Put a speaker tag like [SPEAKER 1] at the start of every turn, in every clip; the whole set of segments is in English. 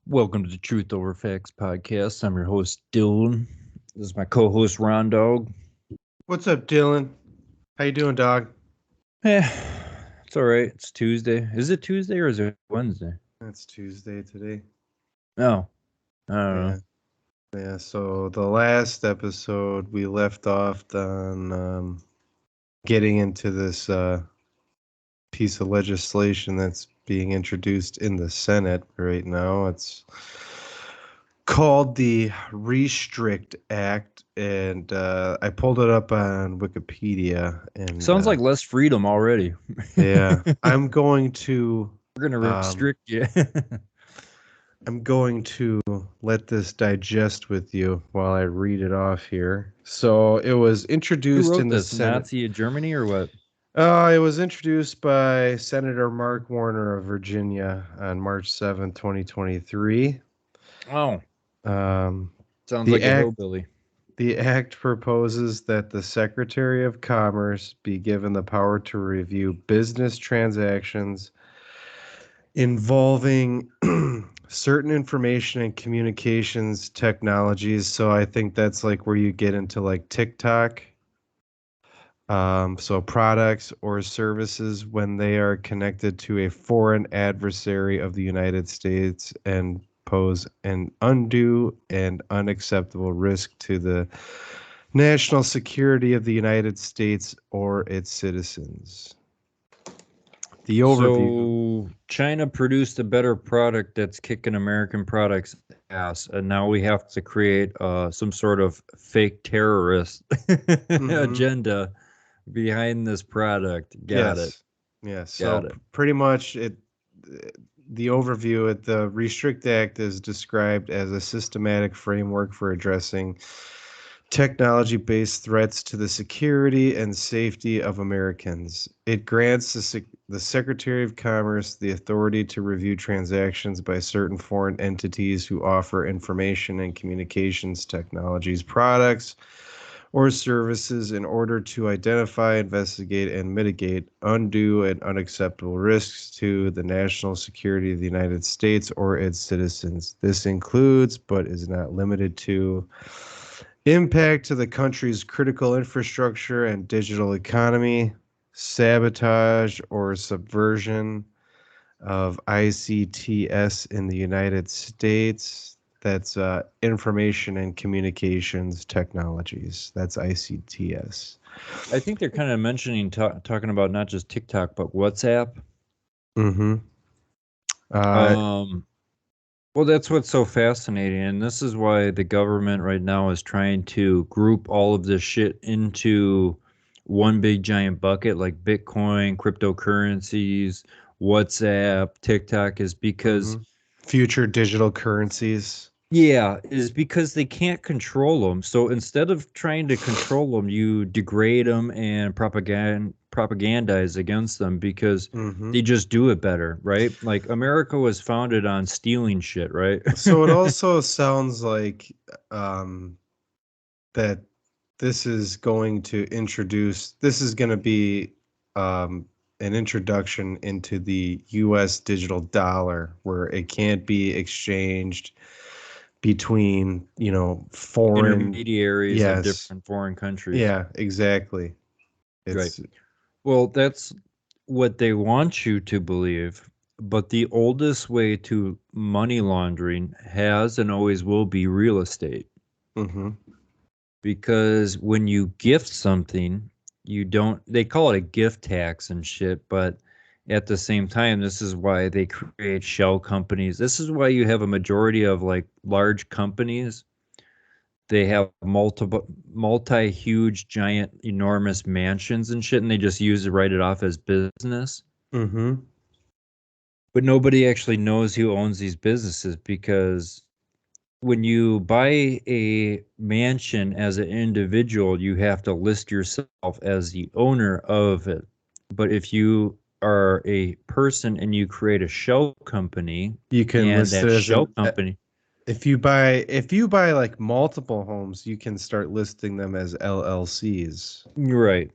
[SPEAKER 1] Welcome to the Truth Over Facts podcast. I'm your host, Dylan. This is my co-host, Ron Dog.
[SPEAKER 2] What's up, Dylan? How you doing, dog?
[SPEAKER 1] Eh, it's all right. It's Tuesday. Is it Tuesday or is it Wednesday?
[SPEAKER 2] It's Tuesday today.
[SPEAKER 1] No, I don't know.
[SPEAKER 2] Yeah, yeah. So the last episode we left off on getting into this piece of legislation that's being introduced in the Senate right now. It's called the Restrict Act, and I pulled it up on Wikipedia, and
[SPEAKER 1] Sounds like less freedom already.
[SPEAKER 2] yeah, I'm going to.
[SPEAKER 1] We're gonna
[SPEAKER 2] Um,
[SPEAKER 1] restrict you.
[SPEAKER 2] I'm going to let this digest with you while I read it off here. So it was
[SPEAKER 1] Who
[SPEAKER 2] introduced
[SPEAKER 1] wrote
[SPEAKER 2] in the
[SPEAKER 1] this?
[SPEAKER 2] Senate.
[SPEAKER 1] Nazi of Germany or what?
[SPEAKER 2] It was introduced by Senator Mark Warner of Virginia on March 7th, 2023.
[SPEAKER 1] Oh,
[SPEAKER 2] Um,
[SPEAKER 1] sounds
[SPEAKER 2] the
[SPEAKER 1] like a
[SPEAKER 2] act
[SPEAKER 1] hillbilly.
[SPEAKER 2] the act proposes that the Secretary of Commerce be given the power to review business transactions involving certain information and communications technologies. So I think that's like where you get into like TikTok. So products or services when they are connected to a foreign adversary of the United States and pose an undue and unacceptable risk to the national security of the United States or its citizens. The overview.
[SPEAKER 1] So China produced a better product that's kicking American products ass, and now we have to create some sort of fake terrorist
[SPEAKER 2] Mhm.
[SPEAKER 1] agenda behind this product. Got it.
[SPEAKER 2] Yes. Yes. So
[SPEAKER 1] Got it.
[SPEAKER 2] pretty much the overview at the Restrict Act is described as a systematic framework for addressing technology-based threats to the security and safety of Americans. It grants the Secretary of Commerce the authority to review transactions by certain foreign entities who offer information and communications technologies products or services in order to identify, investigate, and mitigate undue and unacceptable risks to the national security of the United States or its citizens. This includes, but is not limited to, impact to the country's critical infrastructure and digital economy, sabotage or subversion of ICTS in the United States. That's information and communications technologies. That's ICTS.
[SPEAKER 1] I think they're kind of mentioning talking about not just TikTok but WhatsApp.
[SPEAKER 2] Mm-hmm. Uh,
[SPEAKER 1] Um, well, that's what's so fascinating, and this is why the government right now is trying to group all of this shit into one big giant bucket, like Bitcoin, cryptocurrencies, WhatsApp, TikTok, is because
[SPEAKER 2] mhm. Future digital currencies.
[SPEAKER 1] yeah, is because they can't control them. So instead of trying to control them, you degrade them and propagandize against them because
[SPEAKER 2] Mm-hmm.
[SPEAKER 1] they just do it better, right? Like America was founded on stealing shit, right?
[SPEAKER 2] So it also sounds like um, that this is going to be an introduction into the US digital dollar where it can't be exchanged between, foreign.
[SPEAKER 1] Intermediaries of
[SPEAKER 2] Yes.
[SPEAKER 1] different foreign countries.
[SPEAKER 2] Yeah, exactly.
[SPEAKER 1] Right.
[SPEAKER 2] It's
[SPEAKER 1] Well, that's what they want you to believe. But the oldest way to money laundering has and always will be real estate.
[SPEAKER 2] hmm
[SPEAKER 1] Because when you gift something, you don't, they call it a gift tax and shit, but at the same time, this is why they create shell companies. This is why you have a majority of like large companies. They have multi huge, giant, enormous mansions and shit, and they just use it, write it off as business.
[SPEAKER 2] hmm
[SPEAKER 1] But nobody actually knows who owns these businesses because when you buy a mansion as an individual, you have to list yourself as the owner of it. But if you are a person and you create a shell company,
[SPEAKER 2] you can
[SPEAKER 1] and
[SPEAKER 2] list it
[SPEAKER 1] that
[SPEAKER 2] as
[SPEAKER 1] shell
[SPEAKER 2] an
[SPEAKER 1] company,
[SPEAKER 2] if you buy like multiple homes, you can start listing them as LLCs.
[SPEAKER 1] right?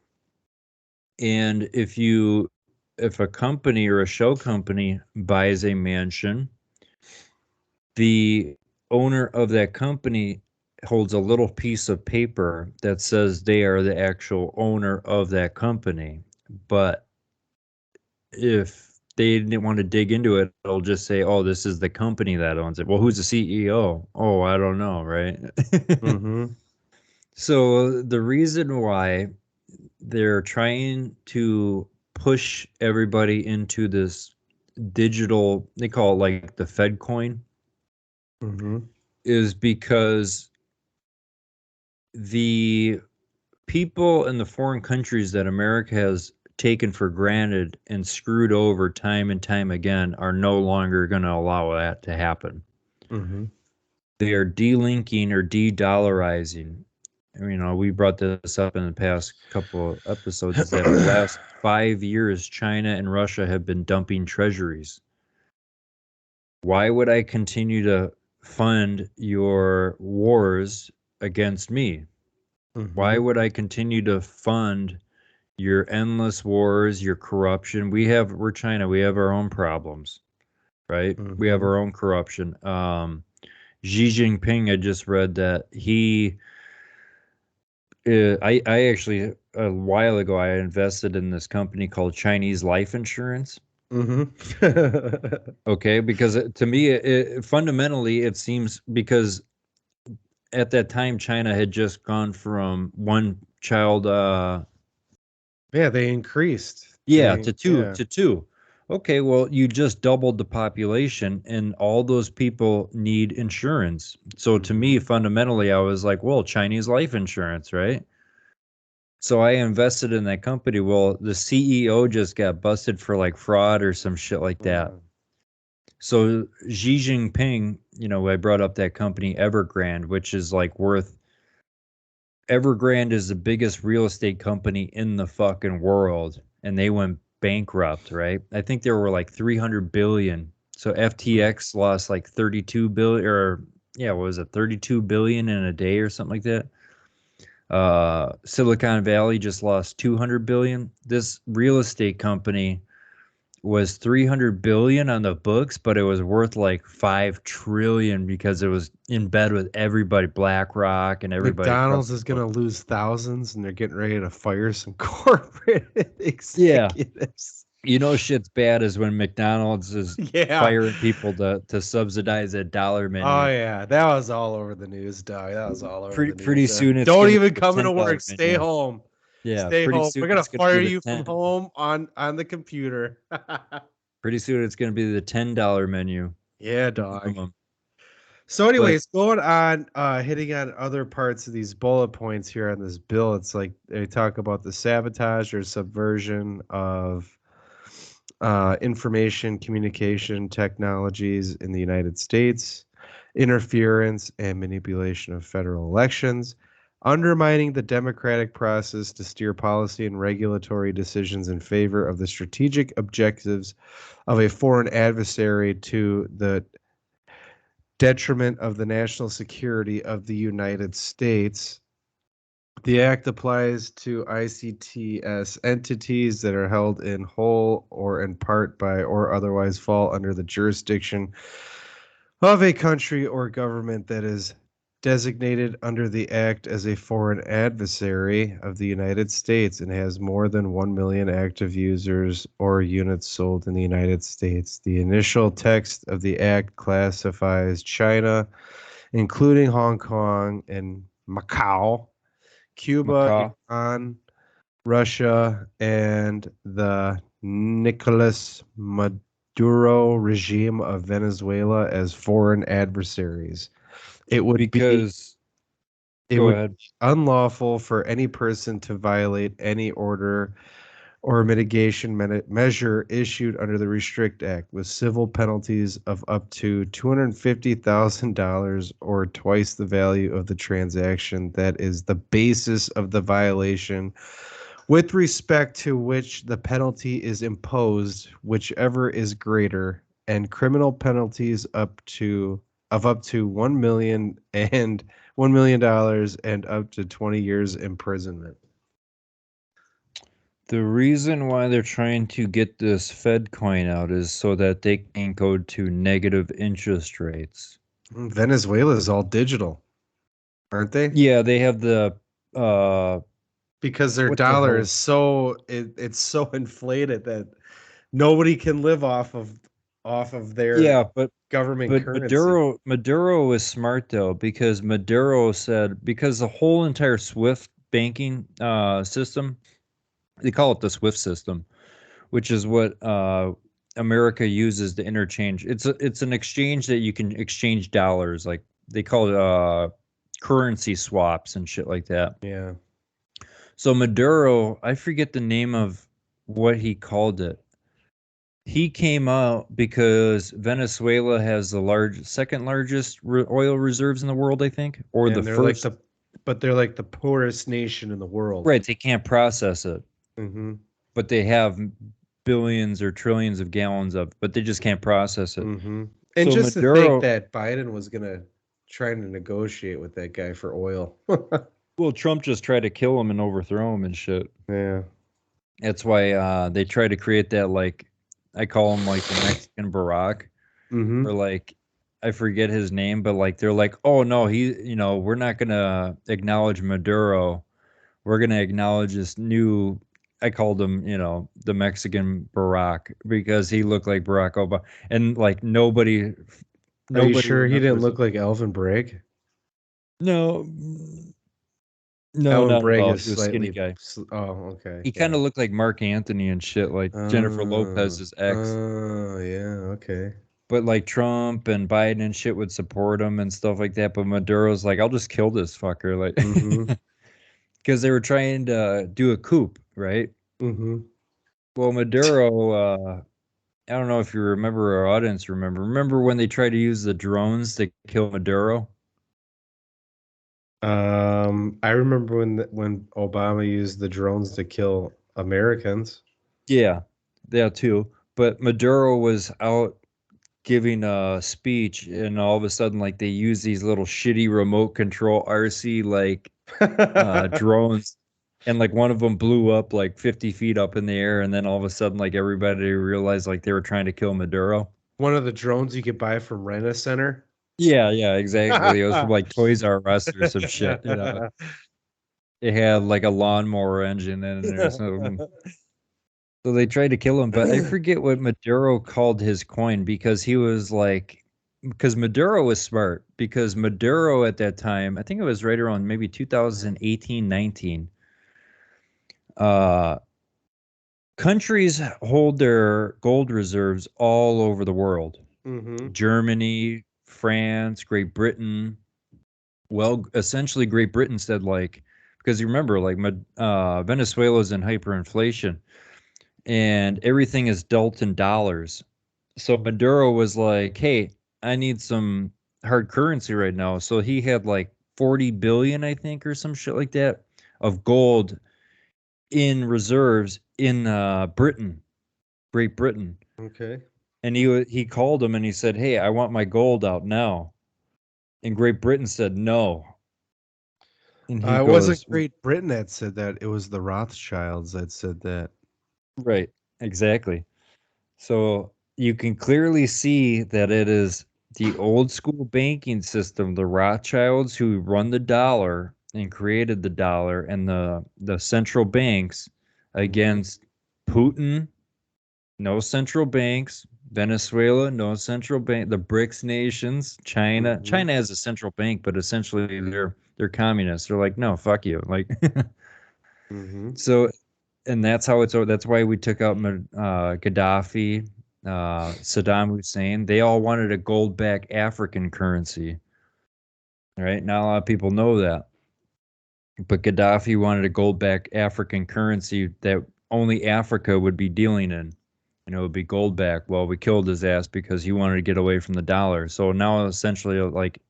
[SPEAKER 1] And if a company or a shell company buys a mansion, The owner of that company holds a little piece of paper that says they are the actual owner of that company. But if they didn't want to dig into it, it'll just say, oh, this is the company that owns it. Well, who's the CEO? Oh, I don't know, right?
[SPEAKER 2] Mm-hmm.
[SPEAKER 1] So the reason why they're trying to push everybody into this digital, they call it like the Fed coin,
[SPEAKER 2] Mm-hmm.
[SPEAKER 1] is because the people in the foreign countries that America has taken for granted and screwed over time and time again are no longer going to allow that to happen.
[SPEAKER 2] Mm-hmm.
[SPEAKER 1] They are delinking or de-dollarizing. We brought this up in the past couple of episodes, is that for the last 5 years, China and Russia have been dumping treasuries. Why would I continue to fund your wars against me? Why
[SPEAKER 2] Mm-hmm.
[SPEAKER 1] would I continue to fund your endless wars, your corruption? We're China, we have our own problems, right? We have
[SPEAKER 2] Mm-hmm.
[SPEAKER 1] our own corruption. Xi Jinping, I just read that I actually, a while ago, I invested in this company called Chinese Life Insurance.
[SPEAKER 2] Mm-hmm.
[SPEAKER 1] Okay, because to me, fundamentally, it seems because at that time, China had just gone from one child,
[SPEAKER 2] Yeah, they increased.
[SPEAKER 1] yeah,
[SPEAKER 2] They
[SPEAKER 1] to two,
[SPEAKER 2] yeah.
[SPEAKER 1] to two. Okay, well, you just doubled the population, and all those people need insurance. So to me,
[SPEAKER 2] Mm-hmm.
[SPEAKER 1] fundamentally, I was like, well, Chinese life insurance, right? So I invested in that company. Well, the CEO just got busted for like fraud or some shit like that.
[SPEAKER 2] Mm.
[SPEAKER 1] So Xi Jinping, I brought up that company Evergrande, which is like worth Evergrande is the biggest real estate company in the fucking world, and they went bankrupt, right? I think there were like 300 billion. So FTX lost like 32 billion, or yeah, what was it, 32 billion in a day or something like that. Silicon Valley just lost 200 billion. This real estate company was 300 billion on the books, but it was worth like 5 trillion because it was in bed with everybody, BlackRock and everybody across
[SPEAKER 2] McDonald's
[SPEAKER 1] the
[SPEAKER 2] is
[SPEAKER 1] board.
[SPEAKER 2] gonna lose thousands, and they're getting ready to fire some corporate
[SPEAKER 1] Yeah.
[SPEAKER 2] executives.
[SPEAKER 1] Shit's bad is when McDonald's is
[SPEAKER 2] Yeah.
[SPEAKER 1] firing people to subsidize a dollar
[SPEAKER 2] Oh
[SPEAKER 1] menu.
[SPEAKER 2] yeah, that was all over the news, dog. That was all over
[SPEAKER 1] Pretty
[SPEAKER 2] the news.
[SPEAKER 1] pretty soon it's
[SPEAKER 2] Don't
[SPEAKER 1] gonna be
[SPEAKER 2] even
[SPEAKER 1] the
[SPEAKER 2] come into
[SPEAKER 1] $10
[SPEAKER 2] work. Stay
[SPEAKER 1] menu.
[SPEAKER 2] home.
[SPEAKER 1] Yeah,
[SPEAKER 2] Stay
[SPEAKER 1] pretty
[SPEAKER 2] home.
[SPEAKER 1] soon
[SPEAKER 2] We're gonna
[SPEAKER 1] it's gonna be
[SPEAKER 2] fire
[SPEAKER 1] the
[SPEAKER 2] you from
[SPEAKER 1] 10.
[SPEAKER 2] home on the computer.
[SPEAKER 1] Pretty soon it's gonna be the $10 menu
[SPEAKER 2] Yeah, dog.
[SPEAKER 1] minimum.
[SPEAKER 2] So,
[SPEAKER 1] But
[SPEAKER 2] anyways, going on, hitting on other parts of these bullet points here on this bill, it's like they talk about the sabotage or subversion of information communication technologies in the United States, interference and manipulation of federal elections, undermining the democratic process to steer policy and regulatory decisions in favor of the strategic objectives of a foreign adversary to the detriment of the national security of the United States. The act applies to ICTS entities that are held in whole or in part by or otherwise fall under the jurisdiction of a country or government that is designated under the act as a foreign adversary of the United States and has more than 1 million active users or units sold in the United States. The initial text of the act classifies China, including Hong Kong and Macau, Cuba,
[SPEAKER 1] macaw,
[SPEAKER 2] Iran, Russia, and the Nicolas Maduro regime of Venezuela as foreign adversaries. It would be
[SPEAKER 1] because
[SPEAKER 2] it
[SPEAKER 1] go
[SPEAKER 2] would
[SPEAKER 1] ahead.
[SPEAKER 2] be unlawful for any person to violate any order or mitigation measure issued under the Restrict Act with civil penalties of up to $250,000 or twice the value of the transaction that is the basis of the violation, with respect to which the penalty is imposed, whichever is greater, and criminal penalties up to 1 million and $1 million and up to 20 years imprisonment.
[SPEAKER 1] The reason why they're trying to get this Fed coin out is so that they can go to negative interest rates.
[SPEAKER 2] Venezuela is all digital, aren't they?
[SPEAKER 1] Yeah, they have the uh
[SPEAKER 2] Because their
[SPEAKER 1] what the
[SPEAKER 2] dollar
[SPEAKER 1] hell?
[SPEAKER 2] is it's so inflated that nobody can live off of their
[SPEAKER 1] Yeah,
[SPEAKER 2] government
[SPEAKER 1] but
[SPEAKER 2] currency.
[SPEAKER 1] Maduro was smart though, because Maduro said, because the whole entire SWIFT banking system, they call it the SWIFT system, which is what America uses to interchange. It's an exchange that you can exchange dollars, like they call it currency swaps and shit like that.
[SPEAKER 2] Yeah.
[SPEAKER 1] So Maduro, I forget the name of what he called it. He came out because Venezuela has the second largest oil reserves in the world, I think, or the
[SPEAKER 2] And
[SPEAKER 1] first.
[SPEAKER 2] they're like the poorest nation in the world.
[SPEAKER 1] Right, they can't process it,
[SPEAKER 2] Mm-hmm.
[SPEAKER 1] but they have billions or trillions of gallons of, but they just can't process it.
[SPEAKER 2] Mm-hmm. And
[SPEAKER 1] So
[SPEAKER 2] just to think
[SPEAKER 1] Maduro,
[SPEAKER 2] that Biden was gonna try to negotiate with that guy for oil.
[SPEAKER 1] well, Trump just tried to kill him and overthrow him and shit.
[SPEAKER 2] Yeah.
[SPEAKER 1] That's why they try to create that, like, I call him like the Mexican Barack, or
[SPEAKER 2] Mm-hmm.
[SPEAKER 1] like, I forget his name, but like they're like, oh no, we're not gonna acknowledge Maduro. We're gonna acknowledge this new. I called him, the Mexican Barack, because he looked like Barack Obama, and like
[SPEAKER 2] Are you
[SPEAKER 1] nobody
[SPEAKER 2] sure he didn't
[SPEAKER 1] remembers
[SPEAKER 2] look
[SPEAKER 1] him.
[SPEAKER 2] like Alvin Bragg?
[SPEAKER 1] No, no,
[SPEAKER 2] Alvin
[SPEAKER 1] not at
[SPEAKER 2] Bragg
[SPEAKER 1] all.
[SPEAKER 2] is
[SPEAKER 1] He was a skinny
[SPEAKER 2] slightly.
[SPEAKER 1] guy.
[SPEAKER 2] Oh, okay.
[SPEAKER 1] He kind
[SPEAKER 2] Yeah.
[SPEAKER 1] of looked like Mark Anthony and shit, like Jennifer Lopez's ex.
[SPEAKER 2] Yeah. Okay.
[SPEAKER 1] But like Trump and Biden and shit would support him and stuff like that. But Maduro's like, I'll just kill this fucker,
[SPEAKER 2] Mm-hmm.
[SPEAKER 1] like, because they were trying to do a coup, right?
[SPEAKER 2] Mm-hmm.
[SPEAKER 1] Well, Maduro, I don't know if you remember, our audience remember when they tried to use the drones to kill Maduro?
[SPEAKER 2] I remember when Obama used the drones to kill Americans.
[SPEAKER 1] Yeah, that too. But Maduro was out giving a speech, and all of a sudden, like, they use these little shitty remote control RC, like, drones, and like one of them blew up like 50 feet up in the air, and then all of a sudden, like, everybody realized like they were trying to kill Maduro.
[SPEAKER 2] One of the drones you could buy from Rent a Center.
[SPEAKER 1] Yeah, yeah, exactly. It was from like Toys R Us or some shit. It had like a lawnmower engine in it or something. So they tried to kill him, but I forget what Maduro called his coin, because he was like, because Maduro was smart, because Maduro at that time, I think it was right around maybe 2018, 19. Uh, Countries hold their gold reserves all over the world.
[SPEAKER 2] Mm-hmm.
[SPEAKER 1] Germany, France, Great Britain. Well, essentially, Great Britain said, like, because you remember, like, Venezuela's in hyperinflation and everything is dealt in dollars. So Maduro was like, hey, I need some hard currency right now. So he had like 40 billion, I think, or some shit like that, of gold in reserves in Britain, Great Britain.
[SPEAKER 2] Okay.
[SPEAKER 1] And he called him and he said, hey, I want my gold out now. And Great Britain said no. And he
[SPEAKER 2] It wasn't
[SPEAKER 1] goes,
[SPEAKER 2] Great Britain that said that. It was the Rothschilds that said that.
[SPEAKER 1] right, exactly. So you can clearly see that it is the old school banking system, the Rothschilds, who run the dollar and created the dollar, and the central banks,
[SPEAKER 2] Mm-hmm.
[SPEAKER 1] against Putin, no central banks, Venezuela, no central bank, the BRICS nations, China.
[SPEAKER 2] Mm-hmm.
[SPEAKER 1] China has a central bank, but essentially they're communists. They're like, no, fuck you. Like,
[SPEAKER 2] Mm-hmm.
[SPEAKER 1] so, and that's how that's why we took out Gaddafi, Saddam Hussein. They all wanted a gold back African currency, right? Not a lot of people know that, but Gaddafi wanted a gold back African currency that only Africa would be dealing in. It would be gold back. Well, we killed his ass because he wanted to get away from the dollar. So now essentially, like,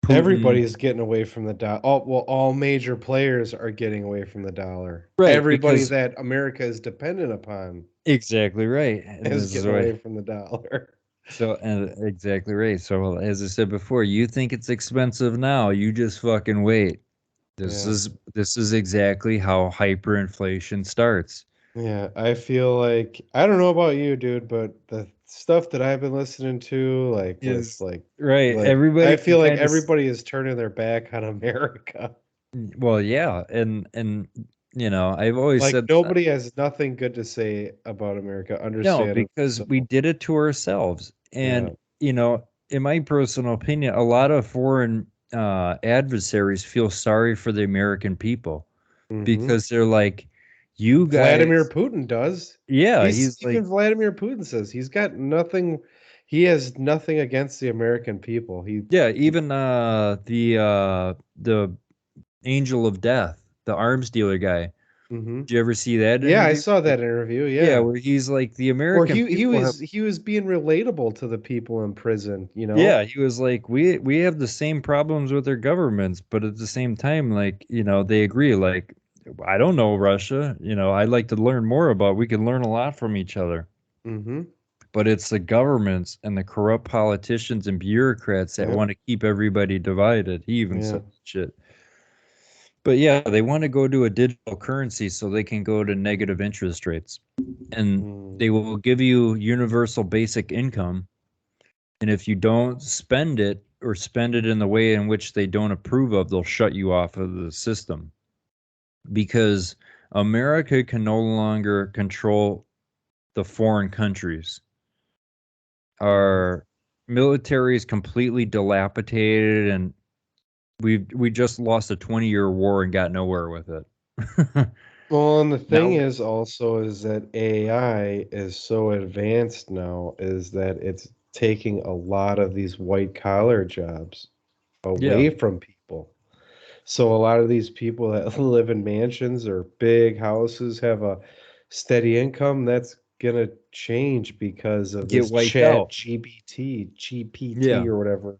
[SPEAKER 1] Putin,
[SPEAKER 2] Everybody's getting away from the dollar. All major players are getting away from the dollar.
[SPEAKER 1] right?
[SPEAKER 2] Everybody
[SPEAKER 1] Because
[SPEAKER 2] that America is dependent upon
[SPEAKER 1] exactly right, and
[SPEAKER 2] is
[SPEAKER 1] this is
[SPEAKER 2] getting
[SPEAKER 1] why.
[SPEAKER 2] away from the dollar.
[SPEAKER 1] So, and exactly right. So, as I said before, you think it's expensive now, you just fucking wait. This
[SPEAKER 2] Yeah.
[SPEAKER 1] is this is exactly how hyperinflation starts.
[SPEAKER 2] Yeah, I feel like I don't know about you, dude, but the stuff that I've been listening to, like with
[SPEAKER 1] Is right.
[SPEAKER 2] I
[SPEAKER 1] Everybody can
[SPEAKER 2] feel like
[SPEAKER 1] kind of
[SPEAKER 2] everybody is turning their back on America.
[SPEAKER 1] well, yeah, and I've always
[SPEAKER 2] Like
[SPEAKER 1] said
[SPEAKER 2] nobody has nothing good to say about America,
[SPEAKER 1] no,
[SPEAKER 2] understandably
[SPEAKER 1] because we
[SPEAKER 2] so.
[SPEAKER 1] did it to ourselves.
[SPEAKER 2] Yeah.
[SPEAKER 1] And, in my personal opinion, a lot of foreign adversaries feel sorry for the American people
[SPEAKER 2] Hmm.
[SPEAKER 1] because they're like, you
[SPEAKER 2] Vladimir
[SPEAKER 1] guys,
[SPEAKER 2] Putin does.
[SPEAKER 1] yeah,
[SPEAKER 2] He's
[SPEAKER 1] he's like,
[SPEAKER 2] even Vladimir Putin says he's got nothing. He has nothing against the American people.
[SPEAKER 1] yeah, even the Angel of Death, the arms dealer guy.
[SPEAKER 2] hmm.
[SPEAKER 1] Did you ever see that
[SPEAKER 2] Yeah, I
[SPEAKER 1] interview?
[SPEAKER 2] saw that interview.
[SPEAKER 1] Yeah,
[SPEAKER 2] Yeah.
[SPEAKER 1] where he's like, the
[SPEAKER 2] Or
[SPEAKER 1] American
[SPEAKER 2] he
[SPEAKER 1] people have.
[SPEAKER 2] was he was being relatable to the people in prison, you know?
[SPEAKER 1] Yeah, he was like, we have the same problems with their governments, but at the same time, like, they agree. Like, I don't know Russia. I'd like to learn more about. We can learn a lot from each other.
[SPEAKER 2] Mm-hmm.
[SPEAKER 1] But it's the governments and the corrupt politicians and bureaucrats that
[SPEAKER 2] Yep.
[SPEAKER 1] want to keep everybody divided. He even
[SPEAKER 2] Yeah.
[SPEAKER 1] said shit. But yeah, they want to go to a digital currency so they can go to negative interest rates. And
[SPEAKER 2] Mm.
[SPEAKER 1] they will give you universal basic income. And if you don't spend it or spend it in the way in which they don't approve of, they'll shut you off of the system because America can no longer control the foreign countries.
[SPEAKER 2] Mm-hmm.
[SPEAKER 1] Our military is completely dilapidated, and we just lost a 20-year war and got nowhere with it.
[SPEAKER 2] Well, and the thing
[SPEAKER 1] Now,
[SPEAKER 2] is also is that AI is so advanced now is that it's taking a lot of these white collar jobs
[SPEAKER 1] yeah,
[SPEAKER 2] away from people. So a lot of these people that live in mansions or big houses have a steady income. That's gonna change because of
[SPEAKER 1] get
[SPEAKER 2] this
[SPEAKER 1] wiped
[SPEAKER 2] chat
[SPEAKER 1] out.
[SPEAKER 2] GPT
[SPEAKER 1] Yeah,
[SPEAKER 2] or whatever.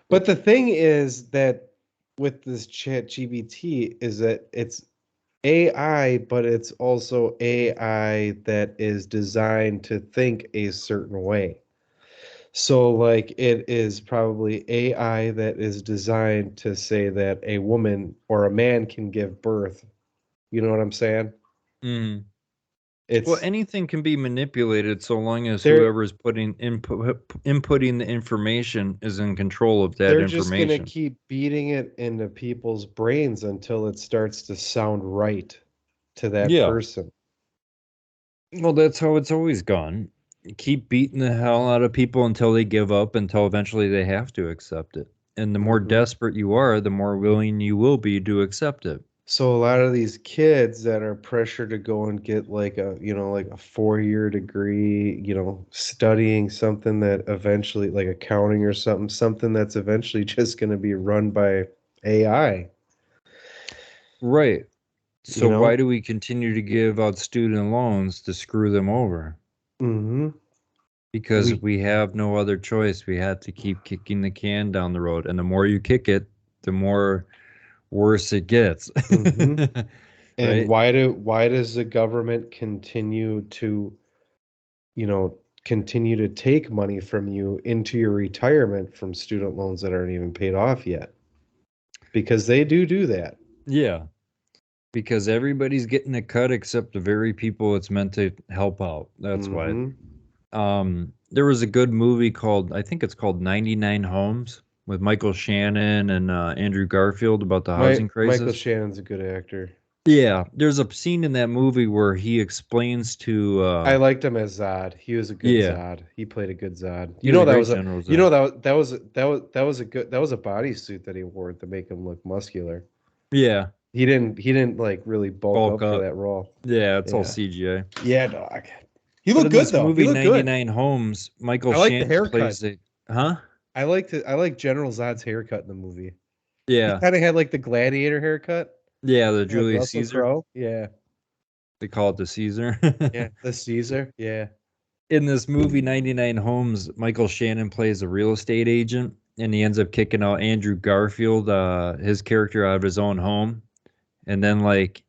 [SPEAKER 2] But the thing is that with this chat GBT is that it's AI, but it's also AI that is designed to think a certain way. So, like, it is probably AI that is designed to say that a woman or a man can give birth. You know what I'm saying?
[SPEAKER 1] mhm. Well,
[SPEAKER 2] It's
[SPEAKER 1] anything can be manipulated so long as
[SPEAKER 2] they're
[SPEAKER 1] whoever is inputting the information is in control of that
[SPEAKER 2] they're just gonna
[SPEAKER 1] information.
[SPEAKER 2] keep beating it into people's brains until it starts to sound right to that
[SPEAKER 1] Yeah.
[SPEAKER 2] person.
[SPEAKER 1] Well, that's how it's always gone. Keep beating the hell out of people until they give up, until eventually they have to accept it. And the more
[SPEAKER 2] Hmm.
[SPEAKER 1] desperate you are, the more willing you will be to accept it.
[SPEAKER 2] So a lot of these kids that are pressured to go and get like a, like a 4-year degree, studying something that eventually like accounting or something that's eventually just going to be run by AI,
[SPEAKER 1] Right.
[SPEAKER 2] you
[SPEAKER 1] So why
[SPEAKER 2] know?
[SPEAKER 1] do we continue to give out student loans to screw them over?
[SPEAKER 2] Hmm.
[SPEAKER 1] Because
[SPEAKER 2] We
[SPEAKER 1] we have no other choice. We have to keep kicking the can down the road. And the more you kick it, the more worse it gets.
[SPEAKER 2] hmm. And
[SPEAKER 1] Right?
[SPEAKER 2] why does the government continue to take money from you into your retirement from student loans that aren't even paid off yet? Because they do that.
[SPEAKER 1] Yeah. Because everybody's getting a cut except the very people it's meant to help out. That's why.
[SPEAKER 2] Hmm.
[SPEAKER 1] There was a good movie called, I think it's called 99 Homes with Michael Shannon and Andrew Garfield about the housing
[SPEAKER 2] Michael
[SPEAKER 1] crisis.
[SPEAKER 2] Shannon's a good actor.
[SPEAKER 1] Yeah, there's a scene in that movie where he explains to
[SPEAKER 2] I liked him as Zod. He was a good
[SPEAKER 1] yeah,
[SPEAKER 2] Zod. He played a good Zod.
[SPEAKER 1] he was a great general Zod.
[SPEAKER 2] That was a good that was a bodysuit that he wore to make him look muscular.
[SPEAKER 1] Yeah,
[SPEAKER 2] He didn't like really bulk
[SPEAKER 1] bulk
[SPEAKER 2] up for
[SPEAKER 1] up.
[SPEAKER 2] that role.
[SPEAKER 1] Yeah, it's all
[SPEAKER 2] Yeah.
[SPEAKER 1] CGI.
[SPEAKER 2] Yeah, dog. He
[SPEAKER 1] But
[SPEAKER 2] looked
[SPEAKER 1] in
[SPEAKER 2] good
[SPEAKER 1] this
[SPEAKER 2] though. He
[SPEAKER 1] movie
[SPEAKER 2] looked good.
[SPEAKER 1] 99 Homes, Michael
[SPEAKER 2] I like the
[SPEAKER 1] Shannon
[SPEAKER 2] haircut.
[SPEAKER 1] plays a huh?
[SPEAKER 2] I like General Zod's haircut in the movie. He
[SPEAKER 1] Yeah.
[SPEAKER 2] kind of had like the gladiator haircut,
[SPEAKER 1] Yeah, the
[SPEAKER 2] like
[SPEAKER 1] Julius
[SPEAKER 2] Russell
[SPEAKER 1] Caesar.
[SPEAKER 2] Crowe. Yeah.
[SPEAKER 1] They call it the Caesar.
[SPEAKER 2] Yeah, the Caesar. Yeah.
[SPEAKER 1] In this movie 99 Homes, Michael Shannon plays a real estate agent and he ends up kicking out Andrew Garfield, his character, out of his own home. And then like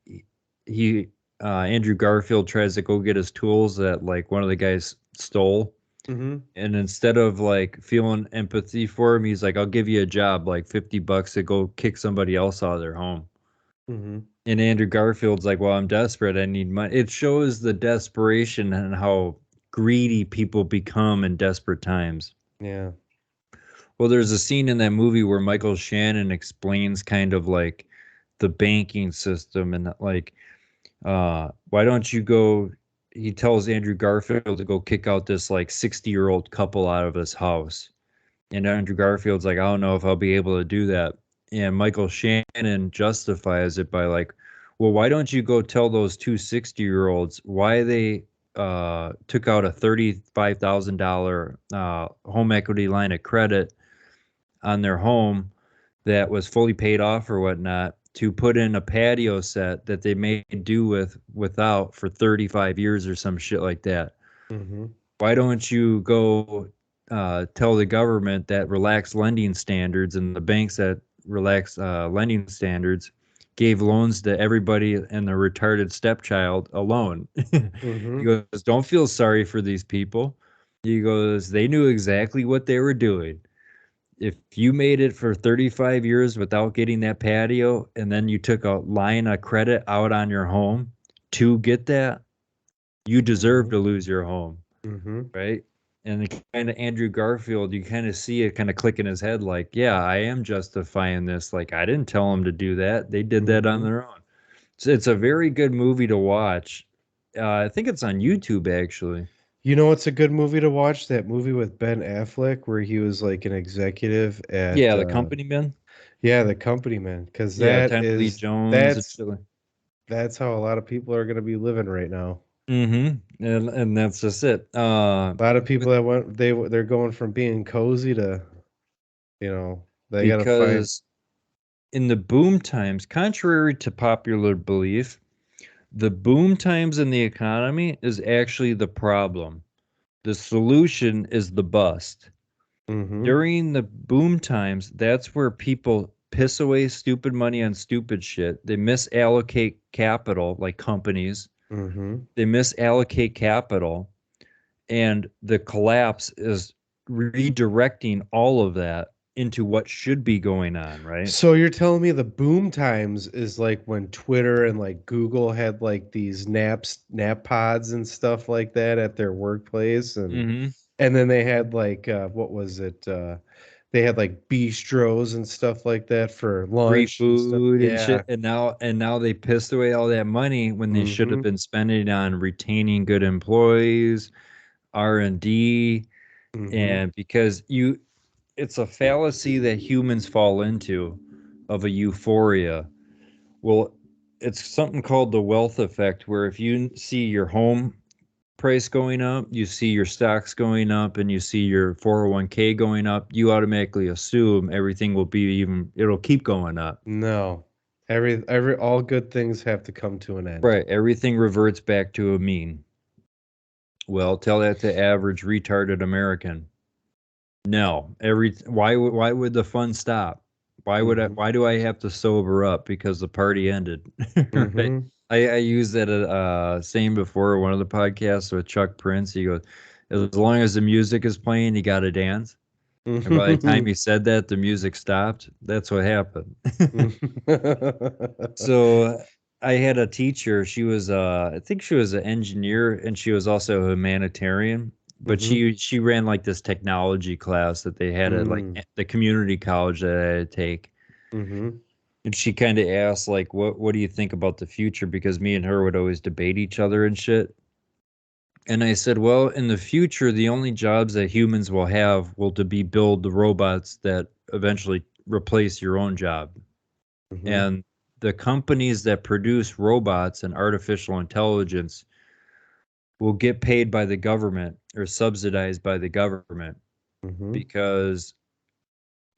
[SPEAKER 1] he Andrew Garfield tries to go get his tools that like one of the guys stole.
[SPEAKER 2] Hmm.
[SPEAKER 1] And instead of like feeling empathy for him, he's like, I'll give you a job, like $50 to go kick somebody else out of their home.
[SPEAKER 2] Mm-hmm.
[SPEAKER 1] And Andrew Garfield's like, well, I'm desperate. I need money. It shows the desperation and how greedy people become in desperate times.
[SPEAKER 2] Yeah.
[SPEAKER 1] Well, there's a scene in that movie where Michael Shannon explains kind of like the banking system and like, why don't you go? He tells Andrew Garfield to go kick out this like 60-year-old couple out of his house. And Andrew Garfield's like, I don't know if I'll be able to do that. And Michael Shannon justifies it by like, well, why don't you go tell those two 60-year-olds why they took out a $35,000 home equity line of credit on their home that was fully paid off or whatnot to put in a patio set that they made do without for 35 years or some shit like that.
[SPEAKER 2] Mm-hmm.
[SPEAKER 1] Why don't you go tell the government that relaxed lending standards and the banks that relaxed lending standards gave loans to everybody and the retarded stepchild alone? He
[SPEAKER 2] Mm-hmm.
[SPEAKER 1] goes, don't feel sorry for these people. He goes, they knew exactly what they were doing. If you made it for 35 years without getting that patio and then you took a line of credit out on your home to get that, you deserve
[SPEAKER 2] Mm-hmm.
[SPEAKER 1] to lose your home,
[SPEAKER 2] Mm-hmm.
[SPEAKER 1] right? And the kind of Andrew Garfield, you kind of see it kind of click in his head, like, yeah, I am justifying this. Like, I didn't tell them to do that; they did that on
[SPEAKER 2] Mm-hmm.
[SPEAKER 1] their own. So it's a very good movie to watch. I think it's on YouTube actually.
[SPEAKER 2] You know what's a good movie to watch? That movie with Ben Affleck where he was like an executive at
[SPEAKER 1] Yeah, The Company Man.
[SPEAKER 2] yeah, The Company Man, because
[SPEAKER 1] Yeah, Tommy Lee Jones and
[SPEAKER 2] that's
[SPEAKER 1] shit.
[SPEAKER 2] that's how a lot of people are going to be living right now.
[SPEAKER 1] And that's just it.
[SPEAKER 2] A lot of people
[SPEAKER 1] With
[SPEAKER 2] that went they're going from being cozy to, you know, they got to find.
[SPEAKER 1] because in the boom times, contrary to popular belief, the boom times in the economy is actually the problem. The solution is the bust.
[SPEAKER 2] Mm-hmm.
[SPEAKER 1] During the boom times, that's where people piss away stupid money on stupid shit. They misallocate capital, like companies.
[SPEAKER 2] Mm-hmm.
[SPEAKER 1] They misallocate capital, and the collapse is redirecting all of that into what should be going on, right?
[SPEAKER 2] So you're telling me the boom times is like when Twitter and like Google had like these nap pods and stuff like that at their workplace,
[SPEAKER 1] Mm-hmm.
[SPEAKER 2] and then they had like what was it? They had like bistros and stuff like that for
[SPEAKER 1] Free
[SPEAKER 2] lunch and stuff.
[SPEAKER 1] food and
[SPEAKER 2] Yeah.
[SPEAKER 1] shit, and now they pissed away all that money when they should have
[SPEAKER 2] Mm-hmm.
[SPEAKER 1] been spending on retaining good employees, R&D,
[SPEAKER 2] Mm-hmm.
[SPEAKER 1] and because you it's a fallacy that humans fall into of a euphoria. Well, it's something called the wealth effect, where if you see your home price going up, you see your stocks going up, and you see your 401k going up, you automatically assume everything will be even, it'll keep going up.
[SPEAKER 2] No. Every all good things have to come to an end.
[SPEAKER 1] Right. Everything reverts back to a mean. Well, tell that to average retarded American. No. Why would the fun stop?
[SPEAKER 2] Mm-hmm.
[SPEAKER 1] Why do I have to sober up because the party ended? Right.
[SPEAKER 2] Mm-hmm.
[SPEAKER 1] I used that saying before one of the podcasts with Chuck Prince. He goes, as long as the music is playing, you gotta dance. And by the time he said that, the music stopped. That's what happened. So I had a teacher. She was, I think she was an engineer, and she was also a humanitarian. But
[SPEAKER 2] Mm-hmm.
[SPEAKER 1] she ran like this technology class that they had at like
[SPEAKER 2] Mm.
[SPEAKER 1] the community college that I had to take.
[SPEAKER 2] Mhm.
[SPEAKER 1] And she kind of asked like, what do you think about the future? Because me and her would always debate each other and shit. And I said, well, in the future, the only jobs that humans will have will to be build the robots that eventually replace your own job.
[SPEAKER 2] Mhm.
[SPEAKER 1] And the companies that produce robots and artificial intelligence will get paid by the government or subsidized by the government
[SPEAKER 2] Mhm.
[SPEAKER 1] because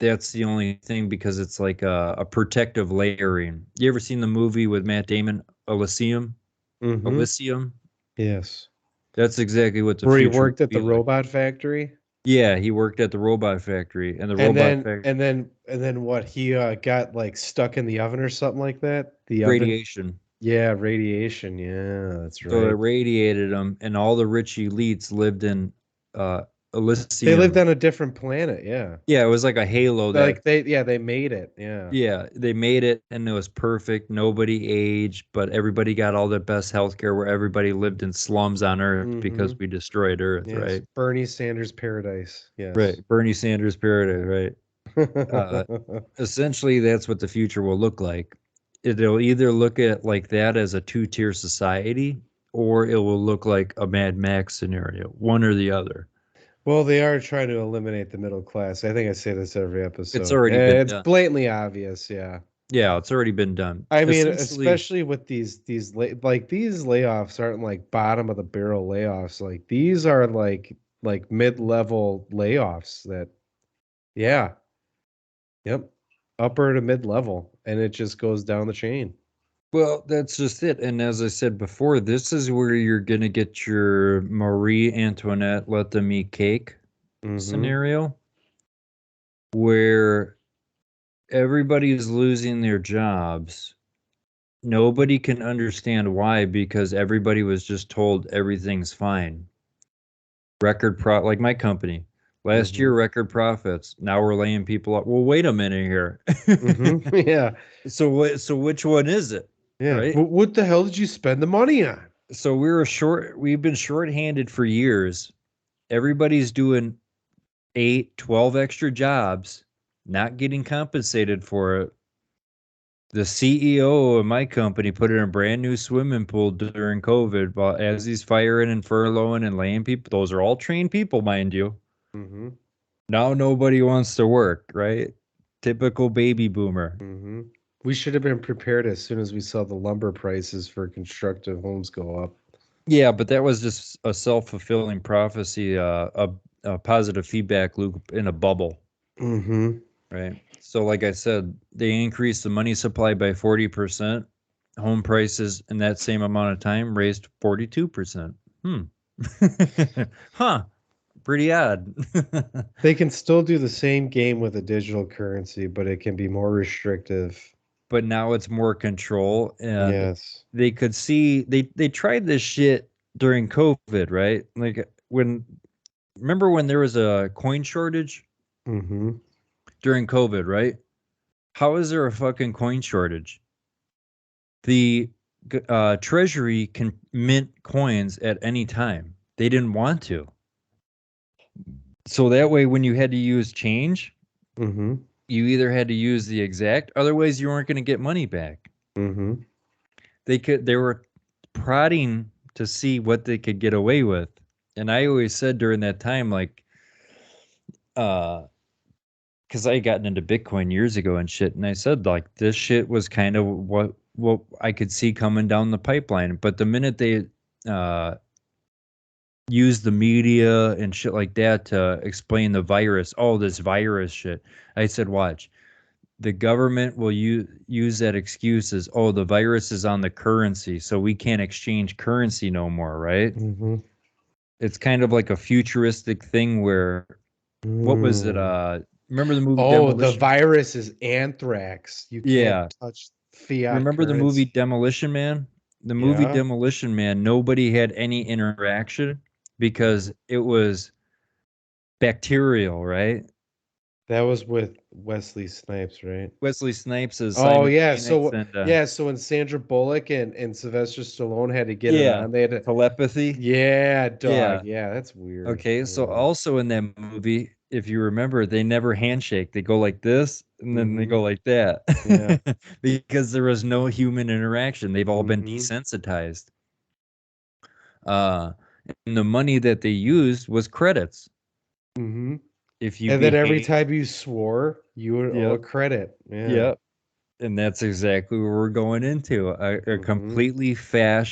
[SPEAKER 1] that's the only thing, because it's like a protective layering. You ever seen the movie with Matt Damon, Elysium?
[SPEAKER 2] Mhm.
[SPEAKER 1] Elysium?
[SPEAKER 2] Yes.
[SPEAKER 1] That's exactly what the
[SPEAKER 2] Where he
[SPEAKER 1] future will
[SPEAKER 2] worked at the
[SPEAKER 1] be like.
[SPEAKER 2] robot factory,
[SPEAKER 1] Yeah, he worked at the robot factory, and the
[SPEAKER 2] and
[SPEAKER 1] robot
[SPEAKER 2] then
[SPEAKER 1] factory
[SPEAKER 2] and then and then what? He got like stuck in the oven or something like that. The oven.
[SPEAKER 1] radiation.
[SPEAKER 2] Yeah, radiation. Yeah, that's
[SPEAKER 1] So it
[SPEAKER 2] right.
[SPEAKER 1] radiated them, and all the rich elites lived in
[SPEAKER 2] They lived
[SPEAKER 1] Elysium.
[SPEAKER 2] on a different planet, yeah.
[SPEAKER 1] Yeah, it was like a halo that,
[SPEAKER 2] Like they made it, yeah.
[SPEAKER 1] yeah, they made it and it was perfect. Nobody aged, but everybody got all the best healthcare where everybody lived in slums on Earth
[SPEAKER 2] Mm-hmm.
[SPEAKER 1] because we destroyed Earth,
[SPEAKER 2] Yes.
[SPEAKER 1] right?
[SPEAKER 2] Bernie Sanders paradise. Yes.
[SPEAKER 1] Right. Bernie Sanders paradise, right? Uh, Essentially, that's what the future will look like. It'll either look at like that as a two-tier society, or it will look like a Mad Max scenario, one or the other.
[SPEAKER 2] Well, they are trying to eliminate the middle class. I think I say this every
[SPEAKER 1] It's
[SPEAKER 2] episode.
[SPEAKER 1] already been
[SPEAKER 2] It's
[SPEAKER 1] done.
[SPEAKER 2] blatantly obvious, yeah.
[SPEAKER 1] Yeah, it's already been done.
[SPEAKER 2] I mean,
[SPEAKER 1] Essentially,
[SPEAKER 2] especially with like these layoffs aren't like bottom of the barrel layoffs. Like these are like mid-level layoffs that yeah, yep, upper to mid-level, and it just goes down the chain.
[SPEAKER 1] well, that's just it. And as I said before, this is where you're gonna get your Marie Antoinette let them eat cake
[SPEAKER 2] Mm-hmm.
[SPEAKER 1] scenario, where everybody is losing their jobs. Nobody can understand why because everybody was just told everything's fine. Like my company. Last
[SPEAKER 2] Mm-hmm.
[SPEAKER 1] year, record profits. Now we're laying people up. Well, wait a minute here.
[SPEAKER 2] Mm-hmm. Yeah.
[SPEAKER 1] So which one is it?
[SPEAKER 2] Yeah.
[SPEAKER 1] Right?
[SPEAKER 2] What the hell did you spend the money on?
[SPEAKER 1] So we've been shorthanded for years. Everybody's doing 8, 12 extra jobs, not getting compensated for it. The CEO of my company put in a brand new swimming pool during COVID, while as he's firing and furloughing and laying people, those are all trained people, mind you.
[SPEAKER 2] Mm-hmm.
[SPEAKER 1] Now nobody wants to work, right? Typical baby boomer.
[SPEAKER 2] Mm-hmm. We should have been prepared as soon as we saw the lumber prices for constructive homes go up.
[SPEAKER 1] Yeah, but that was just a self-fulfilling prophecy, a positive feedback loop in a bubble,
[SPEAKER 2] Mm-hmm.
[SPEAKER 1] right? So, like I said, they increased the money supply by 40%. Home prices in that same amount of time raised 42%. Hmm. Huh. Pretty odd.
[SPEAKER 2] They can still do the same game with a digital currency, but it can be more restrictive.
[SPEAKER 1] But now it's more control and
[SPEAKER 2] Yes.
[SPEAKER 1] they could see they tried this shit during COVID, right? Like when remember when there was a coin shortage
[SPEAKER 2] Mm-hmm.
[SPEAKER 1] during COVID, right? How is there a fucking coin shortage? The treasury can mint coins at any time. They didn't want to. So that way when you had to use change,
[SPEAKER 2] Mm-hmm.
[SPEAKER 1] you either had to use the exact, otherwise you weren't going to get money back.
[SPEAKER 2] Mm-hmm.
[SPEAKER 1] They were prodding to see what they could get away with. And I always said during that time, like, uh, because I had gotten into Bitcoin years ago and shit, and I said like this shit was kind of what I could see coming down the pipeline. But the minute they uh use the media and shit like that to explain the virus, oh, this virus shit, I said, watch. The government will use that excuse as, oh, the virus is on the currency, so we can't exchange currency no more, right?
[SPEAKER 2] Mm-hmm.
[SPEAKER 1] It's kind of like a futuristic thing where, what was it?
[SPEAKER 2] Mm.
[SPEAKER 1] Remember the movie
[SPEAKER 2] Oh, the
[SPEAKER 1] Demolition?
[SPEAKER 2] virus is anthrax. You can't
[SPEAKER 1] Yeah.
[SPEAKER 2] touch fiat
[SPEAKER 1] Remember the movie
[SPEAKER 2] currency.
[SPEAKER 1] Demolition Man? The movie
[SPEAKER 2] Yeah.
[SPEAKER 1] Demolition Man, nobody had any interaction
[SPEAKER 2] Mhm.
[SPEAKER 1] because it was bacterial, right?
[SPEAKER 2] That was with Wesley Snipes, right?
[SPEAKER 1] Wesley Snipes is
[SPEAKER 2] Oh
[SPEAKER 1] Simon
[SPEAKER 2] yeah,
[SPEAKER 1] Phoenix
[SPEAKER 2] so
[SPEAKER 1] and
[SPEAKER 2] yeah, so when Sandra Bullock and Sylvester Stallone had to get it
[SPEAKER 1] yeah,
[SPEAKER 2] on, they had to,
[SPEAKER 1] telepathy.
[SPEAKER 2] yeah, dog,
[SPEAKER 1] Yeah.
[SPEAKER 2] yeah, that's weird.
[SPEAKER 1] Okay, so
[SPEAKER 2] Yeah.
[SPEAKER 1] also in that movie, if you remember, they never handshake. They go like this and then they
[SPEAKER 2] Mm-hmm.
[SPEAKER 1] go like that
[SPEAKER 2] Yeah.
[SPEAKER 1] because there was no human interaction. They've all been
[SPEAKER 2] Mm-hmm.
[SPEAKER 1] desensitized. Uh, and the money that they used was credits.
[SPEAKER 2] Mm-hmm.
[SPEAKER 1] If you
[SPEAKER 2] And then every
[SPEAKER 1] behave,
[SPEAKER 2] time you swore, you would owe a
[SPEAKER 1] yep,
[SPEAKER 2] credit. Yeah.
[SPEAKER 1] yep. And that's exactly what we're going into a
[SPEAKER 2] Mm-hmm.
[SPEAKER 1] completely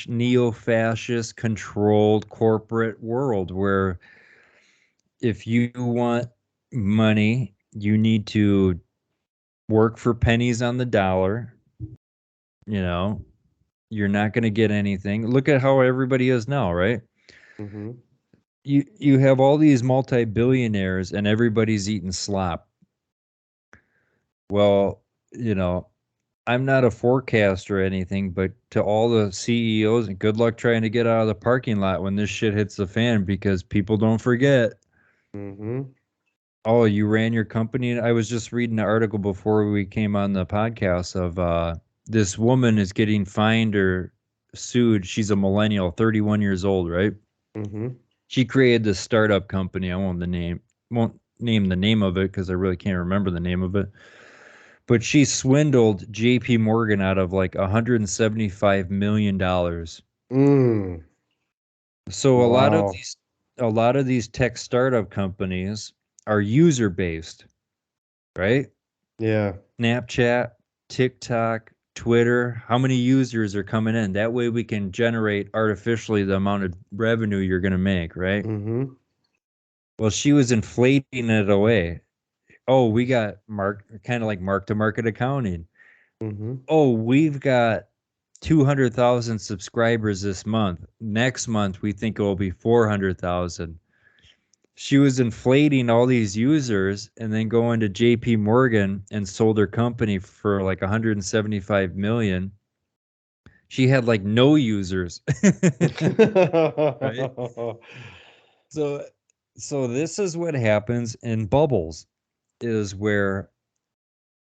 [SPEAKER 1] neo-fascist controlled corporate world where if you want money, you need to work for pennies on the dollar. You know, you're not going to get anything. Look at how everybody is now, right?
[SPEAKER 2] Mm-hmm.
[SPEAKER 1] You have all these multi-billionaires and everybody's eating slop. Well, you know, I'm not a forecaster or anything, but to all the CEOs, and good luck trying to get out of the parking lot when this shit hits the fan because people don't forget.
[SPEAKER 2] Mm-hmm.
[SPEAKER 1] Oh, you ran your company? I was just reading an article before we came on the podcast of this woman is getting fined or sued. She's a millennial, 31 years old, right?
[SPEAKER 2] Mm-hmm.
[SPEAKER 1] She created this startup company. I won't name the name of it because I really can't remember the name of it. But she swindled JP Morgan out of like $175 million.
[SPEAKER 2] Mm.
[SPEAKER 1] So
[SPEAKER 2] Wow.
[SPEAKER 1] a lot of these tech startup companies are user based, right?
[SPEAKER 2] Yeah.
[SPEAKER 1] Snapchat, TikTok, Twitter, how many users are coming in? That way we can generate artificially the amount of revenue you're going to make, right?
[SPEAKER 2] Mm-hmm.
[SPEAKER 1] Well, she was inflating it away. Oh, we got kind of like mark to market accounting.
[SPEAKER 2] Mm-hmm.
[SPEAKER 1] Oh, we've got 200,000 subscribers this month. Next month, we think it will be 400,000. She was inflating all these users and then going to JP Morgan and sold her company for like 175 million. She had like no users. Right? So this is what happens in bubbles is where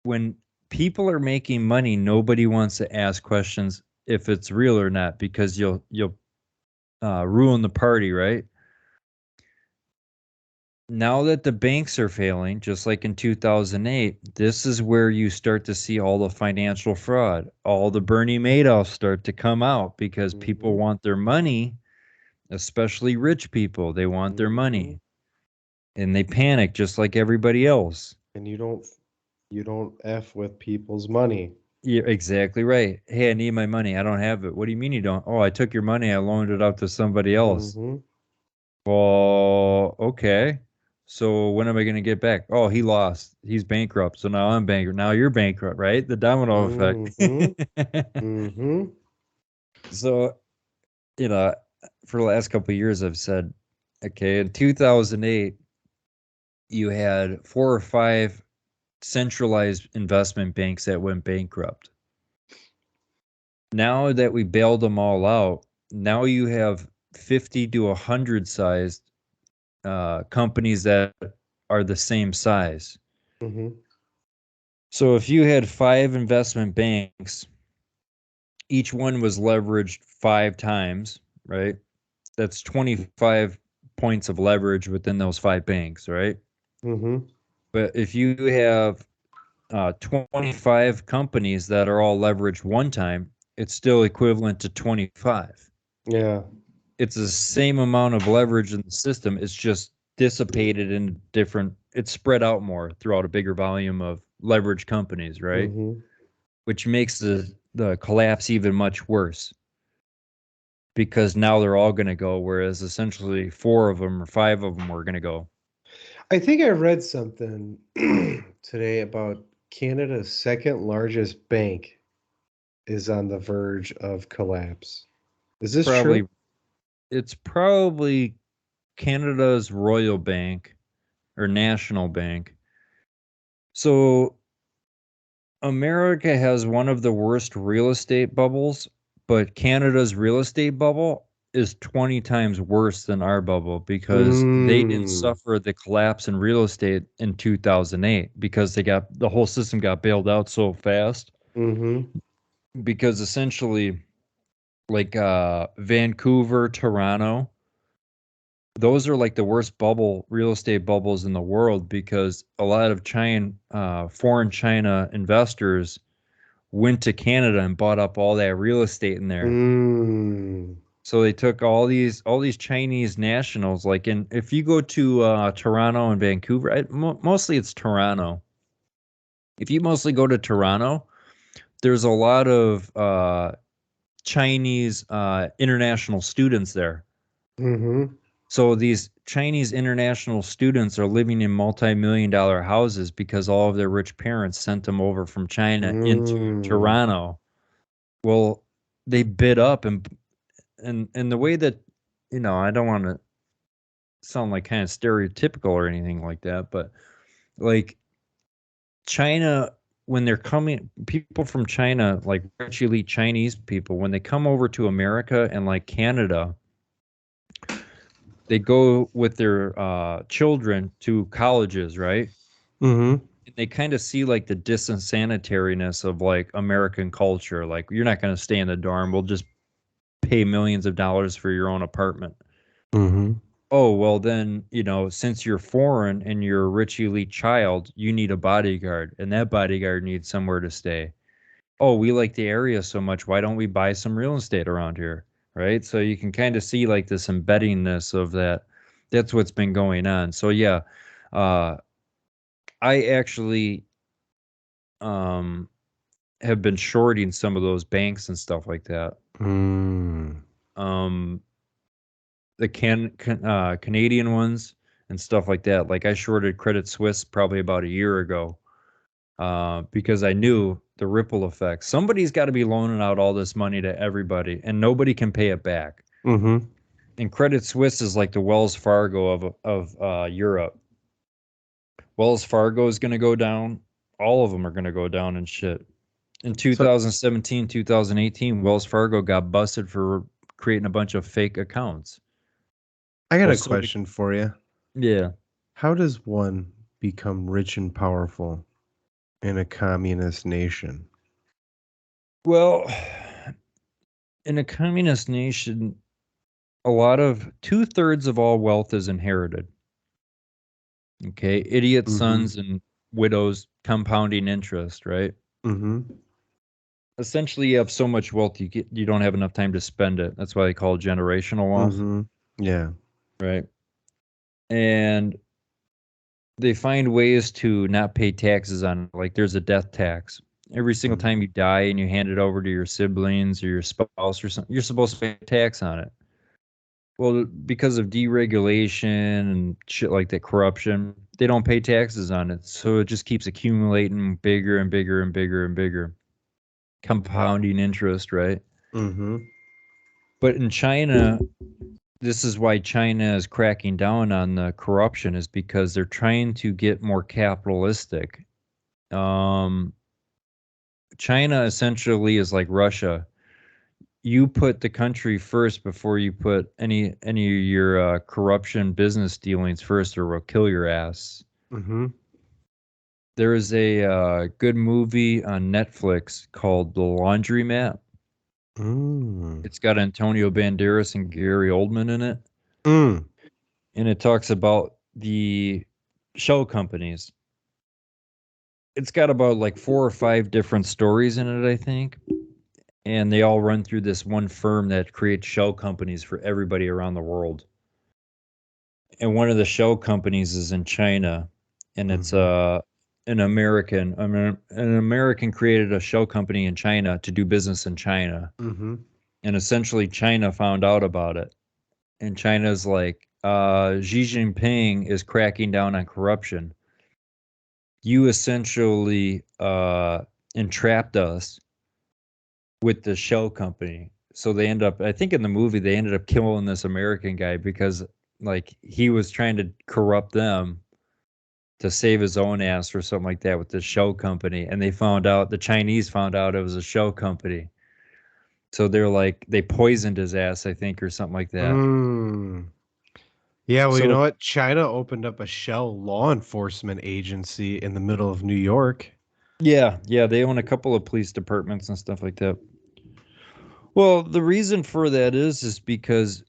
[SPEAKER 1] when people are making money, nobody wants to ask questions if it's real or not because you'll ruin the party, right? Now that the banks are failing, just like in 2008, this is where you start to see all the financial fraud. All the Bernie Madoff start to come out because people
[SPEAKER 2] Mm-hmm.
[SPEAKER 1] want their money, especially rich people. They want their
[SPEAKER 2] Mm-hmm.
[SPEAKER 1] money and they panic just like everybody else.
[SPEAKER 2] And you don't F with people's money.
[SPEAKER 1] You're exactly right. Hey, I need my money. I don't have it. What do you mean you don't? Oh, I took your money. I loaned it out to somebody else.
[SPEAKER 2] Mm-hmm.
[SPEAKER 1] Well, okay. So when am I going to get back? Oh, he lost. He's bankrupt. So now I'm bankrupt. Now you're bankrupt, right? The domino effect.
[SPEAKER 2] Mm-hmm. Mm-hmm.
[SPEAKER 1] So, you know, for the last couple of years, I've said, okay, in 2008, you had 4 or 5 centralized investment banks that went bankrupt. Now that we bailed them all out, now you have 50 to 100 sized companies that are the same size.
[SPEAKER 2] Mm-hmm.
[SPEAKER 1] So if you had 5 investment banks, each one was leveraged 5 times, right? That's 25 points of leverage within those 5 banks, right?
[SPEAKER 2] Mm-hmm.
[SPEAKER 1] But if you have 25 companies that are all leveraged one time, it's still equivalent to 25.
[SPEAKER 2] Yeah.
[SPEAKER 1] It's the same amount of leverage in the system. It's just dissipated in different, it's spread out more throughout a bigger volume of leveraged companies, right?
[SPEAKER 2] Mm-hmm.
[SPEAKER 1] Which makes the collapse even much worse because now they're all going to go, whereas essentially 4 of them or 5 of them were going to go.
[SPEAKER 2] I think I read something today about Canada's second largest bank is on the verge of collapse. Is this true?
[SPEAKER 1] Probably it's probably Canada's Royal Bank or National Bank. So America has one of the worst real estate bubbles, but Canada's real estate bubble is 20 times worse than our bubble because they didn't
[SPEAKER 2] Mm.
[SPEAKER 1] suffer the collapse in real estate in 2008 because the whole system got bailed out so fast
[SPEAKER 2] Mm-hmm.
[SPEAKER 1] because essentially like Vancouver, Toronto, those are like the worst real estate bubbles in the world because a lot of foreign China investors went to Canada and bought up all that real estate in there.
[SPEAKER 2] Mm.
[SPEAKER 1] So they took all these Chinese nationals. Like if you go to Toronto and Vancouver, mostly it's Toronto. If you mostly go to Toronto, there's a lot of Chinese international students there.
[SPEAKER 2] Mm-hmm.
[SPEAKER 1] So these Chinese international students are living in multi-million-dollar houses because all of their rich parents sent them over from China into
[SPEAKER 2] Mm.
[SPEAKER 1] Toronto. Well, they bid up and the way that I don't want to sound like kind of stereotypical or anything like that, but like China when they're coming people from China, like rich elite Chinese people, when they come over to America and like Canada, they go with their children to colleges, right?
[SPEAKER 2] Mm-hmm.
[SPEAKER 1] And they kind of see like the disinsanitariness of like American culture. Like you're not going to stay in the dorm. We'll just pay millions of dollars for your own apartment.
[SPEAKER 2] Mm-hmm.
[SPEAKER 1] Oh, well then, since you're foreign and you're a rich elite child, you need a bodyguard, and that bodyguard needs somewhere to stay. Oh, we like the area so much, why don't we buy some real estate around here? Right? So you can kind of see like this embeddingness of that. That's what's been going on. So yeah, uh I actually um have been shorting some of those banks and stuff like that.
[SPEAKER 2] Mm.
[SPEAKER 1] Um the Canadian ones and stuff like that. Like I shorted Credit Suisse probably about a year ago, because I knew the ripple effect. Somebody's got to be loaning out all this money to everybody, and nobody can pay it back.
[SPEAKER 2] Mm-hmm.
[SPEAKER 1] And Credit Suisse is like the Wells Fargo of Europe. Wells Fargo is going to go down. All of them are going to go down and shit. In
[SPEAKER 2] So
[SPEAKER 1] 2017, 2018, Wells Fargo got busted for creating a bunch of fake accounts.
[SPEAKER 2] I got
[SPEAKER 1] Well,
[SPEAKER 2] a
[SPEAKER 1] so did,
[SPEAKER 2] question for you.
[SPEAKER 1] yeah.
[SPEAKER 2] How does one become rich and powerful in a communist nation?
[SPEAKER 1] Well, in a communist nation, a lot of 2/3 of all wealth is inherited. Okay, idiot
[SPEAKER 2] Mm-hmm.
[SPEAKER 1] sons and widows compounding interest, right?
[SPEAKER 2] Mm-hmm.
[SPEAKER 1] Essentially, you have so much wealth you don't have enough time to spend it. That's why they call it generational wealth,
[SPEAKER 2] Mm-hmm. Yeah.
[SPEAKER 1] right? And they find ways to not pay taxes on it. Like there's a death tax. Every single
[SPEAKER 2] Mm-hmm.
[SPEAKER 1] time you die and you hand it over to your siblings or your spouse or something, you're supposed to pay tax on it. Well, because of deregulation and shit like that, corruption, they don't pay taxes on it. So it just keeps accumulating bigger and bigger and bigger and bigger, compounding interest, right?
[SPEAKER 2] Mm-hmm.
[SPEAKER 1] But in China, this is why China is cracking down on the corruption, is because they're trying to get more capitalistic. Um, China essentially is like Russia. You put the country first before you put any of your corruption business dealings first, or we'll kill your ass.
[SPEAKER 2] Mm-hmm.
[SPEAKER 1] There is a good movie on Netflix called The Laundromat.
[SPEAKER 2] Mm.
[SPEAKER 1] It's got Antonio Banderas and Gary Oldman in it,
[SPEAKER 2] Mm.
[SPEAKER 1] and it talks about the shell companies. It's got about like 4 or 5 different stories in it, I think, and they all run through this one firm that creates shell companies for everybody around the world. And one of the shell companies is in China, and it's
[SPEAKER 2] Mm-hmm.
[SPEAKER 1] an American created a shell company in China to do business in China,
[SPEAKER 2] Mm-hmm.
[SPEAKER 1] and essentially China found out about it, and China's like, Xi Jinping is cracking down on corruption. You essentially entrapped us with the shell company. So they end up, I think in the movie, they ended up killing this American guy because like he was trying to corrupt them to save his own ass or something like that with this shell company. And the Chinese found out it was a shell company. So they're like, they poisoned his ass, I think, or something like that.
[SPEAKER 2] Mm. Yeah, well, you know
[SPEAKER 1] So
[SPEAKER 2] what? China opened up a shell law enforcement agency in the middle of New York.
[SPEAKER 1] yeah, they own a couple of police departments and stuff like that. Well, the reason for that is because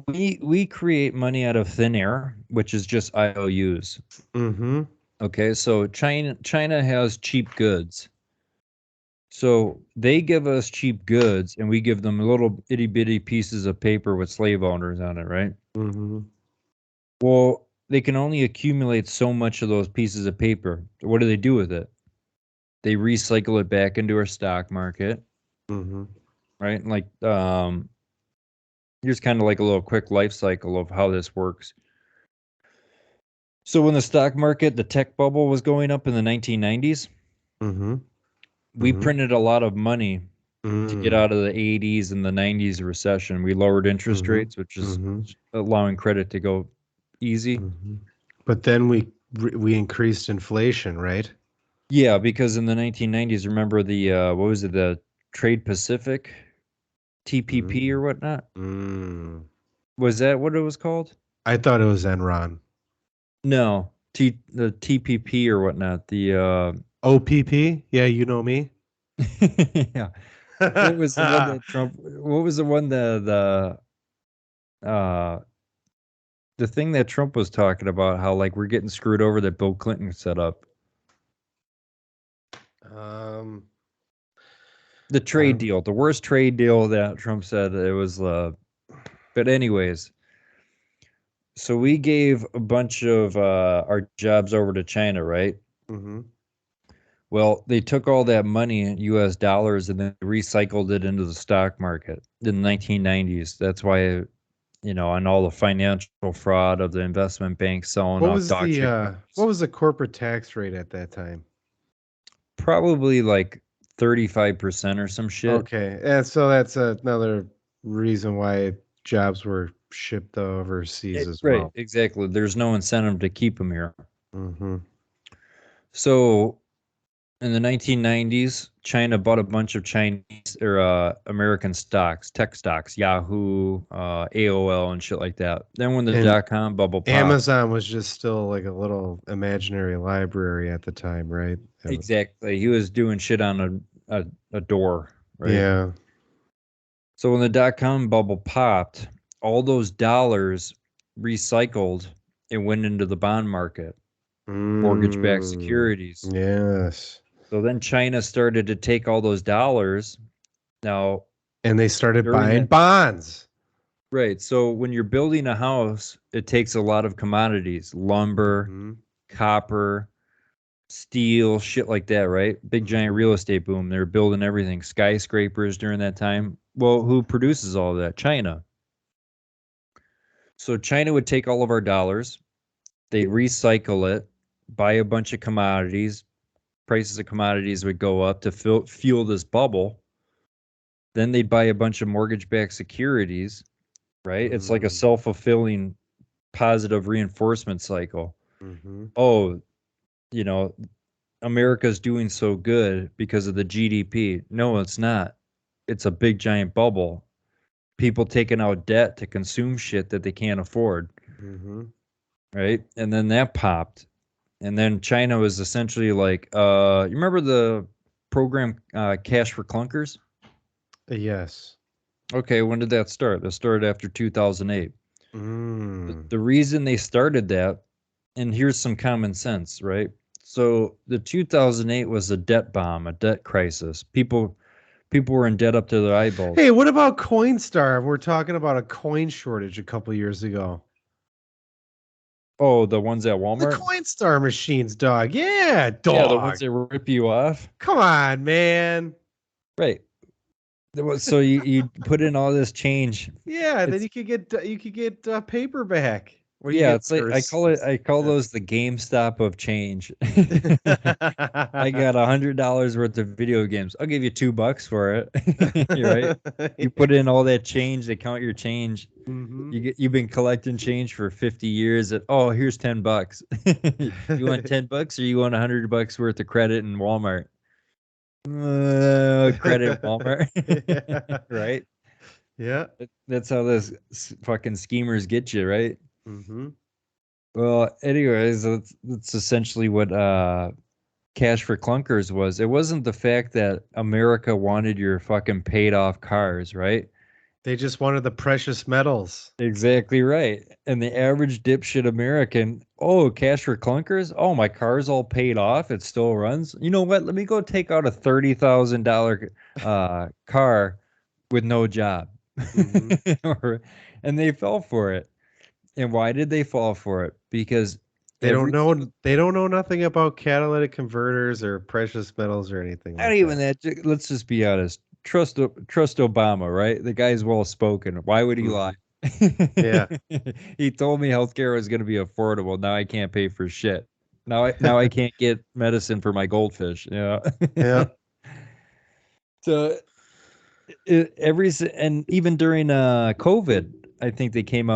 [SPEAKER 1] we create money out of thin air, which is just IOUs.
[SPEAKER 2] Mm-hmm.
[SPEAKER 1] Okay, so China has cheap goods. So they give us cheap goods and we give them little itty bitty pieces of paper with slave owners on it, right?
[SPEAKER 2] Mm-hmm.
[SPEAKER 1] Well, they can only accumulate so much of those pieces of paper. What do they do with it? They recycle it back into our stock market,
[SPEAKER 2] Mm-hmm.
[SPEAKER 1] right? And like here's kind of like a little quick life cycle of how this works. So when the stock market, the tech bubble was going up in the 1990s,
[SPEAKER 2] Mm-hmm.
[SPEAKER 1] we
[SPEAKER 2] Mm-hmm.
[SPEAKER 1] printed a lot of money to get
[SPEAKER 2] Mm.
[SPEAKER 1] out of the 80s and the 90s recession. We lowered interest
[SPEAKER 2] Mm-hmm.
[SPEAKER 1] rates, which is
[SPEAKER 2] Mm-hmm.
[SPEAKER 1] allowing credit to go easy.
[SPEAKER 2] Mm-hmm. But then we increased inflation, right?
[SPEAKER 1] Yeah, because in the 1990s, remember the what was it, the Trade Pacific TPP
[SPEAKER 2] Mm.
[SPEAKER 1] or whatnot?
[SPEAKER 2] Mm.
[SPEAKER 1] Was that what it was called?
[SPEAKER 2] I thought it was Enron.
[SPEAKER 1] No, the TPP or whatnot. The
[SPEAKER 2] OPP? Yeah, you know me.
[SPEAKER 1] yeah. What was the one that Trump? What was the one the thing that Trump was talking about? How like we're getting screwed over that Bill Clinton set up.
[SPEAKER 2] um,
[SPEAKER 1] The
[SPEAKER 2] I
[SPEAKER 1] trade
[SPEAKER 2] don't.
[SPEAKER 1] deal, the worst trade deal that Trump said it was. But anyways, so we gave a bunch of our jobs over to China, right?
[SPEAKER 2] Mm-hmm.
[SPEAKER 1] Well, they took all that money in US dollars and then recycled it into the stock market in the 1990s. That's why, and all the financial fraud of the investment banks selling off Deutsche
[SPEAKER 2] What
[SPEAKER 1] Banks,
[SPEAKER 2] was the corporate tax rate at that time?
[SPEAKER 1] probably like 35% or some shit.
[SPEAKER 2] Okay, and so that's another reason why jobs were shipped overseas as
[SPEAKER 1] Right,
[SPEAKER 2] well.
[SPEAKER 1] exactly. There's no incentive to keep them here.
[SPEAKER 2] Mm-hmm.
[SPEAKER 1] So in the 1990s, China bought a bunch of Chinese or American stocks, tech stocks, Yahoo, AOL, and shit like that. Then when the
[SPEAKER 2] And
[SPEAKER 1] dot-com bubble popped,
[SPEAKER 2] Amazon was just still like a little imaginary library at the time, right?
[SPEAKER 1] exactly, he was doing shit on a door, right?
[SPEAKER 2] Yeah.
[SPEAKER 1] So when the dot-com bubble popped, all those dollars recycled and went into the bond market, mortgage-backed
[SPEAKER 2] Mm,
[SPEAKER 1] securities.
[SPEAKER 2] yes.
[SPEAKER 1] So then China started to take all those dollars. Now,
[SPEAKER 2] And they started
[SPEAKER 1] during
[SPEAKER 2] buying
[SPEAKER 1] that,
[SPEAKER 2] bonds.
[SPEAKER 1] right. So when you're building a house, it takes a lot of commodities, lumber,
[SPEAKER 2] Mm-hmm.
[SPEAKER 1] copper, steel, shit like that, right? Big giant
[SPEAKER 2] Mm-hmm.
[SPEAKER 1] real estate boom. They're building everything, skyscrapers during that time. Well, who produces all of that? China. So China would take all of our dollars, they'd recycle it, buy a bunch of commodities, prices of commodities would go up to fuel this bubble. Then they'd buy a bunch of mortgage-backed securities, right? It's like a
[SPEAKER 2] Mm-hmm.
[SPEAKER 1] self-fulfilling positive reinforcement cycle.
[SPEAKER 2] Mm-hmm.
[SPEAKER 1] Oh, you know, America's doing so good because of the GDP. No, it's not. It's a big giant bubble. People taking out debt to consume shit that they can't afford,
[SPEAKER 2] Mm-hmm.
[SPEAKER 1] right? And then that popped. And then China was essentially like, you remember the program Cash for Clunkers?
[SPEAKER 2] Yes.
[SPEAKER 1] Okay, when did that start? That started after 2008. The,
[SPEAKER 2] Mm.
[SPEAKER 1] the reason they started that, and here's some common sense, right? So the 2008 was a debt bomb, a debt crisis. People were in debt up to their eyeballs.
[SPEAKER 2] Hey, what about Coinstar? We're talking about a coin shortage a couple years ago.
[SPEAKER 1] Oh, the ones at
[SPEAKER 2] The
[SPEAKER 1] Walmart?
[SPEAKER 2] Coinstar machines, dog. Yeah,
[SPEAKER 1] Yeah, the ones
[SPEAKER 2] dog.
[SPEAKER 1] that rip you off.
[SPEAKER 2] Come on, man.
[SPEAKER 1] Right. So you put in all this change.
[SPEAKER 2] Yeah, then
[SPEAKER 1] It's
[SPEAKER 2] you could get paperback. What do you
[SPEAKER 1] Yeah,
[SPEAKER 2] get?
[SPEAKER 1] it's like I call those the GameStop of change. I got $100 worth of video games. I'll give you $2 for it. You're right. You put in all that change, they count your change.
[SPEAKER 2] Hmm.
[SPEAKER 1] You've been collecting change for 50 years. Oh, here's $10. You want $10 or you want $100 worth of credit in Walmart? Credit Walmart,
[SPEAKER 2] Yeah.
[SPEAKER 1] right?
[SPEAKER 2] Yeah.
[SPEAKER 1] That's how those fucking schemers get you, right?
[SPEAKER 2] Hmm.
[SPEAKER 1] Well, anyways, that's essentially what Cash for Clunkers was. It wasn't the fact that America wanted your fucking paid off cars, right?
[SPEAKER 2] They just wanted the precious metals.
[SPEAKER 1] Exactly right. And the average dipshit American, oh, Cash for Clunkers? Oh, my car's all paid off. It still runs. You know what? Let me go take out a $30,000 car with no job.
[SPEAKER 2] Hmm.
[SPEAKER 1] And they fell for it. And why did they fall for it? Because every single
[SPEAKER 2] They don't know nothing about catalytic converters or precious metals or anything
[SPEAKER 1] not
[SPEAKER 2] like
[SPEAKER 1] even
[SPEAKER 2] that.
[SPEAKER 1] that. Let's just be honest. Trust Obama, right? The guy's well spoken. Why would he lie?
[SPEAKER 2] Hmm. Yeah.
[SPEAKER 1] He told me healthcare was going to be affordable. Now I can't pay for shit. Now I can't get medicine for my goldfish. Yeah.
[SPEAKER 2] Yeah.
[SPEAKER 1] So and even during COVID, I think they came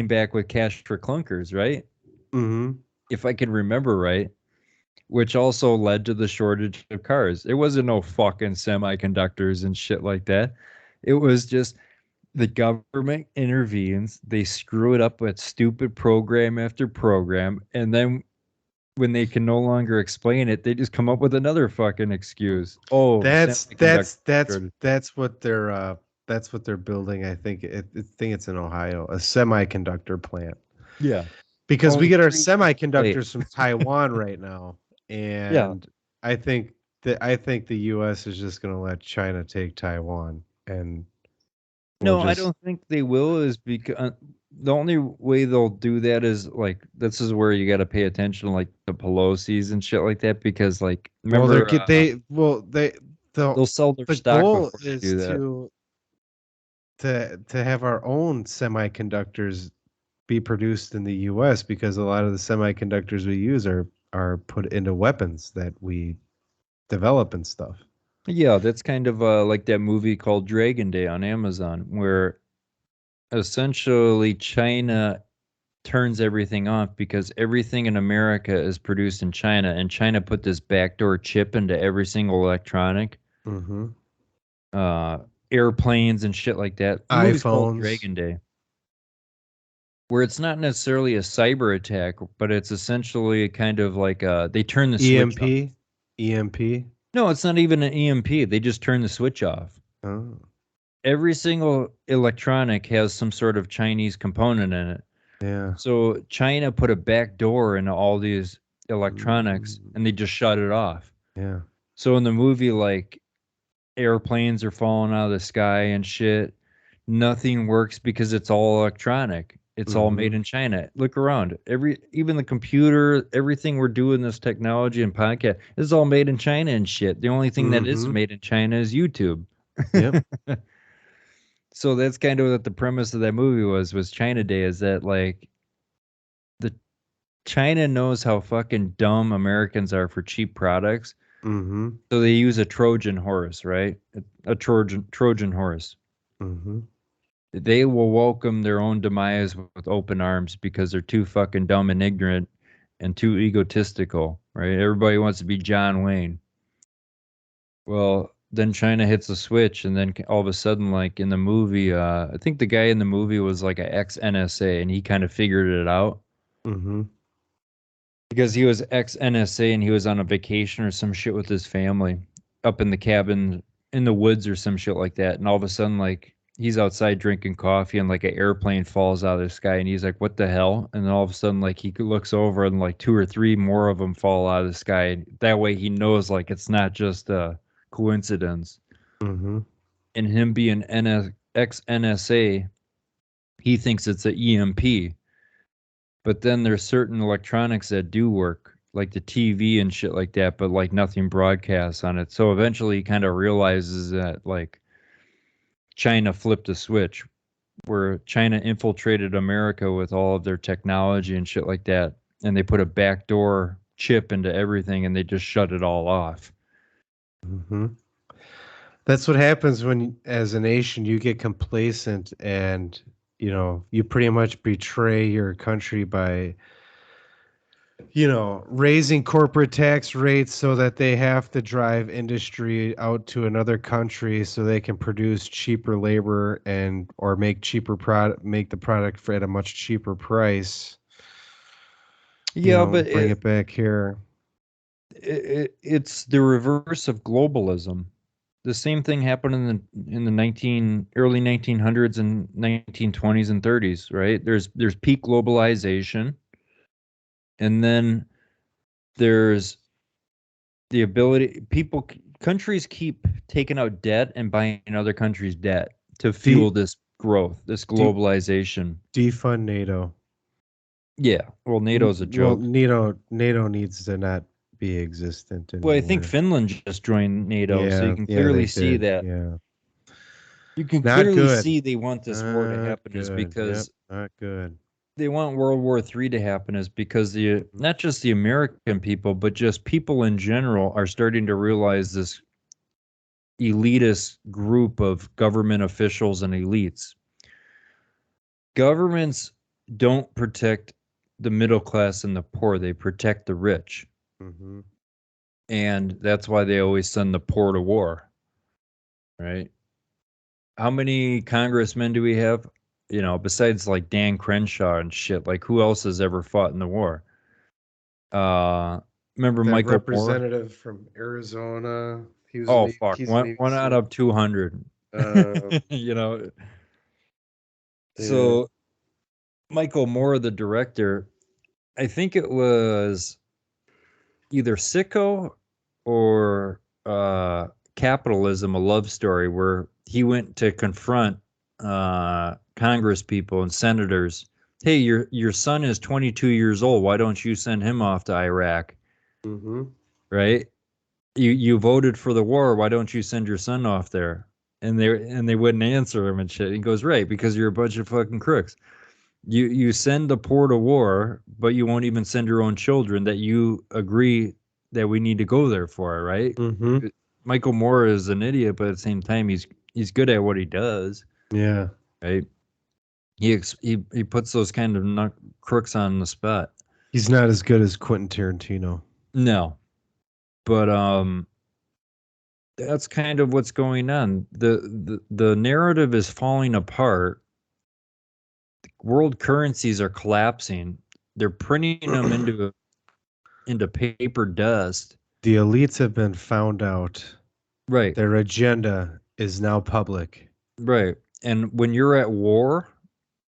[SPEAKER 1] back with cash for clunkers, right?
[SPEAKER 2] Hmm.
[SPEAKER 1] If I can remember right, which also led to the shortage of cars. It wasn't no fucking semiconductors and shit like that. It was just The government intervenes, they screw it up with stupid program after program, and then when they can no longer explain it, they just come up with another fucking excuse. Oh,
[SPEAKER 2] That's
[SPEAKER 1] semiconductor
[SPEAKER 2] that's that's
[SPEAKER 1] shortage.
[SPEAKER 2] that's what they're building. I think it's in Ohio, a semiconductor plant.
[SPEAKER 1] Yeah.
[SPEAKER 2] Because we
[SPEAKER 1] Oh,
[SPEAKER 2] get our
[SPEAKER 1] 3D plate.
[SPEAKER 2] semiconductors from Taiwan right now,
[SPEAKER 1] Yeah.
[SPEAKER 2] and I think the U.S. is just going to let China take Taiwan, and we'll
[SPEAKER 1] No, I
[SPEAKER 2] just
[SPEAKER 1] don't think they will. Is because the only way they'll do that is like this is where you got to pay attention, like the Pelosi's and shit like that, because like
[SPEAKER 2] well they're
[SPEAKER 1] remember
[SPEAKER 2] get they well they
[SPEAKER 1] they'll sell their
[SPEAKER 2] the
[SPEAKER 1] stock
[SPEAKER 2] goal
[SPEAKER 1] before they
[SPEAKER 2] is
[SPEAKER 1] do that.
[SPEAKER 2] to have our own semiconductors be produced in the U.S. because a lot of the semiconductors we use are put into weapons that we develop and stuff.
[SPEAKER 1] Yeah, that's kind of like that movie called Dragon Day on Amazon, where essentially China turns everything off because everything in America is produced in China, and China put this backdoor chip into every single electronic,
[SPEAKER 2] Mm-hmm.
[SPEAKER 1] uh, airplanes and shit like that. The movie's called
[SPEAKER 2] iPhones,
[SPEAKER 1] Dragon Day, where it's not necessarily a cyber attack, but it's essentially kind of like they turn the switch off.
[SPEAKER 2] EMP, EMP.
[SPEAKER 1] No, it's not even an EMP. They just turn the switch off.
[SPEAKER 2] Oh,
[SPEAKER 1] Every single electronic has some sort of Chinese component in it.
[SPEAKER 2] yeah.
[SPEAKER 1] So China put a back door into all these electronics
[SPEAKER 2] Mm,
[SPEAKER 1] and they just shut it off.
[SPEAKER 2] yeah.
[SPEAKER 1] So in the movie, like airplanes are falling out of the sky and shit, nothing works because it's all electronic. It's all
[SPEAKER 2] Mm-hmm.
[SPEAKER 1] made in China. Look around. Even the computer, everything we're doing this technology and podcast is all made in China and shit. The only thing that isn't
[SPEAKER 2] Mm-hmm.
[SPEAKER 1] made in China is YouTube.
[SPEAKER 2] Yep.
[SPEAKER 1] So that's kind of what the premise of that movie was China Day is that like the China knows how fucking dumb Americans are for cheap products.
[SPEAKER 2] Mm-hmm.
[SPEAKER 1] So they use a Trojan horse, right? A Trojan horse.
[SPEAKER 2] Mm-hmm.
[SPEAKER 1] They will welcome their own demise with open arms because they're too fucking dumb and ignorant and too egotistical, right? Everybody wants to be John Wayne. Well, then China hits a switch, and then all of a sudden, like in the movie, I think the guy in the movie was like an ex NSA, and he kind of figured it out
[SPEAKER 2] Mm-hmm.
[SPEAKER 1] because he was ex NSA and he was on a vacation or some shit with his family up in the cabin in the woods or some shit like that. And all of a sudden, like he's outside drinking coffee and like an airplane falls out of the sky and he's like, "What the hell?" And then all of a sudden, like he looks over and like two or three more of them fall out of the sky. And that way, he knows like it's not just a coincidence.
[SPEAKER 2] Mm-hmm.
[SPEAKER 1] And him being ex NSA, he thinks it's a EMP. But then there's certain electronics that do work, like the TV and shit like that, but like nothing broadcasts on it. So eventually he kind of realizes that like China flipped a switch where China infiltrated America with all of their technology and shit like that. And they put a backdoor chip into everything and they just shut it all off.
[SPEAKER 2] Mm-hmm. That's what happens when, as a nation, you get complacent and you pretty much betray your country by raising corporate tax rates so that they have to drive industry out to another country so they can produce cheaper labor and or make cheaper product, make the product for at a much cheaper price.
[SPEAKER 1] Yeah, but
[SPEAKER 2] Bring it back here.
[SPEAKER 1] it's the reverse of globalism. The same thing happened in the 19 early 1900s and 1920s and 30s, right? There's peak globalization, and then there's the ability people countries keep taking out debt and buying other countries' debt to
[SPEAKER 2] De,
[SPEAKER 1] fuel this growth, this
[SPEAKER 2] de,
[SPEAKER 1] globalization.
[SPEAKER 2] defund NATO.
[SPEAKER 1] Yeah, well, NATO's a
[SPEAKER 2] Well,
[SPEAKER 1] joke.
[SPEAKER 2] NATO needs to not be existent
[SPEAKER 1] Well, I think
[SPEAKER 2] anymore.
[SPEAKER 1] Finland just joined NATO, so you
[SPEAKER 2] Yeah,
[SPEAKER 1] can
[SPEAKER 2] yeah, they
[SPEAKER 1] clearly see
[SPEAKER 2] did.
[SPEAKER 1] that.
[SPEAKER 2] Yeah.
[SPEAKER 1] You can
[SPEAKER 2] Not
[SPEAKER 1] clearly
[SPEAKER 2] good.
[SPEAKER 1] see they want this war to
[SPEAKER 2] Not
[SPEAKER 1] happen is
[SPEAKER 2] good. Yep,
[SPEAKER 1] because
[SPEAKER 2] not good.
[SPEAKER 1] they want World War III to happen is because the
[SPEAKER 2] Mhm.
[SPEAKER 1] not just the American people, but just people in general are starting to realize this elitist group of government officials and elites. Governments don't protect the middle class and the poor, they protect the rich.
[SPEAKER 2] Mhm.
[SPEAKER 1] And that's why they always send the poor to war, right? how many congressmen do we have? You know, besides like Dan Crenshaw and shit. Like, who else has ever fought in the war? Uh, remember
[SPEAKER 2] That
[SPEAKER 1] Michael Moore?
[SPEAKER 2] representative from Arizona,
[SPEAKER 1] Oh fuck,
[SPEAKER 2] he's
[SPEAKER 1] one
[SPEAKER 2] Navy
[SPEAKER 1] one out
[SPEAKER 2] SEAL.
[SPEAKER 1] of 200.
[SPEAKER 2] Uh,
[SPEAKER 1] You know,
[SPEAKER 2] yeah.
[SPEAKER 1] so Michael Moore, the director, I think it was either Sicko or Capitalism, a love story, where he went to confront Congress people and senators. Hey, your son is 22 years old. Why don't you send him off to Iraq?
[SPEAKER 2] Mm-hmm.
[SPEAKER 1] Right? You voted for the war. Why don't you send your son off there? And they wouldn't answer him and shit. He goes, right, because you're a bunch of fucking crooks. You send the poor to war, but you won't even send your own children that you agree that we need to go there for, right?
[SPEAKER 2] Mm-hmm.
[SPEAKER 1] Michael Moore is an idiot, but at the same time, he's good at what he does,
[SPEAKER 2] Yeah.
[SPEAKER 1] right? He puts those kind of crooks on the spot.
[SPEAKER 2] He's not as good as Quentin Tarantino.
[SPEAKER 1] No, but that's kind of what's going on. The narrative is falling apart. World currencies are collapsing. They're printing them into paper dust.
[SPEAKER 2] The elites have been found out.
[SPEAKER 1] Right,
[SPEAKER 2] Their agenda is now public.
[SPEAKER 1] right. And when you're at war,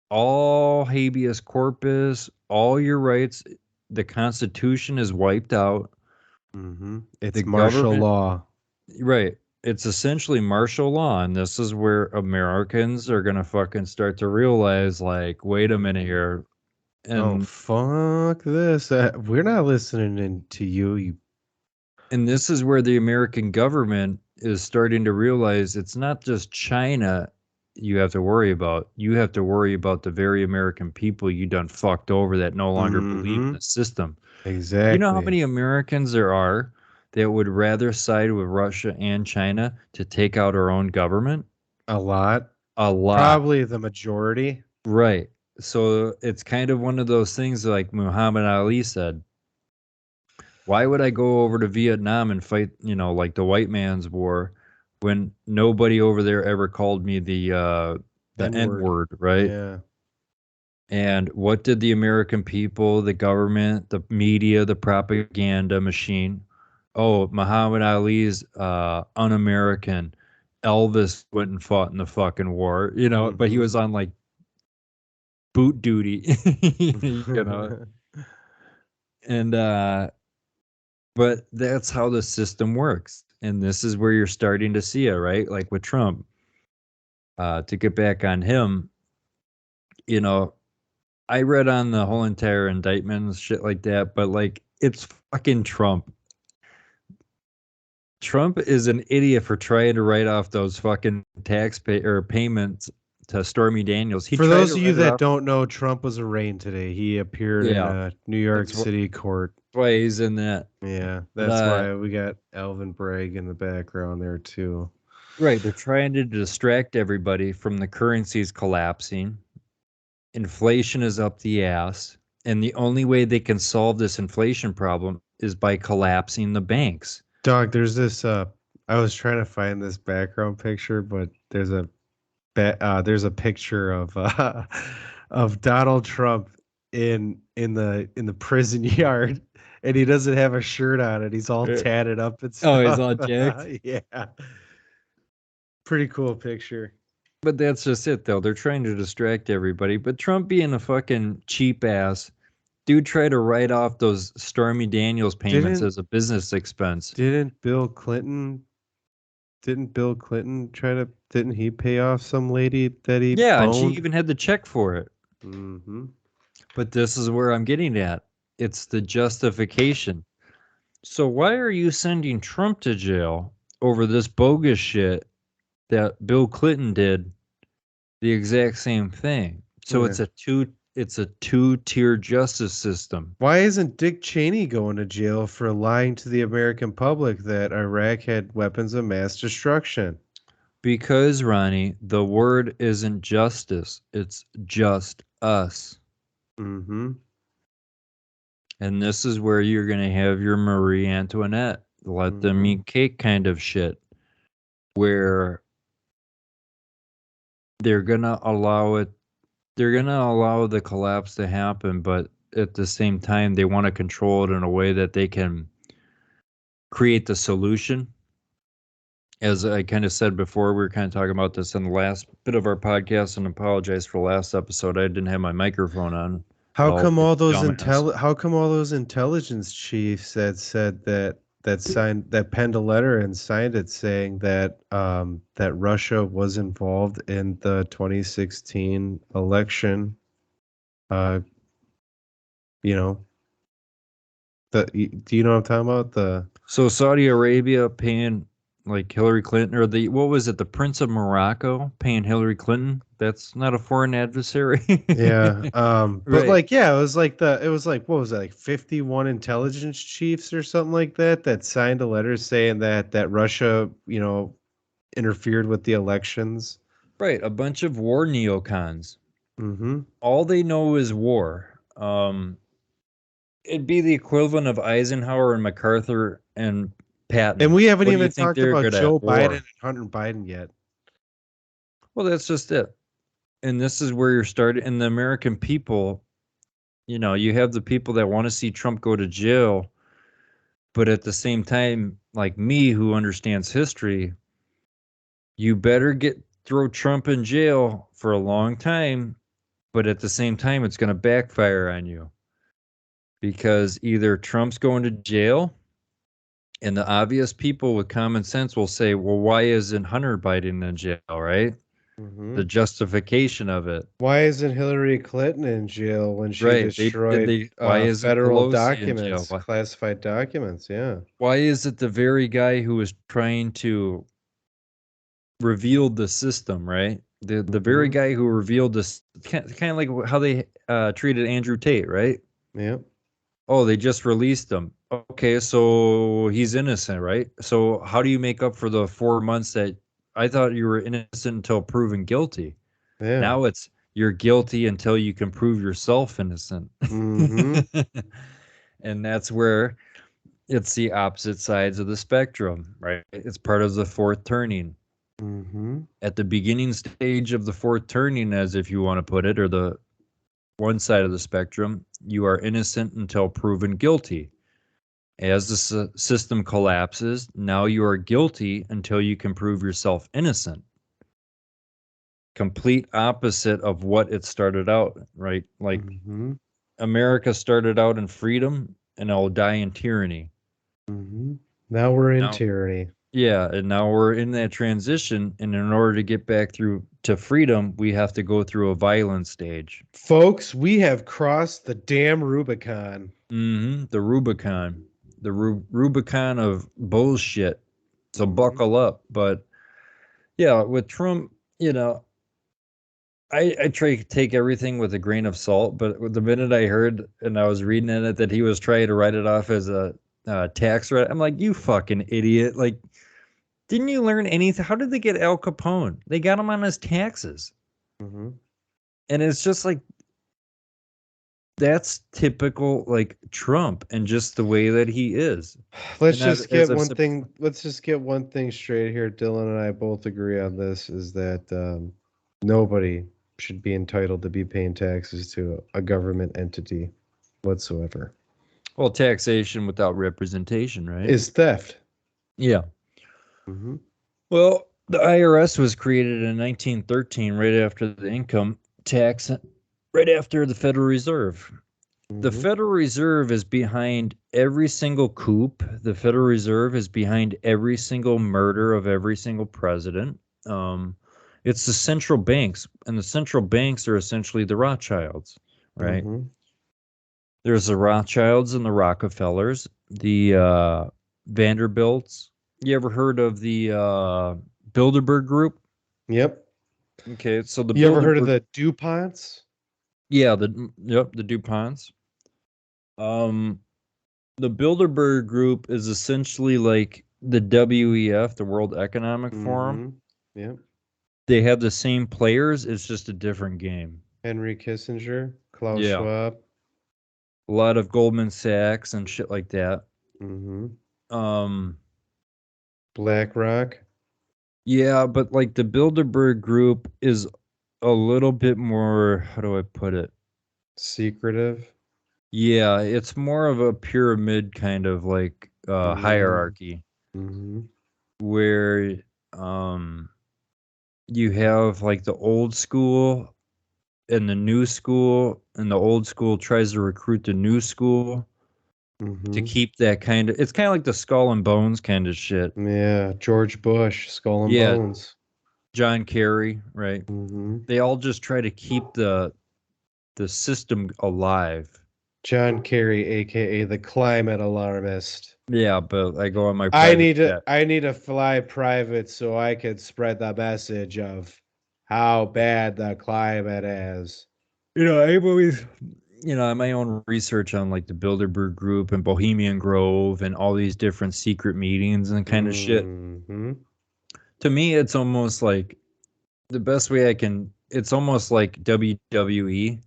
[SPEAKER 1] all habeas corpus, all your rights, the Constitution is wiped out.
[SPEAKER 2] Mm-hmm.
[SPEAKER 1] The
[SPEAKER 2] It's martial
[SPEAKER 1] government,
[SPEAKER 2] law.
[SPEAKER 1] right. It's essentially martial law. And this is where Americans are going to fucking start to realize, like, wait a minute
[SPEAKER 2] Mhm.
[SPEAKER 1] here.
[SPEAKER 2] Oh,
[SPEAKER 1] And
[SPEAKER 2] fuck this. We're not listening to you.
[SPEAKER 1] and this is where the American government is starting to realize it's not just China you have to worry about. You have to worry about the very American people you done fucked over that no longer believe in
[SPEAKER 2] Mm-hmm.
[SPEAKER 1] the system. You know how
[SPEAKER 2] Exactly.
[SPEAKER 1] many Americans there are that would rather side with Russia and China to take out our own government?
[SPEAKER 2] A lot.
[SPEAKER 1] A lot.
[SPEAKER 2] Probably the majority.
[SPEAKER 1] Right. So it's kind of one of those things like Muhammad Ali said. Why would I go over to Vietnam and fight, like the white man's war when nobody over there ever called me the N
[SPEAKER 2] N-word.
[SPEAKER 1] word, right?
[SPEAKER 2] Yeah.
[SPEAKER 1] And what did the American people, the government, the media, the propaganda machine? Oh, Muhammad Ali's un-American. Elvis went and fought in the fucking war, but he
[SPEAKER 2] Mm-hmm.
[SPEAKER 1] was on like boot duty, you know. And but that's how the system works. And this is where you're starting to see it, right? Like with Trump. To get back on him, you know, I read on the whole entire indictment and shit like that, but like it's fucking Trump. Trump is an idiot for trying to write off those fucking taxpayer payments to Stormy Daniels. He
[SPEAKER 2] For
[SPEAKER 1] tried
[SPEAKER 2] those
[SPEAKER 1] to
[SPEAKER 2] of you
[SPEAKER 1] write it
[SPEAKER 2] that
[SPEAKER 1] off.
[SPEAKER 2] don't know, Trump was arraigned today. He appeared in
[SPEAKER 1] Yeah,
[SPEAKER 2] a New York
[SPEAKER 1] that's
[SPEAKER 2] City court.
[SPEAKER 1] why he's in that.
[SPEAKER 2] Yeah,
[SPEAKER 1] But
[SPEAKER 2] that's why we got Alvin Bragg in the background there too.
[SPEAKER 1] right, they're trying to distract everybody from the currencies collapsing. Inflation is up the ass, and the only way they can solve this inflation problem is by collapsing the banks.
[SPEAKER 2] Dog, there's this I was trying to find this background picture, but there's a picture of of Donald Trump in the prison yard, and he doesn't have a shirt on, and he's all
[SPEAKER 1] Uh,
[SPEAKER 2] tatted up and
[SPEAKER 1] Oh, he's
[SPEAKER 2] stuff.
[SPEAKER 1] all jacked.
[SPEAKER 2] Yeah, pretty cool picture.
[SPEAKER 1] But that's just it, though. They're trying to distract everybody. But Trump being a fucking cheap ass, dude, try to write off those Stormy Daniels payments
[SPEAKER 2] Didn't
[SPEAKER 1] as a business expense.
[SPEAKER 2] didn't Bill Clinton didn't Bill Clinton try to didn't he pay off some lady that he
[SPEAKER 1] Yeah, and she
[SPEAKER 2] boned?
[SPEAKER 1] even had the check for it.
[SPEAKER 2] Mm-hmm.
[SPEAKER 1] But this is where I'm getting at. It's the justification. So why are you sending Trump to jail over this bogus shit that Bill Clinton did the exact same thing? So
[SPEAKER 2] Yeah.
[SPEAKER 1] it's a two-tier justice system.
[SPEAKER 2] Why isn't Dick Cheney going to jail for lying to the American public that Iraq had weapons of mass destruction?
[SPEAKER 1] Because Ronnie, the word isn't justice, it's just us.
[SPEAKER 2] Mm-hmm.
[SPEAKER 1] And this is where you're going to have your Marie Antoinette, let them
[SPEAKER 2] Mm-hmm.
[SPEAKER 1] eat cake kind of shit, where they're gonna allow it. They're gonna allow the collapse to happen, but at the same time, they want to control it in a way that they can create the solution. As I kind of said before, we were kind of talking about this in the last bit of our podcast, and apologize for last episode. I didn't have my microphone on.
[SPEAKER 2] How
[SPEAKER 1] Well,
[SPEAKER 2] come all those
[SPEAKER 1] dumbass.
[SPEAKER 2] how come all those intelligence chiefs that said that penned a letter and signed it saying that that Russia was involved in the 2016 election, uh you know, do you know what I'm talking about?
[SPEAKER 1] So Saudi Arabia paying like Hillary Clinton, or the what was it, the Prince of Morocco paying Hillary Clinton? That's not a foreign adversary.
[SPEAKER 2] Yeah, but
[SPEAKER 1] Right.
[SPEAKER 2] like, yeah, it was like, what was it, like 51 intelligence chiefs or something like that that signed a letter saying that Russia, interfered with the elections.
[SPEAKER 1] Right. A bunch of war neocons.
[SPEAKER 2] Mm-hmm.
[SPEAKER 1] All they know is war. It'd be the equivalent of Eisenhower and MacArthur and
[SPEAKER 2] And
[SPEAKER 1] Patton.
[SPEAKER 2] we haven't
[SPEAKER 1] What do you
[SPEAKER 2] even
[SPEAKER 1] think
[SPEAKER 2] talked
[SPEAKER 1] they're
[SPEAKER 2] about
[SPEAKER 1] good at?
[SPEAKER 2] Joe Biden
[SPEAKER 1] War.
[SPEAKER 2] and Hunter Biden yet.
[SPEAKER 1] Well, that's just it. And this is where you're starting. And the American people, you have the people that want to see Trump go to jail, but at the same time, like me, who understands history, you better throw Trump in jail for a long time, but at the same time, it's going to backfire on you because either Trump's going to jail, and the obvious people with common sense will say, well, why isn't Hunter Biden in jail, right?
[SPEAKER 2] Mm-hmm.
[SPEAKER 1] The justification of it.
[SPEAKER 2] Why isn't Hillary Clinton in jail when she
[SPEAKER 1] Right.
[SPEAKER 2] destroyed
[SPEAKER 1] Why isn't
[SPEAKER 2] federal
[SPEAKER 1] Pelosi in jail?
[SPEAKER 2] documents, classified documents? Yeah.
[SPEAKER 1] Why is it the very guy who was trying to reveal the system, right? The very
[SPEAKER 2] Mm-hmm.
[SPEAKER 1] guy who revealed this, kind of like how they treated Andrew Tate, right?
[SPEAKER 2] Yep.
[SPEAKER 1] Oh, they just released him. Okay, so he's innocent, right? So how do you make up for the 4 months that I thought you were innocent until proven guilty?
[SPEAKER 2] Yeah.
[SPEAKER 1] Now it's you're guilty until you can prove yourself innocent.
[SPEAKER 2] Mm-hmm.
[SPEAKER 1] And that's where it's the opposite sides of the spectrum, right? It's part of the fourth turning.
[SPEAKER 2] Mm-hmm.
[SPEAKER 1] At the beginning stage of the fourth turning, as if you want to put it, or the one side of the spectrum, you are innocent until proven guilty. As the system collapses, now you are guilty until you can prove yourself innocent. Complete opposite of what it started out, right? Like
[SPEAKER 2] Mm-hmm.
[SPEAKER 1] America started out in freedom and it'll die in tyranny.
[SPEAKER 2] Mm-hmm. Now we're in
[SPEAKER 1] Now,
[SPEAKER 2] tyranny.
[SPEAKER 1] yeah, and now we're in that transition, and in order to get back through to freedom, we have to go through a violent stage.
[SPEAKER 2] Folks, we have crossed the damn Rubicon.
[SPEAKER 1] The Rubicon, the Rubicon of bullshit. So
[SPEAKER 2] Mm-hmm.
[SPEAKER 1] buckle up. But yeah, with Trump, I try to take everything with a grain of salt. But the minute I heard and I was reading in it that he was trying to write it off as a tax write, I'm like, you fucking idiot! Like, didn't you learn anything? How did they get Al Capone? They got him on his taxes,
[SPEAKER 2] Mm-hmm.
[SPEAKER 1] and it's just like that's typical, like Trump, and just the way that he is.
[SPEAKER 2] Let's
[SPEAKER 1] And
[SPEAKER 2] just
[SPEAKER 1] as
[SPEAKER 2] get
[SPEAKER 1] I've
[SPEAKER 2] one
[SPEAKER 1] said
[SPEAKER 2] thing.
[SPEAKER 1] before,
[SPEAKER 2] Let's just get one thing straight here. Dylan and I both agree on this: is that nobody should be entitled to be paying taxes to a government entity whatsoever.
[SPEAKER 1] well, taxation without representation, right?
[SPEAKER 2] Is theft.
[SPEAKER 1] Yeah.
[SPEAKER 2] Mm-hmm.
[SPEAKER 1] Well, the IRS was created in 1913, right after the income tax, right after the Federal Reserve. The
[SPEAKER 2] Mm-hmm.
[SPEAKER 1] Federal Reserve is behind every single coup. The Federal Reserve is behind every single murder of every single president. Um, it's the central banks, and the central banks are essentially the Rothschilds, right?
[SPEAKER 2] Mm-hmm.
[SPEAKER 1] There's the Rothschilds and the Rockefellers, the Vanderbilts. You ever heard of the Bilderberg Group?
[SPEAKER 2] Yep.
[SPEAKER 1] Okay, so the
[SPEAKER 2] You ever heard of
[SPEAKER 1] Bilderberg,
[SPEAKER 2] the DuPonts?
[SPEAKER 1] yeah, the DuPonts. Um, the Bilderberg Group is essentially like the WEF, the World Economic Forum.
[SPEAKER 2] Mm-hmm. Yep.
[SPEAKER 1] They have the same players, it's just a different game.
[SPEAKER 2] Henry Kissinger, Klaus
[SPEAKER 1] Yeah.
[SPEAKER 2] Schwab.
[SPEAKER 1] A lot of Goldman Sachs and shit like that.
[SPEAKER 2] Mm-hmm.
[SPEAKER 1] Um,
[SPEAKER 2] BlackRock.
[SPEAKER 1] yeah, but like the Bilderberg Group is a little bit more, how do I put it?
[SPEAKER 2] Secretive.
[SPEAKER 1] Yeah, it's more of a pyramid kind of like hierarchy
[SPEAKER 2] Mm-hmm.
[SPEAKER 1] where um you have like the old school and the new school, and the old school tries to recruit the new school to
[SPEAKER 2] Mm-hmm.
[SPEAKER 1] keep that kind of, it's kind of like the skull and bones kind of shit.
[SPEAKER 2] Yeah, George Bush, Skull and
[SPEAKER 1] Yeah,
[SPEAKER 2] Bones.
[SPEAKER 1] John Kerry, right?
[SPEAKER 2] Mm-hmm.
[SPEAKER 1] They all just try to keep the system alive.
[SPEAKER 2] John Kerry, aka the climate alarmist.
[SPEAKER 1] Yeah, but I go on my private jet.
[SPEAKER 2] I need to fly private so I could spread the message of how bad the climate is.
[SPEAKER 1] I've always, my own research on like the Bilderberg Group and Bohemian Grove and all these different secret meetings and kind of shit.
[SPEAKER 2] Mm-hmm.
[SPEAKER 1] To me, it's almost like the best way I can. It's almost like WWE,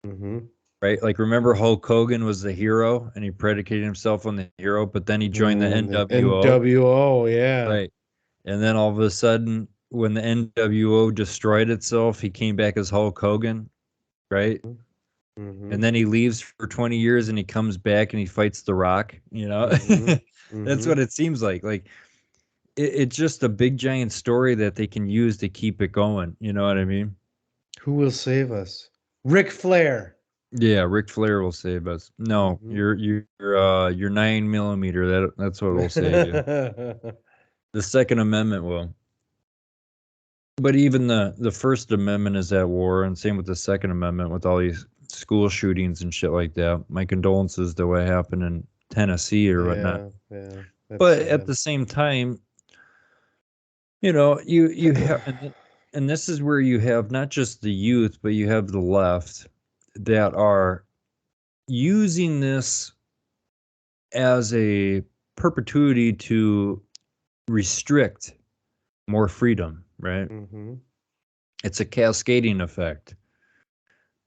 [SPEAKER 2] Mm-hmm.
[SPEAKER 1] right? Like, remember Hulk Hogan was the hero and he predicated himself on the hero, but then he joined the
[SPEAKER 2] The
[SPEAKER 1] NWO,
[SPEAKER 2] NWO, yeah.
[SPEAKER 1] right? And then all of a sudden, when the NWO destroyed itself, he came back as Hulk Hogan, right?
[SPEAKER 2] Mm-hmm.
[SPEAKER 1] And then he leaves for 20 years and he comes back and he fights The Rock,
[SPEAKER 2] Mm-hmm.
[SPEAKER 1] That's
[SPEAKER 2] Mm-hmm.
[SPEAKER 1] what it seems like. Like, it's just a big giant story that they can use to keep it going. You know what I mean?
[SPEAKER 2] Who will save us? Ric Flair.
[SPEAKER 1] Yeah, Ric Flair will save us. No,
[SPEAKER 2] Mm-hmm.
[SPEAKER 1] your 9 millimeter. That's what will save you. The Second Amendment will. But even the First Amendment is at war, and same with the Second Amendment with all these school shootings and shit like that. My condolences to what happened in Tennessee or whatnot.
[SPEAKER 2] Yeah, yeah. That's
[SPEAKER 1] But at
[SPEAKER 2] sad.
[SPEAKER 1] the same time, you have, and this is where you have not just the youth, but you have the left that are using this as a perpetuity to restrict more freedom, right?
[SPEAKER 2] Mm-hmm.
[SPEAKER 1] It's a cascading effect.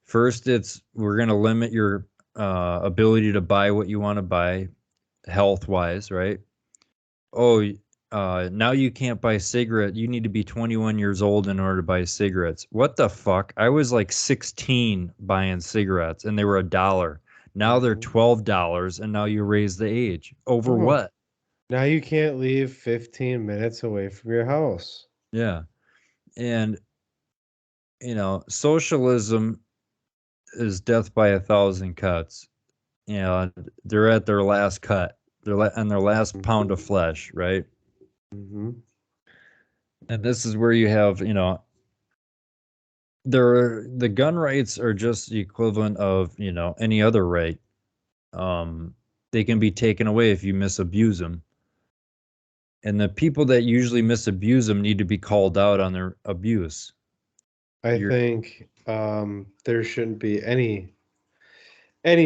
[SPEAKER 1] First, it's we're going to limit your ability to buy what you want to buy health wise, right? Oh, now you can't buy cigarette. You need to be 21 years old in order to buy cigarettes. What the fuck? I was like 16 buying cigarettes and they were $1. Now they're
[SPEAKER 2] Mm-hmm.
[SPEAKER 1] $12 and now you raise the age. Over
[SPEAKER 2] Oh,
[SPEAKER 1] what?
[SPEAKER 2] now you can't leave 15 minutes away from your house.
[SPEAKER 1] Yeah. And socialism is death by a thousand cuts. They're at their last cut. On their last pound of flesh, right?
[SPEAKER 2] Mm-hmm.
[SPEAKER 1] And this is where you have, the gun rights are just the equivalent of, any other right. Um, they can be taken away if you misabuse them. And the people that usually misabuse them need to be called out on their abuse.
[SPEAKER 2] I
[SPEAKER 1] You're
[SPEAKER 2] think there shouldn't be any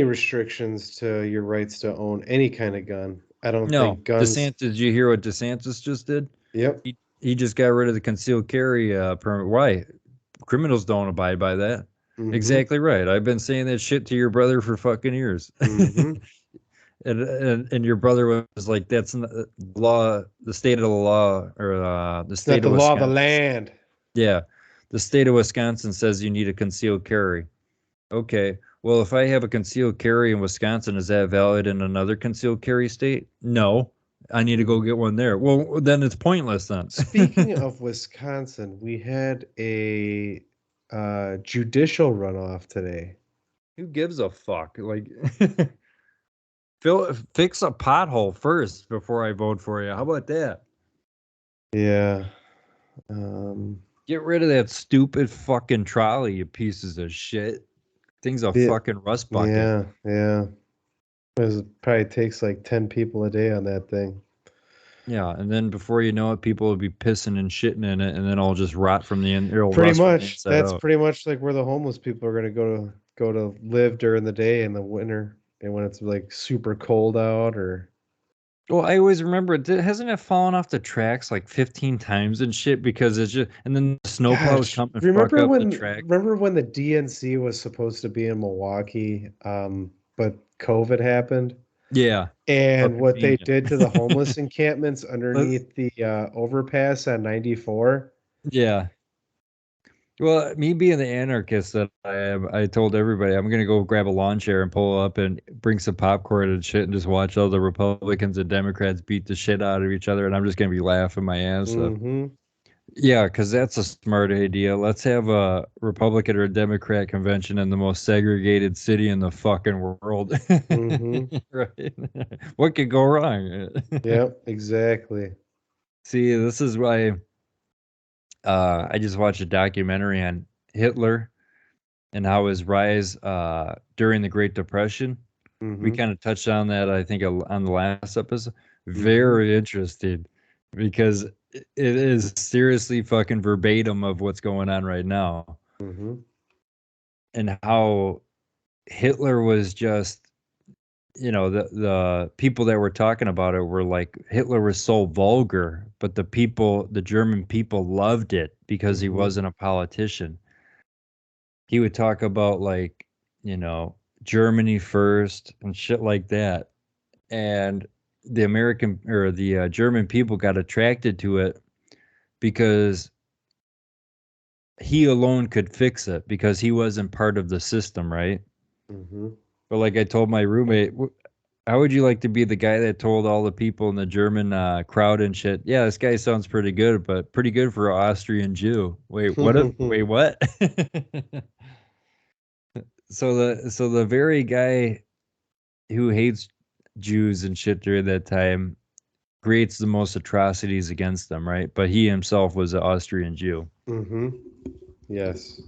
[SPEAKER 2] restrictions to your rights to own any kind of gun. I don't
[SPEAKER 1] No,
[SPEAKER 2] think guns.
[SPEAKER 1] DeSantis. Did you hear what DeSantis just did?
[SPEAKER 2] Yep.
[SPEAKER 1] He just got rid of the concealed carry permit. Why? Criminals don't abide by that.
[SPEAKER 2] Mm-hmm.
[SPEAKER 1] Exactly right. I've been saying that shit to your brother for fucking years.
[SPEAKER 2] Mm-hmm.
[SPEAKER 1] And your brother was like, "That's not the law, the state of the law, or the
[SPEAKER 2] It's not
[SPEAKER 1] state
[SPEAKER 2] the
[SPEAKER 1] of
[SPEAKER 2] law of the
[SPEAKER 1] Wisconsin."
[SPEAKER 2] land.
[SPEAKER 1] Yeah, the state of Wisconsin says you need a concealed carry. Okay, well, if I have a concealed carry in Wisconsin, is that valid in another concealed carry state? No, I need to go get one there. Well, then it's pointless then.
[SPEAKER 2] Speaking of Wisconsin, we had a judicial runoff today.
[SPEAKER 1] Who gives a fuck? Like, fix a pothole first before I vote for you. How about that?
[SPEAKER 2] Yeah. Um,
[SPEAKER 1] Get rid of that stupid fucking trolley, you pieces of shit. Thing's a
[SPEAKER 2] yeah,
[SPEAKER 1] fucking rust bucket.
[SPEAKER 2] yeah, yeah. It probably takes like 10 people a day on that thing.
[SPEAKER 1] Yeah, and then before you know it, people will be pissing and shitting in it, and then it'll just rot from the in. It'll
[SPEAKER 2] Pretty
[SPEAKER 1] rust from the
[SPEAKER 2] much.
[SPEAKER 1] inside
[SPEAKER 2] That's
[SPEAKER 1] out.
[SPEAKER 2] pretty much like where the homeless people are gonna go to live during the day in the winter and when it's like super cold out or
[SPEAKER 1] Well, I always remember it. Hasn't it fallen off the tracks like 15 times and shit because it's just, and then the snowplows
[SPEAKER 2] gosh,
[SPEAKER 1] come and fuck up the track.
[SPEAKER 2] remember when the DNC was supposed to be in Milwaukee, but COVID happened?
[SPEAKER 1] Yeah, how
[SPEAKER 2] And what they
[SPEAKER 1] convenient.
[SPEAKER 2] did to the homeless encampments
[SPEAKER 1] But
[SPEAKER 2] underneath the overpass on 94?
[SPEAKER 1] yeah, Well, me being the anarchist that I am, I told everybody I'm gonna go grab a lawn chair and pull up and bring some popcorn and shit and just watch all the Republicans and Democrats beat the shit out of each other, and I'm just gonna be laughing my ass off.
[SPEAKER 2] Mm-hmm.
[SPEAKER 1] Yeah, because that's a smart idea. Let's have a Republican or a Democrat convention in the most segregated city in the fucking world.
[SPEAKER 2] Mm-hmm.
[SPEAKER 1] Right? What could go wrong?
[SPEAKER 2] Yep, exactly.
[SPEAKER 1] See, this is why I just watched a documentary on Hitler and how his rise during the Great Depression. We
[SPEAKER 2] Mm-hmm.
[SPEAKER 1] kind of touched on that, I think, on the last episode.
[SPEAKER 2] Mm-hmm.
[SPEAKER 1] Very interesting because it is seriously fucking verbatim of what's going on right now,
[SPEAKER 2] Mm-hmm.
[SPEAKER 1] and how Hitler was just, the people that were talking about it were like Hitler was so vulgar, but the German people loved it because he
[SPEAKER 2] Mm-hmm.
[SPEAKER 1] wasn't a politician. He would talk about like, you know, Germany first and shit like that. And the American or the German people got attracted to it because he alone could fix it because he wasn't part of the system, right?
[SPEAKER 2] Mm-hmm.
[SPEAKER 1] But like I told my roommate, how would you like to be the guy that told all the people in the German crowd and shit? Yeah, this guy sounds pretty good, but pretty good for an Austrian Jew. Wait, what? Wait, what? So the very guy who hates Jews and shit during that time creates the most atrocities against them, right? But he himself was an Austrian Jew.
[SPEAKER 2] Mm-hmm. Yes.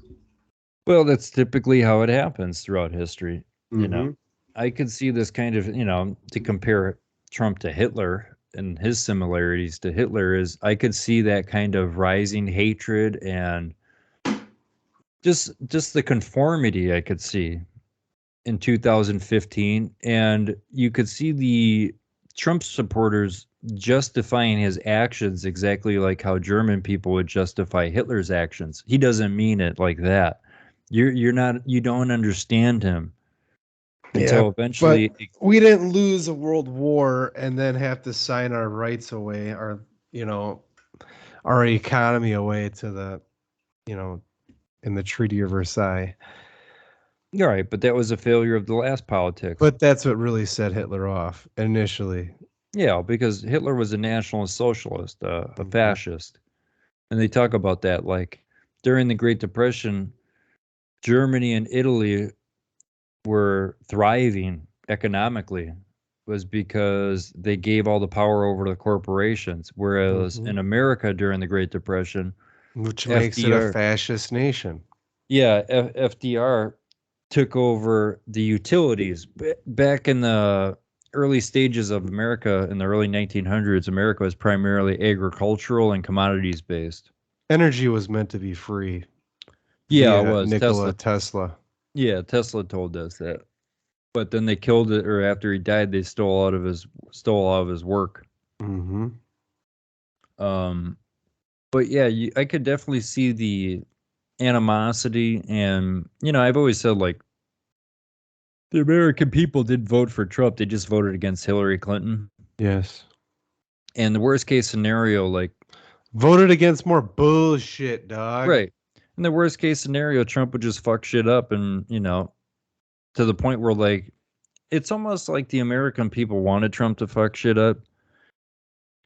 [SPEAKER 1] Well, that's typically how it happens throughout history. You know,
[SPEAKER 2] Mm-hmm.
[SPEAKER 1] I could see this kind of, to compare Trump to Hitler and his similarities to Hitler is I could see that kind of rising hatred and just the conformity I could see in 2015, and you could see the Trump supporters justifying his actions exactly like how German people would justify Hitler's actions. He doesn't mean it like that. You don't understand him
[SPEAKER 2] Yeah,
[SPEAKER 1] until
[SPEAKER 2] but
[SPEAKER 1] eventually.
[SPEAKER 2] we didn't lose a world war and then have to sign our rights away, you know, our economy away to you know, in the Treaty of Versailles.
[SPEAKER 1] You're right, but that was a failure of the last politics.
[SPEAKER 2] But that's what really set Hitler off initially.
[SPEAKER 1] Yeah, because Hitler was a nationalist socialist, a
[SPEAKER 2] Hmm.
[SPEAKER 1] fascist. And they talk about that like during the Great Depression, Germany and Italy were thriving economically was because they gave all the power over to the corporations. Whereas
[SPEAKER 2] Hmm.
[SPEAKER 1] in America during the Great Depression,
[SPEAKER 2] Which makes it a
[SPEAKER 1] FDR,
[SPEAKER 2] fascist nation.
[SPEAKER 1] yeah, FDR took over the utilities. Back in the early stages of America, in the early 1900s, America was primarily agricultural and commodities based.
[SPEAKER 2] Energy was meant to be free
[SPEAKER 1] Yeah, it
[SPEAKER 2] via
[SPEAKER 1] was
[SPEAKER 2] Nikola
[SPEAKER 1] Tesla.
[SPEAKER 2] Tesla.
[SPEAKER 1] Yeah, Tesla told us that. But then they killed it, or after he died, they stole all of his work.
[SPEAKER 2] Hmm.
[SPEAKER 1] Um, but yeah, I could definitely see the animosity, and I've always said like the American people did vote for Trump; they just voted against Hillary Clinton.
[SPEAKER 2] Yes.
[SPEAKER 1] And the worst case scenario, like
[SPEAKER 2] Voted against more bullshit, dog.
[SPEAKER 1] right, in the worst case scenario, Trump would just fuck shit up, and to the point where like it's almost like the American people wanted Trump to fuck shit up.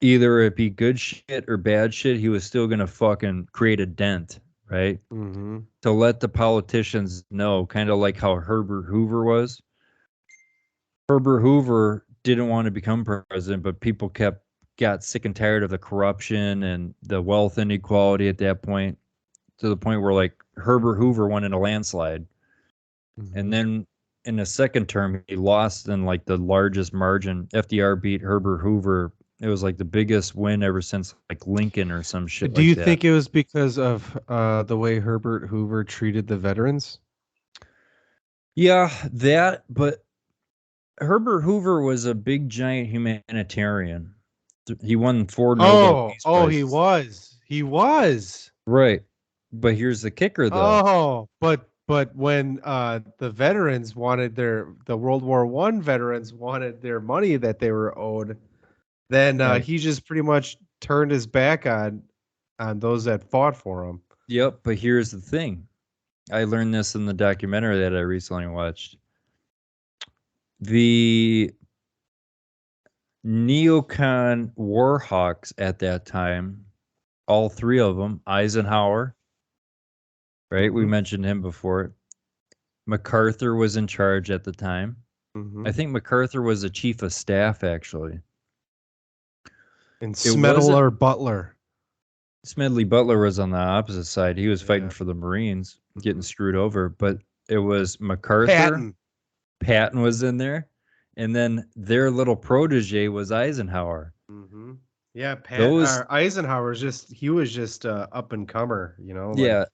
[SPEAKER 1] Either it be good shit or bad shit, he was still gonna fucking create a dent, right?
[SPEAKER 2] Hmm.
[SPEAKER 1] To let the politicians know, kind of like how Herbert Hoover was. Herbert Hoover didn't want to become president, but people got sick and tired of the corruption and the wealth inequality at that point, to the point where like Herbert Hoover won in a landslide. And
[SPEAKER 2] Hmm.
[SPEAKER 1] then in the second term, he lost in like the largest margin. FDR beat Herbert Hoover. It was like the biggest win ever since like Lincoln or some shit
[SPEAKER 2] Do
[SPEAKER 1] like
[SPEAKER 2] you
[SPEAKER 1] that.
[SPEAKER 2] think it was because of the way Herbert Hoover treated the veterans?
[SPEAKER 1] Yeah, that, but Herbert Hoover was a big giant humanitarian. He won 4 Nobel
[SPEAKER 2] Oh,
[SPEAKER 1] Peace
[SPEAKER 2] oh, he
[SPEAKER 1] Prizes.
[SPEAKER 2] was. He was.
[SPEAKER 1] Right. But here's the kicker though.
[SPEAKER 2] Oh, but when the veterans wanted the World War One veterans wanted their money that they were owed, then
[SPEAKER 1] Right.
[SPEAKER 2] he just pretty much turned his back on those that fought for him.
[SPEAKER 1] Yep, but here's the thing. I learned this in the documentary that I recently watched. The neocon war hawks at that time, all three of them, Eisenhower, right? We
[SPEAKER 2] Mm-hmm.
[SPEAKER 1] mentioned him before. MacArthur was in charge at the time.
[SPEAKER 2] Mm-hmm.
[SPEAKER 1] I think MacArthur was the chief of staff, actually.
[SPEAKER 2] And
[SPEAKER 1] It
[SPEAKER 2] Smedle
[SPEAKER 1] wasn't
[SPEAKER 2] or Butler.
[SPEAKER 1] Smedley Butler was on the opposite side. He was fighting
[SPEAKER 2] Yeah.
[SPEAKER 1] for the Marines, getting
[SPEAKER 2] Mm-hmm.
[SPEAKER 1] screwed over, but it was MacArthur,
[SPEAKER 2] Patton.
[SPEAKER 1] Patton was in there, and then their little protege was Eisenhower.
[SPEAKER 2] Mm-hmm. Yeah,
[SPEAKER 1] Those,
[SPEAKER 2] Eisenhower's he was just up and comer, like
[SPEAKER 1] yeah,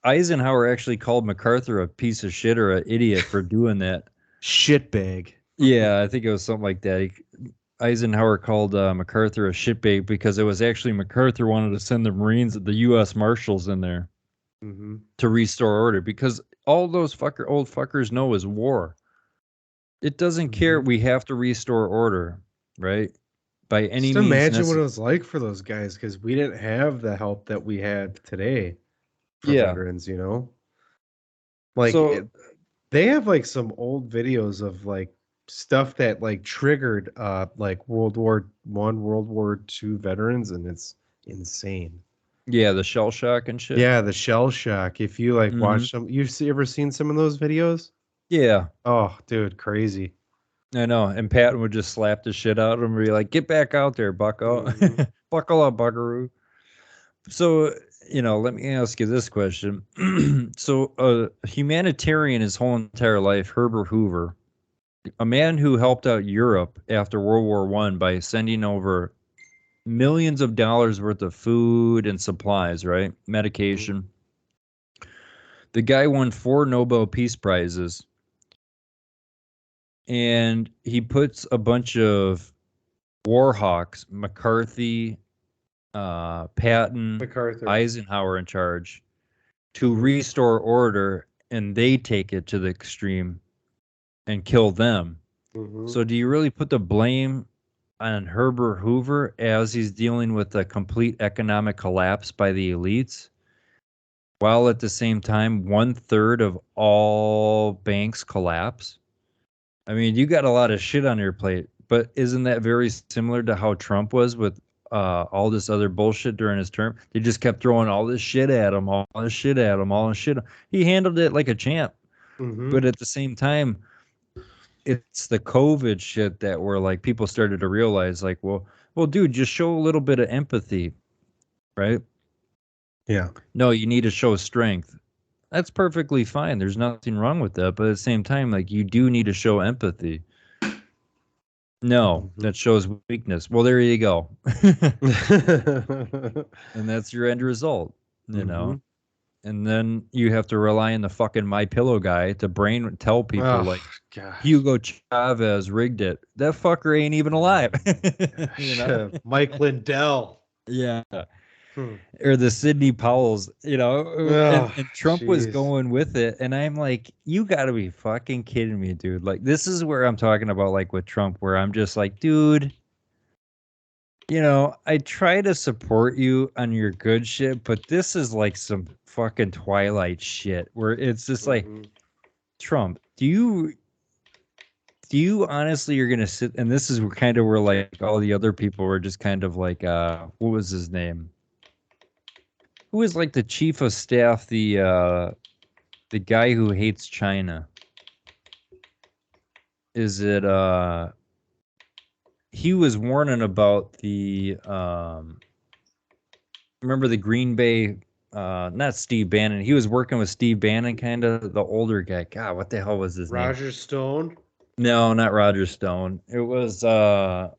[SPEAKER 1] Eisenhower actually called MacArthur a piece of shit or an idiot for doing that.
[SPEAKER 2] shitbag.
[SPEAKER 1] Yeah, I think it was something like that. Eisenhower called MacArthur a shitbag because it was actually MacArthur wanted to send the Marines, the U.S. Marshals in there
[SPEAKER 2] Mm-hmm.
[SPEAKER 1] to restore order because all those old fuckers know is war. It doesn't care.
[SPEAKER 2] Mm-hmm.
[SPEAKER 1] We have to restore order, right? By any
[SPEAKER 2] Just
[SPEAKER 1] means
[SPEAKER 2] imagine what it
[SPEAKER 1] necessary.
[SPEAKER 2] was like for those guys because we didn't have the help that we had today for
[SPEAKER 1] Yeah.
[SPEAKER 2] veterans. Like
[SPEAKER 1] So
[SPEAKER 2] they have like some old videos of like stuff that like triggered like World War I, World War II veterans, and it's insane.
[SPEAKER 1] yeah, the shell shock and shit.
[SPEAKER 2] Yeah, the shell shock. If you like
[SPEAKER 1] Hmm.
[SPEAKER 2] watch some, ever seen some of those videos?
[SPEAKER 1] Yeah,
[SPEAKER 2] Oh, dude, crazy.
[SPEAKER 1] I know. And Patton would just slap the shit out of him and be like, "Get back out there, Bucko,
[SPEAKER 2] Hmm.
[SPEAKER 1] buckle up, Buckaroo." So, let me ask you this question. So, a humanitarian his whole entire life, Herbert Hoover, a man who helped out Europe after World War One by sending over millions of dollars worth of food and supplies, right? Medication. The guy won 4 Nobel Peace Prizes, and he puts a bunch of war hawks, McCarthy, Patton,
[SPEAKER 2] MacArthur.
[SPEAKER 1] Eisenhower in charge to
[SPEAKER 2] Hmm.
[SPEAKER 1] restore order, and they take it to the extreme and kill them.
[SPEAKER 2] Hmm.
[SPEAKER 1] So, do you really put the blame on Herbert Hoover as he's dealing with a complete economic collapse by the elites, while at the same time 1/3 of all banks collapse? I mean, you got a lot of shit on your plate, but isn't that very similar to how Trump was with all this other bullshit during his term? They just kept throwing all this shit at him, all this shit at him, all this shit. He handled it like a champ,
[SPEAKER 2] Hmm.
[SPEAKER 1] but at the same time, it's the COVID shit that where like people started to realize, like, well, dude, just show a little bit of empathy, right?
[SPEAKER 2] Yeah.
[SPEAKER 1] No, you need to show strength. That's perfectly fine. There's nothing wrong with that, but at the same time, like you do need to show empathy. No,
[SPEAKER 2] Hmm.
[SPEAKER 1] that shows weakness. Well, there you go. And that's your end result, you
[SPEAKER 2] Hmm.
[SPEAKER 1] know. And then you have to rely on the fucking My Pillow guy to brain tell people
[SPEAKER 2] Oh
[SPEAKER 1] like
[SPEAKER 2] gosh.
[SPEAKER 1] Hugo Chavez rigged it. That fucker ain't even alive. you
[SPEAKER 2] Gosh.
[SPEAKER 1] know?
[SPEAKER 2] Mike Lindell.
[SPEAKER 1] Yeah.
[SPEAKER 2] Hmm.
[SPEAKER 1] Or the Sidney Powells, and,
[SPEAKER 2] Oh,
[SPEAKER 1] and Trump was
[SPEAKER 2] jeez.
[SPEAKER 1] going with it. And I'm like, you gotta be fucking kidding me, dude. Like, this is where I'm talking about, like with Trump, where I'm just like, dude, I try to support you on your good shit, but this is like some fucking Twilight shit where it's just like,
[SPEAKER 2] Hmm.
[SPEAKER 1] Trump, do you honestly are gonna sit and this is kind of where like all the other people were just kind of like what was his name? Who was like the chief of staff, the guy who hates China? Is it he was warning about the remember the Green Bay, not Steve Bannon. He was working with Steve Bannon, kind of the older guy. God, what the hell was his name?
[SPEAKER 2] Roger Stone.
[SPEAKER 1] No, not Roger Stone. It was the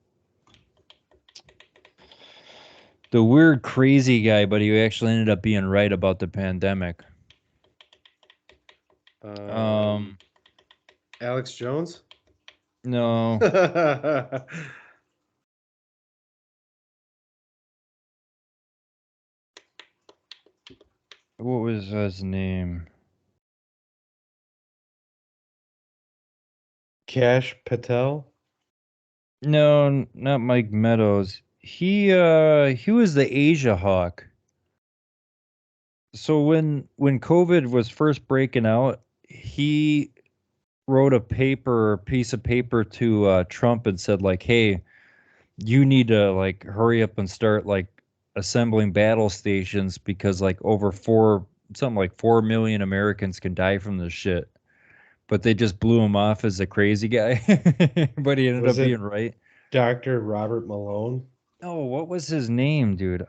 [SPEAKER 1] weird crazy guy, but he actually ended up being right about the pandemic.
[SPEAKER 2] Um,
[SPEAKER 1] Um,
[SPEAKER 2] Alex Jones.
[SPEAKER 1] no. What was his name?
[SPEAKER 2] Cash Patel.
[SPEAKER 1] No, not Mike Meadows. He was the Asia Hawk. So when COVID was first breaking out, he wrote a piece of paper to Trump and said like, "Hey, you need to like hurry up and start like assembling battle stations because like something like 4 million Americans can die from this shit." But they just blew him off as a crazy guy. But he ended
[SPEAKER 2] Was
[SPEAKER 1] up
[SPEAKER 2] it
[SPEAKER 1] being right.
[SPEAKER 2] Dr. Robert Malone?
[SPEAKER 1] Oh, what was his name, dude?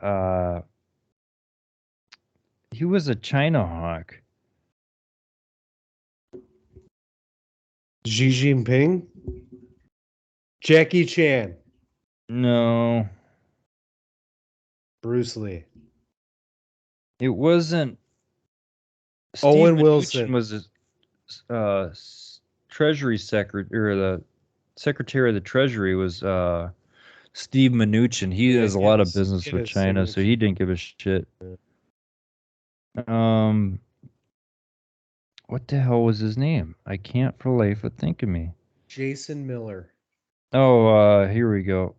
[SPEAKER 1] He was a China hawk.
[SPEAKER 2] Xi Jinping? Jackie Chan?
[SPEAKER 1] No,
[SPEAKER 2] Bruce Lee?
[SPEAKER 1] it wasn't. Steve
[SPEAKER 2] Owen
[SPEAKER 1] Mnuchin
[SPEAKER 2] Wilson?
[SPEAKER 1] was Treasury Secretary, or the Secretary of the Treasury was Steve Mnuchin. He
[SPEAKER 2] Yeah,
[SPEAKER 1] has a lot of business
[SPEAKER 2] get
[SPEAKER 1] with
[SPEAKER 2] his
[SPEAKER 1] China, so
[SPEAKER 2] signature.
[SPEAKER 1] he didn't give a shit. Um, what the hell was his name? I can't for the life of think of me.
[SPEAKER 2] Jason Miller.
[SPEAKER 1] Oh, here we go.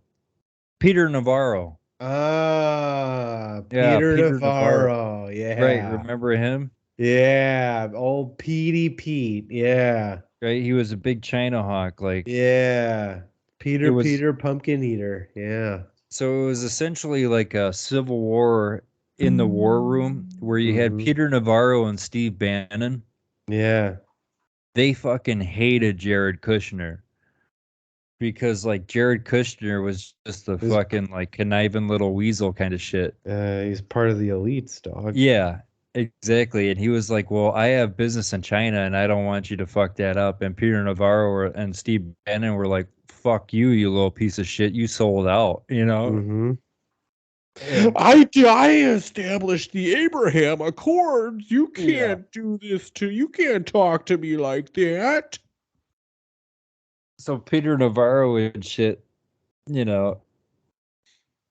[SPEAKER 1] Peter Navarro. Yeah,
[SPEAKER 2] Peter
[SPEAKER 1] Peter Navarro.
[SPEAKER 2] Navarro.
[SPEAKER 1] Right,
[SPEAKER 2] Yeah.
[SPEAKER 1] remember him?
[SPEAKER 2] Yeah. Old Petey Pete. Yeah.
[SPEAKER 1] Right, he was a big China hawk. Like
[SPEAKER 2] Yeah.
[SPEAKER 1] it was,
[SPEAKER 2] Peter Pumpkin Eater. Yeah.
[SPEAKER 1] so it was essentially like a civil war in the war room where you had
[SPEAKER 2] Mm-hmm.
[SPEAKER 1] Peter Navarro and Steve Bannon.
[SPEAKER 2] Yeah.
[SPEAKER 1] They fucking hated Jared Kushner because like Jared Kushner was just the
[SPEAKER 2] He's
[SPEAKER 1] fucking like conniving little weasel kind of shit.
[SPEAKER 2] he's part of the elites, dog.
[SPEAKER 1] Yeah, exactly. And he was like, "Well, I have business in China, and I don't want you to fuck that up." And Peter and Steve Bannon were like, "Fuck you, you little piece of shit! You sold out," you know.
[SPEAKER 2] Mm-hmm.
[SPEAKER 1] And
[SPEAKER 2] I established the Abraham Accords.
[SPEAKER 1] yeah,
[SPEAKER 2] You can't talk to me like that.
[SPEAKER 1] so Peter Navarro and shit, you know,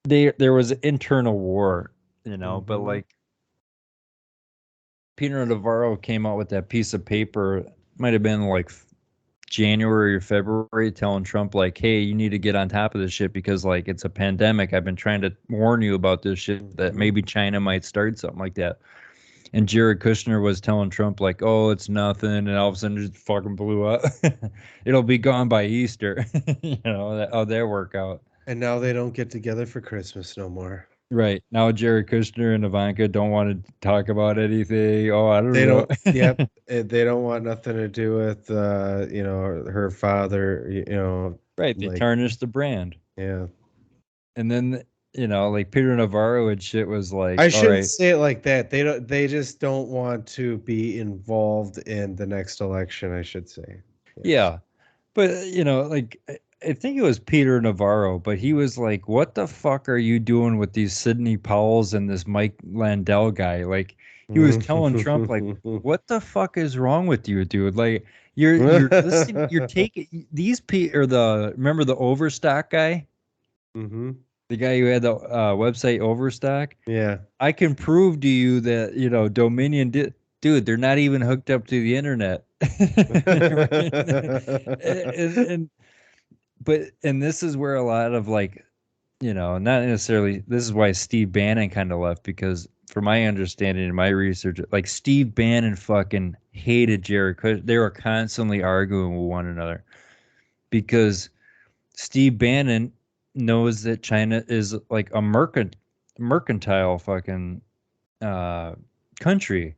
[SPEAKER 1] there was an internal war, but
[SPEAKER 2] Mm-hmm.
[SPEAKER 1] like Peter Navarro came out with that piece of paper, might have been like January or February, telling Trump like, "Hey, you need to get on top of this shit because like it's a pandemic. I've been trying to warn you about this shit that
[SPEAKER 2] Mm-hmm.
[SPEAKER 1] maybe China might start something like that." And Jared Kushner was telling Trump like, "Oh, it's nothing," and all of a sudden it just fucking blew up. It'll be gone by Easter. How'd that work out?
[SPEAKER 2] And now they don't get together for Christmas no more.
[SPEAKER 1] Right. Now Jared Kushner and Ivanka don't want to talk about anything. Oh, I don't
[SPEAKER 2] They
[SPEAKER 1] know.
[SPEAKER 2] don't. Yep. They don't want nothing to do with her father.
[SPEAKER 1] Right. They
[SPEAKER 2] Like,
[SPEAKER 1] tarnished the brand.
[SPEAKER 2] yeah.
[SPEAKER 1] And then, like Peter Navarro and shit was like,
[SPEAKER 2] I
[SPEAKER 1] all
[SPEAKER 2] shouldn't
[SPEAKER 1] right,
[SPEAKER 2] say it like that. They don't. They just don't want to be involved in the next election, I should say. Yes.
[SPEAKER 1] yeah. But, like, I think it was Peter Navarro, but he was like, what the fuck are you doing with these Sidney Powells and this Mike Landell guy? Like, he was telling Trump, like, what the fuck is wrong with you, dude? Like, you're listening, you're taking these or remember the Overstock guy?
[SPEAKER 2] Mm-hmm.
[SPEAKER 1] The guy who had the website Overstock?
[SPEAKER 2] Yeah.
[SPEAKER 1] I can prove to you that, Dominion did. Dude, they're not even hooked up to the internet. and but this is where a lot of like, not necessarily, this is why Steve Bannon kind of left, because from my understanding and my research, like Steve Bannon fucking hated Jared Kushner. They were constantly arguing with one another because Steve Bannon knows that China is like a mercantile fucking uh country.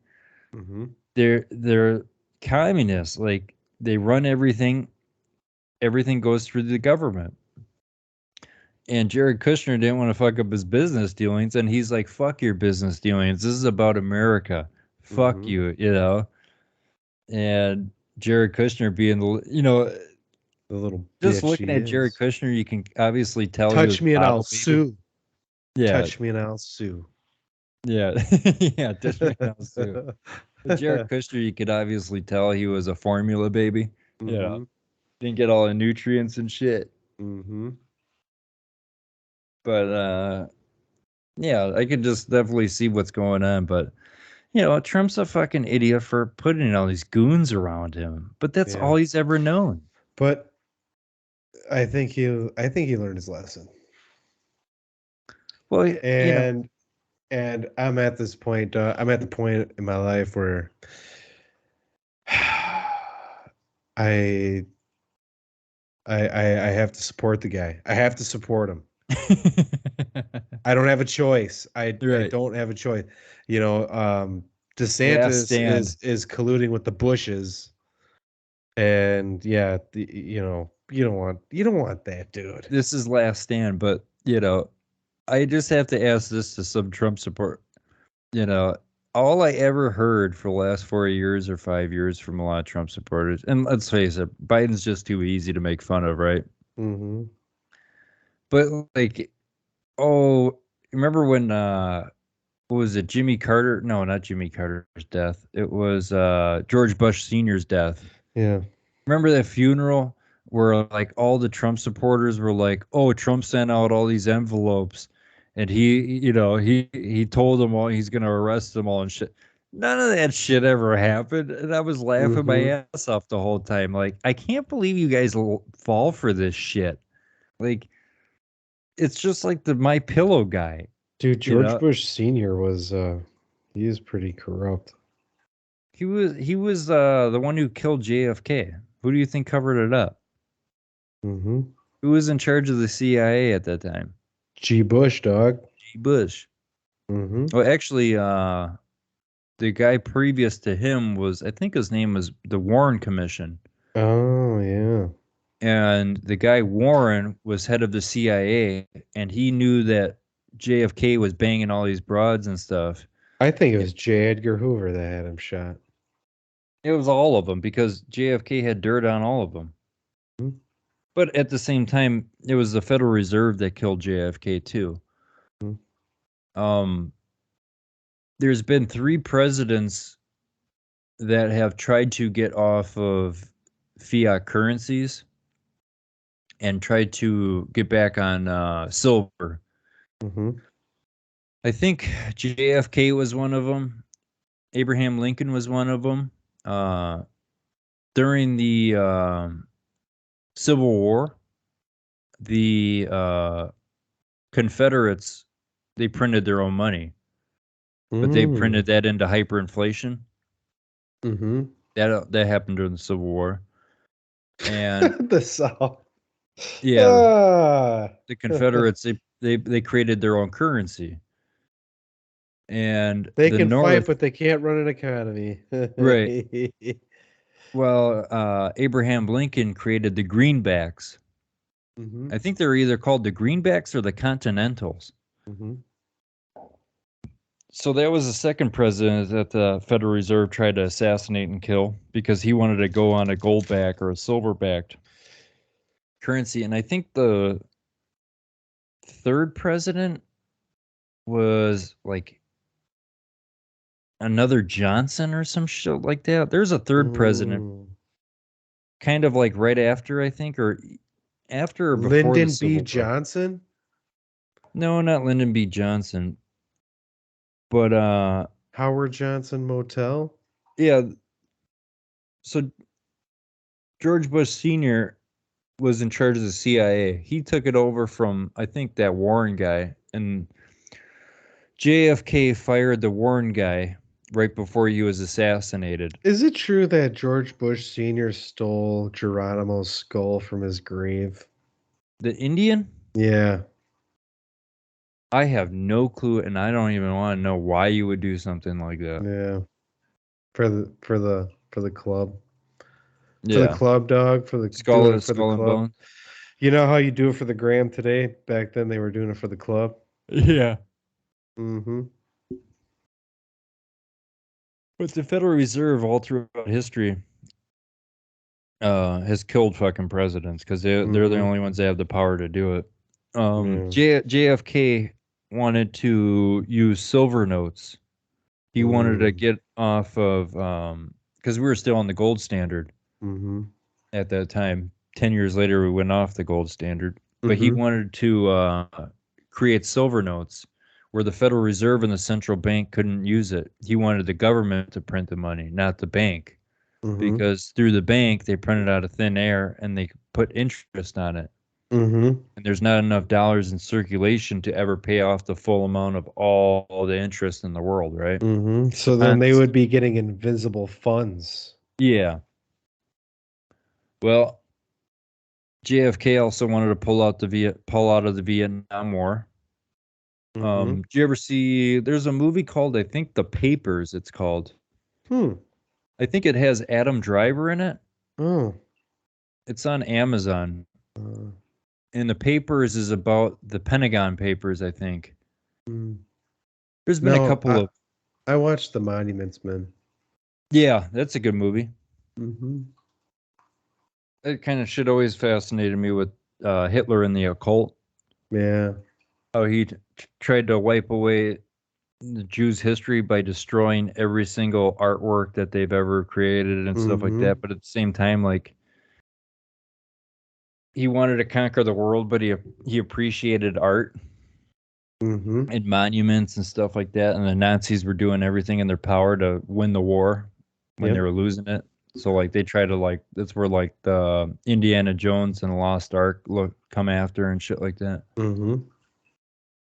[SPEAKER 2] Mm-hmm.
[SPEAKER 1] They're communists. Like they run everything. Everything goes through the government. And Jared Kushner didn't want to fuck up his business dealings, and he's like, "Fuck your business dealings. This is about America. Fuck
[SPEAKER 2] Mm-hmm.
[SPEAKER 1] you." And Jared Kushner being
[SPEAKER 2] The little
[SPEAKER 1] just
[SPEAKER 2] bitch
[SPEAKER 1] looking
[SPEAKER 2] he
[SPEAKER 1] at Jared
[SPEAKER 2] is.
[SPEAKER 1] Kushner, you can obviously tell he was
[SPEAKER 2] Touch
[SPEAKER 1] a
[SPEAKER 2] me and I'll
[SPEAKER 1] bottle baby.
[SPEAKER 2] sue.
[SPEAKER 1] Yeah,
[SPEAKER 2] Touch me and I'll sue.
[SPEAKER 1] yeah, yeah. Touch me now, too. But Jared Kushner, you could obviously tell he was a formula baby. Yeah,
[SPEAKER 2] Mm-hmm.
[SPEAKER 1] didn't get all the nutrients and shit.
[SPEAKER 2] Mm-hmm.
[SPEAKER 1] But yeah, I could just definitely see what's going on. But Trump's a fucking idiot for putting all these goons around him. But that's
[SPEAKER 2] Yeah.
[SPEAKER 1] all he's ever known.
[SPEAKER 2] But I think he learned his lesson.
[SPEAKER 1] Well,
[SPEAKER 2] And And I'm at this point. I'm at the point in my life where I I have to support the guy. I have to support him. I don't have a choice. I
[SPEAKER 1] Right.
[SPEAKER 2] don't have a choice.
[SPEAKER 1] Last
[SPEAKER 2] DeSantis
[SPEAKER 1] stand.
[SPEAKER 2] is colluding with the Bushes, and yeah, you don't want that, dude.
[SPEAKER 1] This is last stand, but I just have to ask this to some Trump support. You know, all I ever heard for the last 4 years or 5 years from a lot of Trump supporters, and let's face it, Biden's just too easy to make fun of, right?
[SPEAKER 2] Mm-hmm.
[SPEAKER 1] But like, oh, remember when what was it, Jimmy Carter? No, not Jimmy Carter's death. It was George Bush Sr.'s death.
[SPEAKER 2] Yeah.
[SPEAKER 1] Remember that funeral where like all the Trump supporters were like, "Oh, Trump sent out all these envelopes, and he told them all he's gonna arrest them all and shit." None of that shit ever happened, and I was laughing my
[SPEAKER 2] Mm-hmm.
[SPEAKER 1] ass off the whole time. Like, I can't believe you guys fall for this shit. Like, it's just like the My Pillow guy,
[SPEAKER 2] Dude,
[SPEAKER 1] you
[SPEAKER 2] George
[SPEAKER 1] know.
[SPEAKER 2] Bush Sr. was he is pretty corrupt.
[SPEAKER 1] He was the one who killed JFK. Who do you think covered it up?
[SPEAKER 2] Mm-hmm.
[SPEAKER 1] Who was in charge of the CIA at that time?
[SPEAKER 2] G. Bush, dog.
[SPEAKER 1] G. Bush.
[SPEAKER 2] Mm-hmm.
[SPEAKER 1] Well, actually, the guy previous to him was, I think his name was the Warren Commission.
[SPEAKER 2] Oh yeah.
[SPEAKER 1] And the guy Warren was head of the CIA, and he knew that JFK was banging all these broads and stuff.
[SPEAKER 2] I think it was J. Edgar Hoover that had him shot.
[SPEAKER 1] It was all of them because JFK had dirt on all of them.
[SPEAKER 2] Mm-hmm.
[SPEAKER 1] But at the same time, it was the Federal Reserve that killed JFK too. Um, there's been three presidents that have tried to get off of fiat currencies and tried to get back on silver.
[SPEAKER 2] Mm-hmm.
[SPEAKER 1] I think JFK was one of them. Abraham Lincoln was one of them. Uh, during the Civil War, the Confederates, they printed their own money, but they
[SPEAKER 2] Mm.
[SPEAKER 1] printed that into hyperinflation.
[SPEAKER 2] Mm-hmm.
[SPEAKER 1] That happened during the Civil War, and
[SPEAKER 2] The South.
[SPEAKER 1] yeah,
[SPEAKER 2] Ah.
[SPEAKER 1] the Confederates they created their own currency, and
[SPEAKER 2] They
[SPEAKER 1] the
[SPEAKER 2] can fight,
[SPEAKER 1] North,
[SPEAKER 2] but they can't run an economy.
[SPEAKER 1] right? Well, Abraham Lincoln created the greenbacks.
[SPEAKER 2] Mm-hmm.
[SPEAKER 1] I think they're either called the greenbacks or the Continentals.
[SPEAKER 2] Mm-hmm.
[SPEAKER 1] So that was the second president that the Federal Reserve tried to assassinate and kill because he wanted to go on a gold-backed or a silver-backed currency. And I think the third president was like another Johnson or some shit like that. There's a third president,
[SPEAKER 2] Mm.
[SPEAKER 1] kind of like right after, I think, or after or before the
[SPEAKER 2] Lyndon B.
[SPEAKER 1] Civil War.
[SPEAKER 2] Johnson?
[SPEAKER 1] No, not Lyndon B. Johnson, but
[SPEAKER 2] Howard Johnson Motel?
[SPEAKER 1] yeah. So George Bush Sr. was in charge of the CIA. He took it over from, I think, that Warren guy, and JFK fired the Warren guy right before he was assassinated.
[SPEAKER 2] Is it true that George Bush Sr. stole Geronimo's skull from his grave?
[SPEAKER 1] The Indian?
[SPEAKER 2] Yeah.
[SPEAKER 1] I have no clue, and I don't even want to know why you would do something like that.
[SPEAKER 2] Yeah. For the club. For the
[SPEAKER 1] Yeah,
[SPEAKER 2] club, dog. Doing it for the
[SPEAKER 1] skull and
[SPEAKER 2] club.
[SPEAKER 1] bones.
[SPEAKER 2] You know how you do it for the gram today? Back then they were doing it for the club.
[SPEAKER 1] Yeah,
[SPEAKER 2] Mm-hmm.
[SPEAKER 1] but the Federal Reserve all throughout history has killed fucking presidents because they're the
[SPEAKER 2] Mm-hmm.
[SPEAKER 1] only ones that have the power to do it.
[SPEAKER 2] Yeah.
[SPEAKER 1] JFK wanted to use silver notes. He wanted to
[SPEAKER 2] Mm.
[SPEAKER 1] get off of because we were still on the gold standard
[SPEAKER 2] Mm-hmm.
[SPEAKER 1] at that time. 10 years later, we went off the gold standard, but he
[SPEAKER 2] Mm-hmm.
[SPEAKER 1] wanted to create silver notes where the Federal Reserve and the central bank couldn't use it. He wanted the government to print the money, not the bank,
[SPEAKER 2] Mm-hmm.
[SPEAKER 1] because through the bank they printed out of thin air and they put interest on it.
[SPEAKER 2] Mm-hmm.
[SPEAKER 1] And there's not enough dollars in circulation to ever pay off the full amount of all the interest in the world, right?
[SPEAKER 2] Mm-hmm. So then they
[SPEAKER 1] Depends.
[SPEAKER 2] would be getting invisible funds.
[SPEAKER 1] Yeah. Well, JFK also wanted to pull out of the Vietnam War.
[SPEAKER 2] Mm-hmm.
[SPEAKER 1] Did you ever see? There's a movie called, I think, The Papers. It's called.
[SPEAKER 2] Hmm.
[SPEAKER 1] I think it has Adam Driver in it.
[SPEAKER 2] Oh.
[SPEAKER 1] It's on Amazon.
[SPEAKER 2] Uh,
[SPEAKER 1] And The Papers is about the Pentagon Papers, I think.
[SPEAKER 2] hmm.
[SPEAKER 1] There's been a
[SPEAKER 2] No,
[SPEAKER 1] couple of.
[SPEAKER 2] I watched The Monuments Men.
[SPEAKER 1] Yeah, that's a good movie.
[SPEAKER 2] Mm-hmm.
[SPEAKER 1] That kind of shit always fascinated me with Hitler and the occult.
[SPEAKER 2] Yeah.
[SPEAKER 1] How he tried to wipe away the Jews' history by destroying every single artwork that they've ever created and stuff like
[SPEAKER 2] Mm-hmm.
[SPEAKER 1] that. But at the same time, like, he wanted to conquer the world, but he appreciated art
[SPEAKER 2] Mm-hmm.
[SPEAKER 1] and monuments and stuff like that. And the Nazis were doing everything in their power to win the war when they
[SPEAKER 2] Yep.
[SPEAKER 1] were losing it. So like they try to like that's where like the Indiana Jones and the Lost Ark look come after and shit like that.
[SPEAKER 2] Mm-hmm.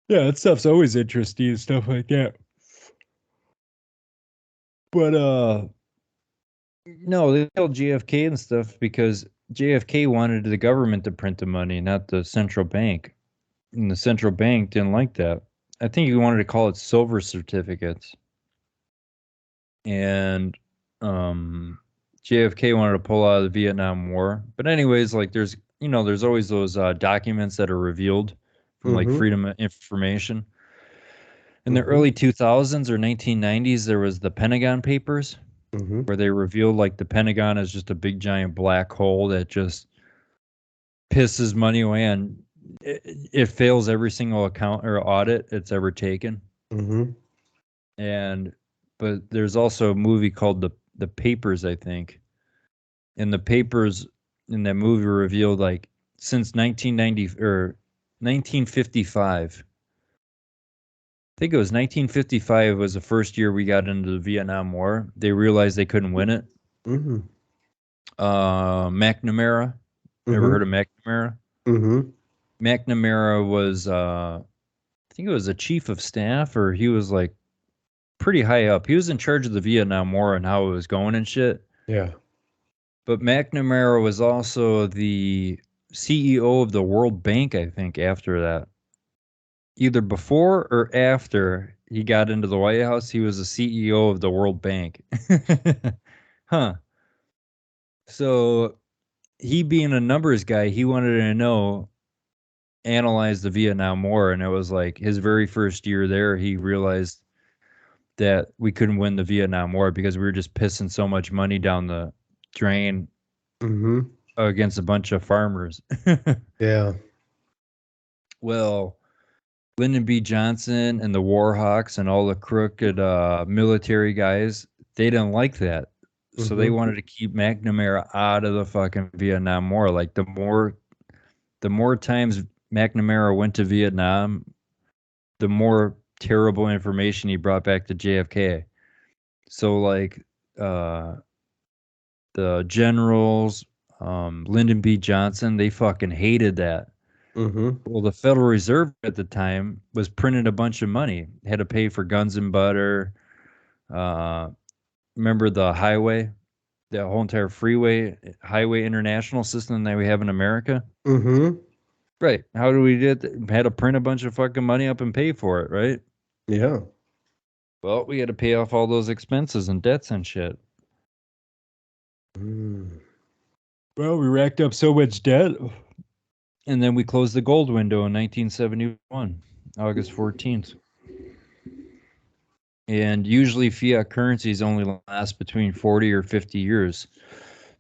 [SPEAKER 1] Yeah, that stuff's always interesting and stuff like that. But no, they killed JFK and stuff because JFK wanted the government to print the money, not the central bank. And the central bank didn't like that. I think he wanted to call it silver certificates. And JFK wanted to pull out of the Vietnam War. But anyways, like there's always those documents that are revealed from like
[SPEAKER 2] Mm-hmm.
[SPEAKER 1] Freedom of Information. In the
[SPEAKER 2] Mm-hmm.
[SPEAKER 1] early 2000s or 1990s, there was the Pentagon Papers
[SPEAKER 2] Mm-hmm.
[SPEAKER 1] where they revealed like the Pentagon is just a big giant black hole that just pisses money away and it fails every single account or audit it's ever taken.
[SPEAKER 2] Mm-hmm.
[SPEAKER 1] And but there's also a movie called the Papers, I think. And the papers in that movie revealed like since 1990 or 1955. I think it was 1955 was the first year we got into the Vietnam War. They realized they couldn't win it.
[SPEAKER 2] Mm-hmm.
[SPEAKER 1] McNamara. Ever
[SPEAKER 2] Mm-hmm.
[SPEAKER 1] heard of McNamara?
[SPEAKER 2] Mm-hmm.
[SPEAKER 1] McNamara was I think it was a chief of staff or he was like pretty high up. He was in charge of the Vietnam War and how it was going and shit.
[SPEAKER 2] Yeah.
[SPEAKER 1] But McNamara was also the CEO of the World Bank, I think, after that. Either before or after he got into the White House, he was the CEO of the World Bank. Huh. So he being a numbers guy, he wanted to analyze the Vietnam War. And it was like his very first year there, he realized that we couldn't win the Vietnam War because we were just pissing so much money down the drain
[SPEAKER 2] Mm-hmm.
[SPEAKER 1] against a bunch of farmers.
[SPEAKER 2] Yeah.
[SPEAKER 1] Well, Lyndon B. Johnson and the Warhawks and all the crooked military guys, they didn't like that. So they
[SPEAKER 2] Mm-hmm.
[SPEAKER 1] wanted to keep McNamara out of the fucking Vietnam War. Like the more times McNamara went to Vietnam, the more terrible information he brought back to JFK. So like uh the generals, Lyndon B. Johnson, they fucking hated that.
[SPEAKER 2] Mm-hmm.
[SPEAKER 1] Well, the Federal Reserve at the time was printing a bunch of money, had to pay for guns and butter. Uh, remember the highway, the whole entire highway international system that we have in America?
[SPEAKER 2] Mm-hmm.
[SPEAKER 1] Right. How do we did that? Had to print a bunch of fucking money up and pay for it, right?
[SPEAKER 2] Yeah.
[SPEAKER 1] Well, we had to pay off all those expenses and debts and shit.
[SPEAKER 2] Mm.
[SPEAKER 1] Well, we racked up so much debt. And then we closed the gold window in 1971, August 14th. And usually fiat currencies only last between 40 or 50 years.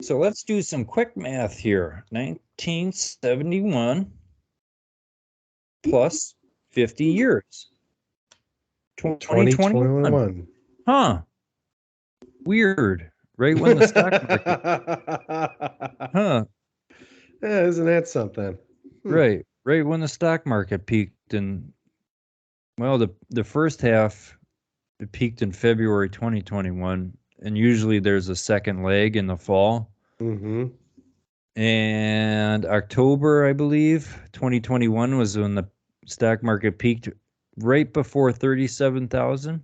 [SPEAKER 1] So let's do some quick math here. 1971 plus 50 years. 2021.
[SPEAKER 2] 2021.
[SPEAKER 1] Huh. Weird. Right when the stock market. Huh.
[SPEAKER 2] Yeah, isn't that something? Hmm.
[SPEAKER 1] Right. Right when the stock market peaked and well the first half it peaked in February 2021 and usually there's a second leg in the fall.
[SPEAKER 2] Mm-hmm.
[SPEAKER 1] And October, I believe, 2021 was when the stock market peaked right before 37,000.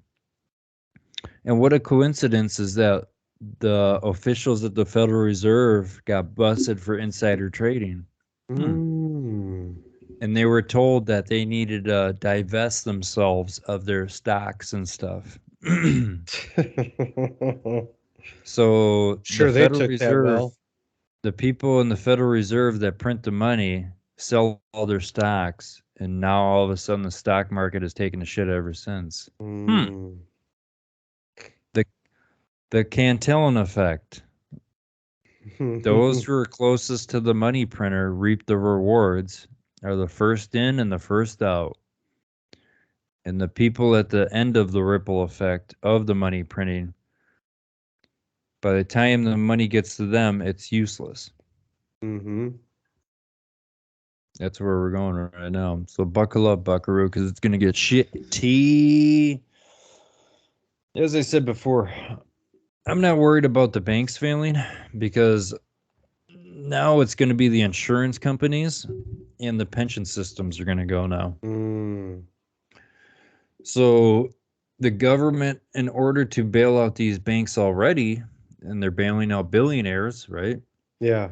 [SPEAKER 1] And what a coincidence is that the officials at the Federal Reserve got busted for insider trading.
[SPEAKER 2] Mm.
[SPEAKER 1] And they were told that they needed to divest themselves of their stocks and stuff. So the
[SPEAKER 2] Sure, they
[SPEAKER 1] Federal
[SPEAKER 2] took that
[SPEAKER 1] Reserve,
[SPEAKER 2] well.
[SPEAKER 1] the people in the Federal Reserve that print the money sell all their stocks, and now all of a sudden the stock market has taken a shit ever since.
[SPEAKER 2] Mm.
[SPEAKER 1] The the Cantillon effect. Those who are closest to the money printer reap the rewards, are the first in and the first out. And the people at the end of the ripple effect of the money printing, by the time the money gets to them, it's useless.
[SPEAKER 2] Mm-hmm.
[SPEAKER 1] That's where we're going right now. So buckle up, buckaroo, because it's going to get shitty. As I said before, I'm not worried about the banks failing because now it's going to be the insurance companies and the pension systems are going to go now.
[SPEAKER 2] Mm.
[SPEAKER 1] So the government, in order to bail out these banks already, and they're bailing out billionaires, right?
[SPEAKER 2] Yeah.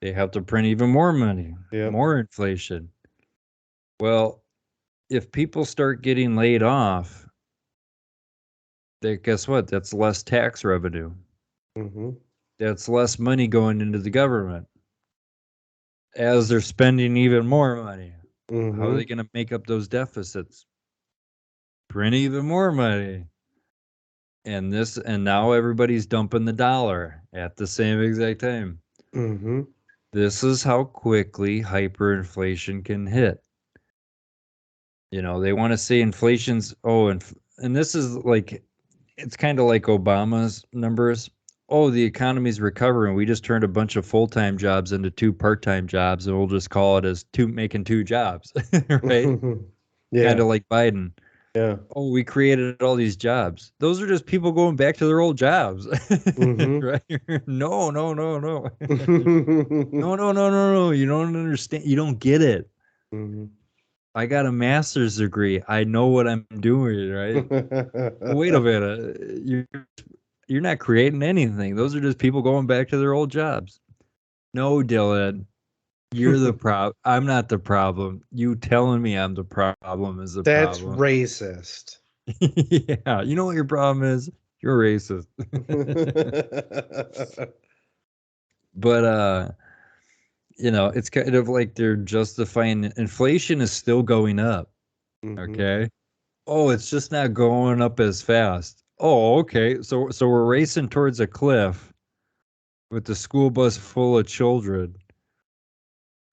[SPEAKER 1] They have to print even more money,
[SPEAKER 2] Yep.
[SPEAKER 1] more inflation. Well, if people start getting laid off, then guess what? That's less tax revenue.
[SPEAKER 2] Mm-hmm.
[SPEAKER 1] That's less money going into the government as they're spending even more money. How are
[SPEAKER 2] Mm-hmm.
[SPEAKER 1] they going to make up those deficits? Print even more money. And now everybody's dumping the dollar at the same exact time.
[SPEAKER 2] Mm-hmm.
[SPEAKER 1] This is how quickly hyperinflation can hit. They want to say inflation's and this is like it's kind of like Obama's numbers. Oh, the economy's recovering. We just turned a bunch of full-time jobs into two part-time jobs, and we'll just call it as making two jobs, right? Kind
[SPEAKER 2] Yeah.
[SPEAKER 1] of like Biden.
[SPEAKER 2] Yeah.
[SPEAKER 1] Oh, we created all these jobs. Those are just people going back to their old jobs,
[SPEAKER 2] Mm-hmm.
[SPEAKER 1] right? No, no, no, no, no, no, no, no, no. You don't understand. You don't get it.
[SPEAKER 2] Mm-hmm.
[SPEAKER 1] I got a master's degree. I know what I'm doing, right? Wait a minute. You're not creating anything. Those are just people going back to their old jobs. No, Dylan, you're the problem. I'm not the problem. You telling me I'm the problem is the
[SPEAKER 2] That's
[SPEAKER 1] problem.
[SPEAKER 2] racist.
[SPEAKER 1] Yeah, you know what your problem is? You're racist. But it's kind of like they're justifying inflation is still going up.
[SPEAKER 2] Mm-hmm.
[SPEAKER 1] Okay. Oh, it's just not going up as fast. Oh, okay. So we're racing towards a cliff with the school bus full of children.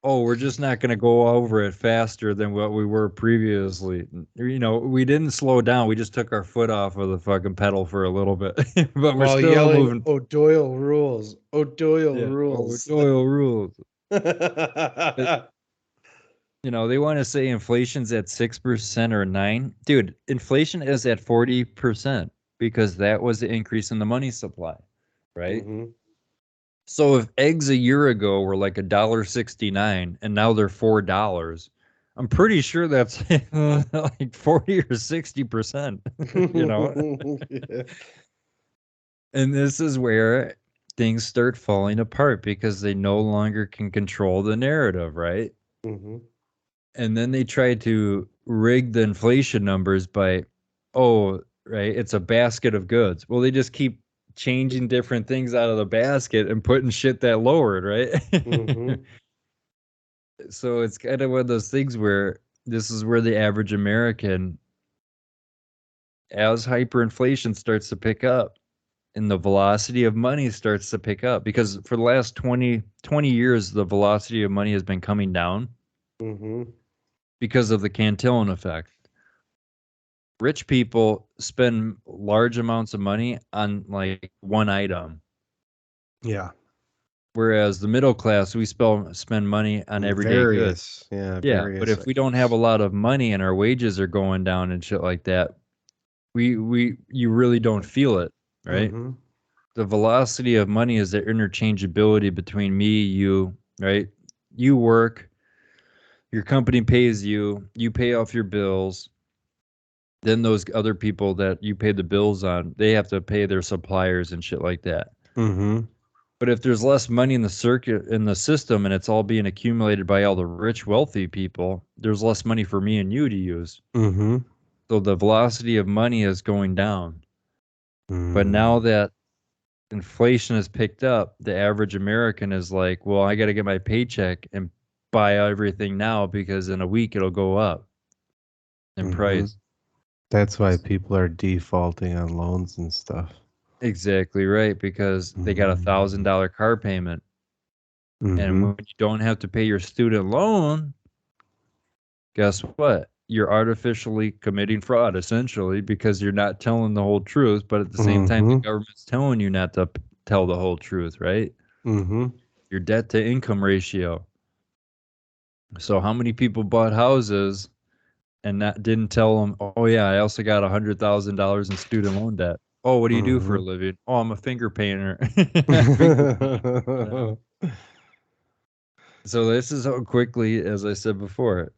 [SPEAKER 1] Oh, we're just not going to go over it faster than what we were previously. We didn't slow down. We just took our foot off of the fucking pedal for a little bit, but we're
[SPEAKER 2] While
[SPEAKER 1] still
[SPEAKER 2] yelling,
[SPEAKER 1] moving.
[SPEAKER 2] O'Doyle rules. O'Doyle
[SPEAKER 1] Yeah. Oh,
[SPEAKER 2] rules.
[SPEAKER 1] oil rules. But, they want to say inflation's at 6% or 9. Dude, inflation is at 40% because that was the increase in the money supply, right?
[SPEAKER 2] Mm-hmm.
[SPEAKER 1] So if eggs a year ago were like $1.69 and now they're $4, I'm pretty sure that's like 40 or 60%, you know?
[SPEAKER 2] Yeah.
[SPEAKER 1] And this is where things start falling apart because they no longer can control the narrative, right?
[SPEAKER 2] Mm-hmm.
[SPEAKER 1] And then they try to rig the inflation numbers by, oh, right, it's a basket of goods. Well, they just keep changing different things out of the basket and putting shit that lowered, right?
[SPEAKER 2] Mm-hmm.
[SPEAKER 1] So it's kind of one of those things where this is where the average American, as hyperinflation starts to pick up and the velocity of money starts to pick up, because for the last 20 years, the velocity of money has been coming down
[SPEAKER 2] Mm-hmm.
[SPEAKER 1] because of the Cantillon effect. Rich people spend large amounts of money on like one item,
[SPEAKER 2] Yeah.
[SPEAKER 1] whereas the middle class, we spend money on everyday goods.
[SPEAKER 2] Various. Yeah,
[SPEAKER 1] Yeah, but
[SPEAKER 2] various
[SPEAKER 1] if we don't have a
[SPEAKER 2] items.
[SPEAKER 1] lot of money and our wages are going down and shit like that, you really don't feel it, right?
[SPEAKER 2] Mm-hmm.
[SPEAKER 1] The velocity of money is the interchangeability between me, you, right? You work, your company pays you, you pay off your bills. Then those other people that you pay the bills on, they have to pay their suppliers and shit like that.
[SPEAKER 2] Mm-hmm.
[SPEAKER 1] But if there's less money in the circuit in the system and it's all being accumulated by all the rich, wealthy people, there's less money for me and you to use.
[SPEAKER 2] Mm-hmm.
[SPEAKER 1] So the velocity of money is going down. But now
[SPEAKER 2] Mm.
[SPEAKER 1] that inflation has picked up, the average American is like, well, I got to get my paycheck and buy everything now because in a week it'll go up in
[SPEAKER 2] Mm-hmm.
[SPEAKER 1] price.
[SPEAKER 2] That's why people are defaulting on loans and stuff.
[SPEAKER 1] Exactly right, because they got $1,000 car payment. And
[SPEAKER 2] Mm-hmm.
[SPEAKER 1] when you don't have to pay your student loan, guess what? You're artificially committing fraud, essentially, because you're not telling the whole truth. But at the same time, the
[SPEAKER 2] Mm-hmm.
[SPEAKER 1] government's telling you not to tell the whole truth, right?
[SPEAKER 2] Mm-hmm.
[SPEAKER 1] Your debt to income ratio. So, how many people bought houses and that didn't tell them, oh, yeah, I also got $100,000 in student loan debt? Oh, what do you do for a
[SPEAKER 2] Mm-hmm.
[SPEAKER 1] living? Oh, I'm a finger painter. Finger painter. So, this is how quickly, as I said before,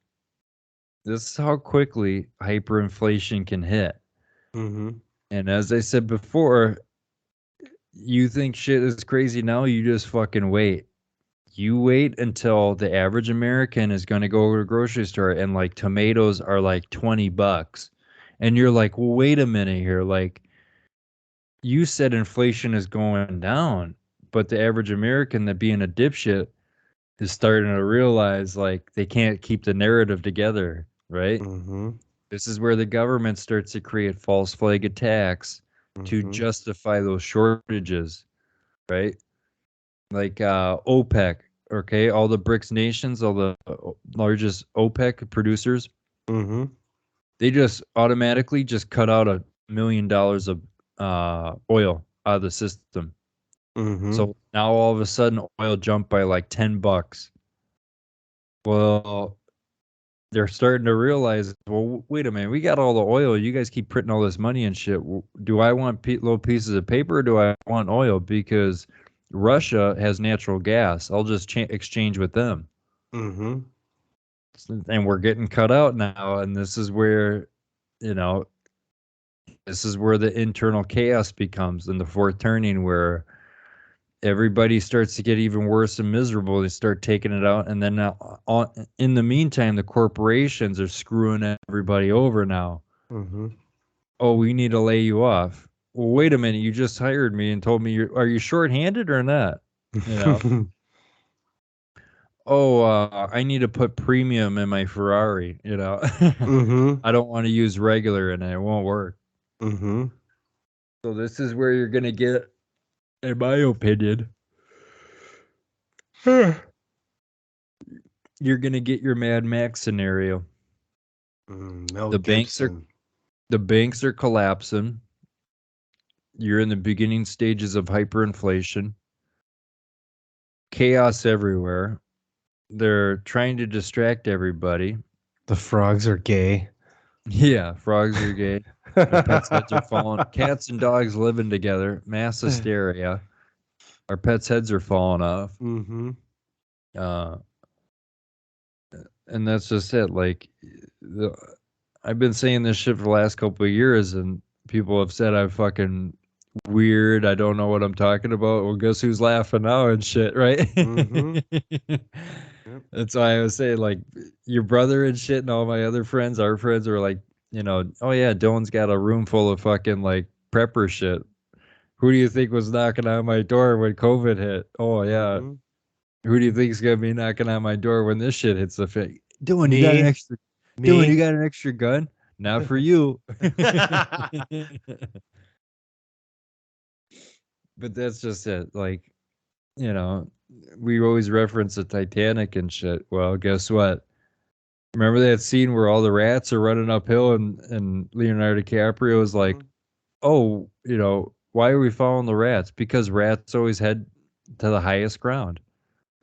[SPEAKER 1] this is how quickly hyperinflation can hit.
[SPEAKER 2] Mm-hmm.
[SPEAKER 1] And as I said before, you think shit is crazy now, you just fucking wait. You wait until the average American is going to go to a grocery store and like tomatoes are like $20. And you're like, well, wait a minute here. Like, you said inflation is going down, but the average American that being a dipshit is starting to realize like they can't keep the narrative together, right?
[SPEAKER 2] Mm-hmm.
[SPEAKER 1] This is where the government starts to create false flag attacks to
[SPEAKER 2] Mm-hmm.
[SPEAKER 1] justify those shortages, right? Like OPEC, okay? All the BRICS nations, all the largest OPEC producers,
[SPEAKER 2] Mm-hmm.
[SPEAKER 1] they just automatically just cut out $1 million of oil out of the system.
[SPEAKER 2] Mm-hmm.
[SPEAKER 1] So now all of a sudden oil jumped by like $10. Well, they're starting to realize, well, wait a minute, we got all the oil. You guys keep printing all this money and shit. Do I want little pieces of paper or do I want oil? Because Russia has natural gas. I'll just exchange with them.
[SPEAKER 2] Mm-hmm.
[SPEAKER 1] And we're getting cut out now. And this is where, you know, this is where the internal chaos becomes in the fourth turning, where everybody starts to get even worse and miserable. They start taking it out, and then in the meantime, the corporations are screwing everybody over now.
[SPEAKER 2] Mm-hmm.
[SPEAKER 1] Oh, we need to lay you off. Well, wait a minute, you just hired me and told me are you short-handed or not? You know. Oh, I need to put premium in my Ferrari. You know,
[SPEAKER 2] Mm-hmm.
[SPEAKER 1] I don't want to use regular, and it won't work.
[SPEAKER 2] Mm-hmm.
[SPEAKER 1] So this is where you're gonna get, in my opinion, you're gonna get your Mad Max scenario.
[SPEAKER 2] Mel
[SPEAKER 1] The banks are
[SPEAKER 2] Gibson.
[SPEAKER 1] the banks are collapsing. You're in the beginning stages of hyperinflation. Chaos everywhere. They're trying to distract everybody.
[SPEAKER 2] The frogs are gay.
[SPEAKER 1] Yeah, frogs are gay. Our pets' heads are falling. Cats and dogs living together. Mass hysteria. Our pets' heads are falling off.
[SPEAKER 2] Mm-hmm.
[SPEAKER 1] Uh, and that's just it. Like, the, I've been saying this shit for the last couple of years, and people have said I'm fucking weird. I don't know what I'm talking about. Well, guess who's laughing now and shit, right?
[SPEAKER 2] Mm-hmm. Yep.
[SPEAKER 1] That's why I was saying, like, your brother and shit, and all my other friends, our friends were like, oh yeah, Dylan's got a room full of fucking like prepper shit. Who do you think was knocking on my door when COVID hit? Oh yeah.
[SPEAKER 2] Mm-hmm.
[SPEAKER 1] Who do you think is gonna be knocking on my door when this shit hits the fan? Dylan, you got an
[SPEAKER 2] Me.
[SPEAKER 1] extra Dylan, you
[SPEAKER 2] Me.
[SPEAKER 1] got an extra gun? Not for you. But that's just it. Like, you know, we always reference the Titanic and shit. Well, guess what? Remember that scene where all the rats are running uphill and Leonardo DiCaprio is like,
[SPEAKER 2] Mm-hmm.
[SPEAKER 1] oh, why are we following the rats? Because rats always head to the highest ground.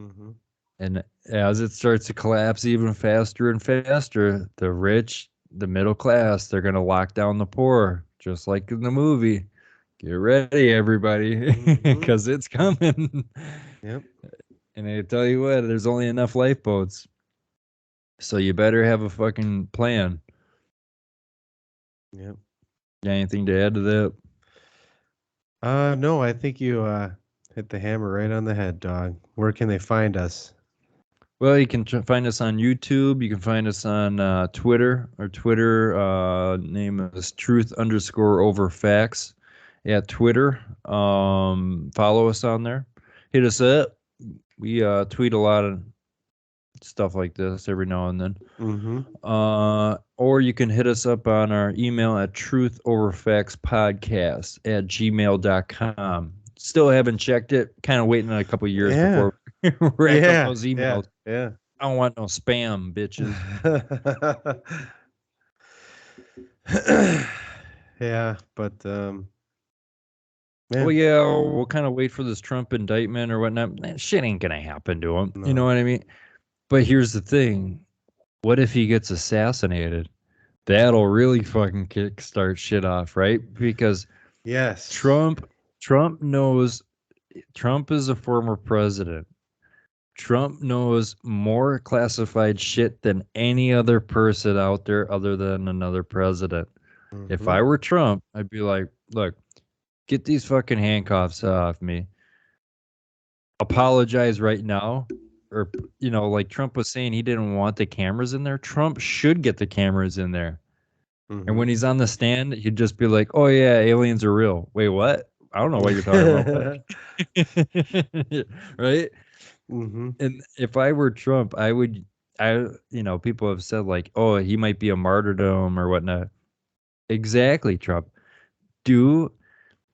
[SPEAKER 2] Mm-hmm.
[SPEAKER 1] And as it starts to collapse even faster and faster, the rich, the middle class, they're going to lock down the poor, just like in the movie. Get ready, everybody,
[SPEAKER 2] Mm-hmm.
[SPEAKER 1] because it's coming.
[SPEAKER 2] Yep.
[SPEAKER 1] And I tell you what, there's only enough lifeboats. So you better have a fucking plan.
[SPEAKER 2] Yep.
[SPEAKER 1] Got anything to add to that?
[SPEAKER 2] No, I think you hit the hammer right on the head, dog. Where can they find us?
[SPEAKER 1] Well, you can find us on YouTube. You can find us on Twitter. Our Twitter name is truth_over facts at Twitter. Follow us on there. Hit us up. We tweet a lot of stuff like this every now and then.
[SPEAKER 2] Mm-hmm.
[SPEAKER 1] Or you can hit us up on our email at truthoverfactspodcast@gmail.com. Still haven't checked it. Kind of waiting a couple years
[SPEAKER 2] Yeah.
[SPEAKER 1] before we rack up
[SPEAKER 2] Yeah.
[SPEAKER 1] those
[SPEAKER 2] Yeah.
[SPEAKER 1] emails.
[SPEAKER 2] Yeah.
[SPEAKER 1] I don't want no spam, bitches.
[SPEAKER 2] Yeah, but
[SPEAKER 1] Well,
[SPEAKER 2] man,
[SPEAKER 1] yeah, we'll kind of wait for this Trump indictment or whatnot. Man, shit ain't gonna happen to him. You know
[SPEAKER 2] no.
[SPEAKER 1] what I mean? But here's the thing: what if he gets assassinated? That'll really fucking kickstart shit off, right? Because
[SPEAKER 2] Yes.
[SPEAKER 1] Trump knows Trump is a former president. Trump knows more classified shit than any other person out there other than another president. If
[SPEAKER 2] Mm-hmm.
[SPEAKER 1] I were Trump, I'd be like, look, get these fucking handcuffs off me. Apologize right now. Or, like Trump was saying he didn't want the cameras in there. Trump should get the cameras in there. And when
[SPEAKER 2] Mm-hmm.
[SPEAKER 1] he's on the stand, he'd just be like, oh, yeah, aliens are real. Wait, what? I don't know what you're talking about. What? Right?
[SPEAKER 2] Mm-hmm.
[SPEAKER 1] And if I were Trump, people have said like, oh, he might be a martyrdom or whatnot. Exactly, Trump. Do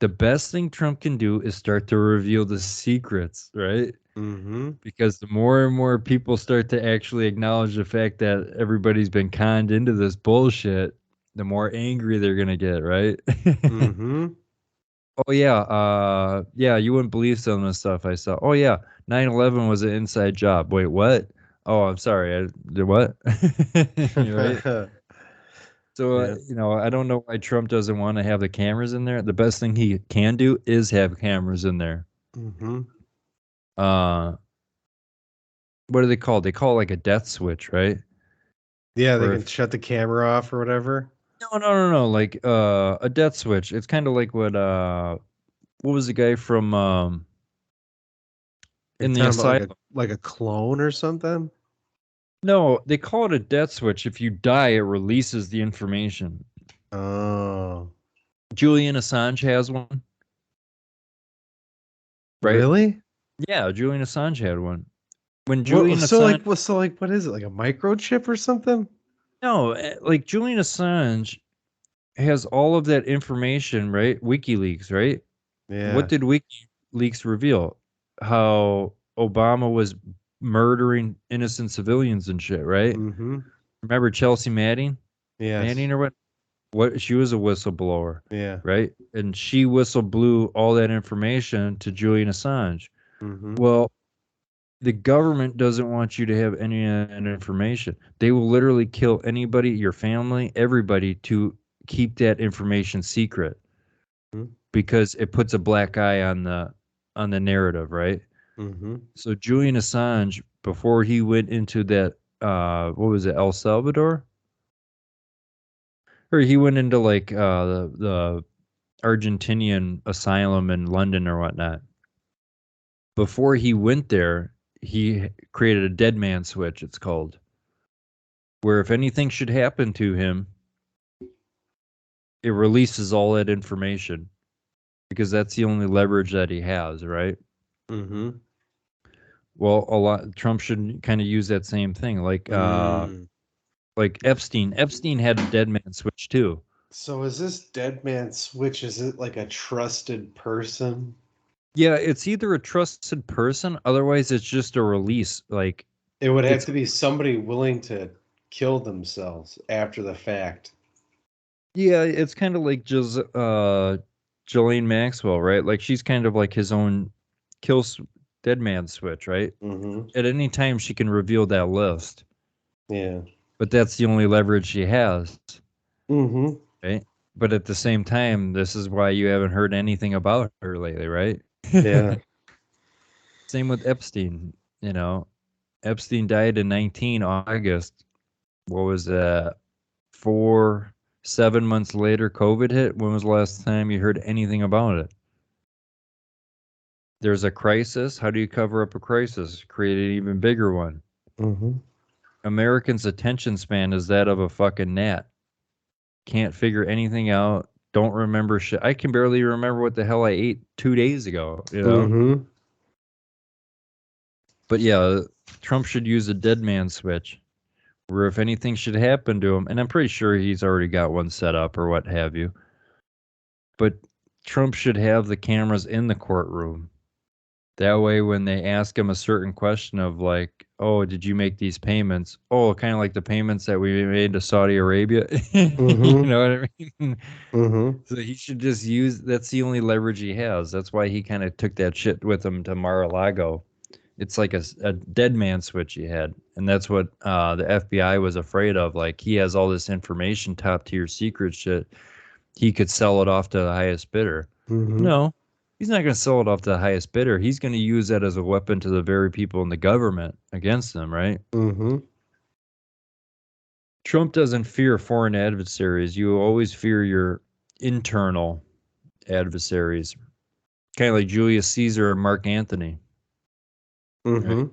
[SPEAKER 1] the best thing Trump can do is start to reveal the secrets, right?
[SPEAKER 2] Mm-hmm.
[SPEAKER 1] Because the more and more people start to actually acknowledge the fact that everybody's been conned into this bullshit, the more angry they're gonna get, right?
[SPEAKER 2] Mm-hmm.
[SPEAKER 1] Oh yeah, yeah, you wouldn't believe some of the stuff I saw. Oh yeah, 9/11 was an inside job. Wait, what? Oh, I'm sorry. I did what? You're right. So,
[SPEAKER 2] Yeah.
[SPEAKER 1] I don't know why Trump doesn't want to have the cameras in there. The best thing he can do is have cameras in there.
[SPEAKER 2] Mm-hmm.
[SPEAKER 1] Uh, what are they called? They call it like a death switch, right?
[SPEAKER 2] Yeah, they
[SPEAKER 1] Or
[SPEAKER 2] can
[SPEAKER 1] if
[SPEAKER 2] shut the camera off or whatever.
[SPEAKER 1] no, like a death switch. It's kind of like what was the guy from
[SPEAKER 2] Are you
[SPEAKER 1] in the
[SPEAKER 2] talking about
[SPEAKER 1] asylum?
[SPEAKER 2] like a clone or something?
[SPEAKER 1] No, they call it a death switch. If you die, it releases the information.
[SPEAKER 2] Oh.
[SPEAKER 1] Julian Assange has one, right?
[SPEAKER 2] Really?
[SPEAKER 1] Yeah, Julian Assange had one. When Julian Assange,
[SPEAKER 2] So like what is it? Like a microchip or something?
[SPEAKER 1] no, like Julian Assange has all of that information, right? WikiLeaks, right? What
[SPEAKER 2] Yeah.
[SPEAKER 1] did WikiLeaks reveal? How Obama was murdering innocent civilians and shit, right?
[SPEAKER 2] Mm-hmm.
[SPEAKER 1] Remember Chelsea
[SPEAKER 2] Yes.
[SPEAKER 1] Manning or what? What she was a whistleblower,
[SPEAKER 2] Yeah.
[SPEAKER 1] right? And she whistle blew all that information to Julian Assange.
[SPEAKER 2] Mm-hmm.
[SPEAKER 1] Well, the government does't want you to have any of that information. They will literally kill anybody, your family, everybody to keep that information secret because it puts a black eye on the narrative, right?
[SPEAKER 2] Mm-hmm.
[SPEAKER 1] So Julian Assange, before he went into that, what was it, El Salvador, or he went into like the Argentinian asylum in London or whatnot. Before he went there, he created a dead man switch. It's called, where if anything should happen to him, it releases all that information because that's the only leverage that he has, right?
[SPEAKER 2] Mm-hmm.
[SPEAKER 1] Well, a lot Trump should kind of use that same thing,
[SPEAKER 2] Mm.
[SPEAKER 1] like Epstein. Epstein had a dead man switch too.
[SPEAKER 2] So is this dead man switch, is it like a trusted person?
[SPEAKER 1] Yeah, it's either a trusted person, otherwise it's just a release. Like
[SPEAKER 2] It would have
[SPEAKER 1] it's
[SPEAKER 2] to be somebody willing to kill themselves after the fact.
[SPEAKER 1] yeah, it's kind of like just Jillian Maxwell, right? Like she's kind of like his own kill dead man switch, right?
[SPEAKER 2] Mm-hmm.
[SPEAKER 1] At any time she can reveal that list,
[SPEAKER 2] Yeah.
[SPEAKER 1] but that's the only leverage she has,
[SPEAKER 2] Mm-hmm.
[SPEAKER 1] right? But at the same time, this is why you haven't heard anything about her lately, right?
[SPEAKER 2] Yeah.
[SPEAKER 1] Same with Epstein. You know, Epstein died in 19 August. What was that? 7 months later, COVID hit. When was the last time you heard anything about it? There's a crisis. How do you cover up a crisis? Create an even bigger one.
[SPEAKER 2] Mm-hmm.
[SPEAKER 1] Americans' attention span is that of a fucking gnat. Can't figure anything out. Don't remember shit. I can barely remember what the hell I ate 2 days ago, you know?
[SPEAKER 2] Mm-hmm.
[SPEAKER 1] But yeah, Trump should use a dead man switch where if anything should happen to him, and I'm pretty sure he's already got one set up or what have you, but Trump should have the cameras in the courtroom. That way, when they ask him a certain question of like, "Oh, did you make these payments?" Oh, kind of like the payments that we made to Saudi Arabia. You
[SPEAKER 2] Mm-hmm.
[SPEAKER 1] know what I mean?
[SPEAKER 2] Mm-hmm.
[SPEAKER 1] So he should just use. That's the only leverage he has. That's why he kind of took that shit with him to Mar-a-Lago. It's like a dead man switch he had, and that's what the FBI was afraid of. Like he has all this information, top tier secret shit. He could sell it off to the highest bidder.
[SPEAKER 2] Mm-hmm.
[SPEAKER 1] No, he's not going to sell it off to the highest bidder. He's going to use that as a weapon to the very people in the government against them, right?
[SPEAKER 2] Mm-hmm.
[SPEAKER 1] Trump doesn't fear foreign adversaries. You always fear your internal adversaries, kind of like Julius Caesar and Mark Antony. Right?
[SPEAKER 2] Mm-hmm.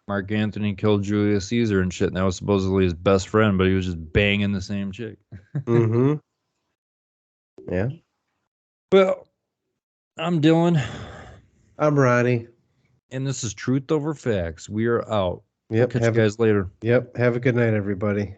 [SPEAKER 1] Mark Antony killed Julius Caesar and shit, and that was supposedly his best friend, but he was just banging the same chick.
[SPEAKER 2] Mm-hmm. Yeah.
[SPEAKER 1] Well, I'm Dylan,
[SPEAKER 2] I'm Ronnie.
[SPEAKER 1] and this is Truth Over Facts. We are out. We'll
[SPEAKER 2] Yep.
[SPEAKER 1] catch you guys later.
[SPEAKER 2] Yep. Have a good night, everybody.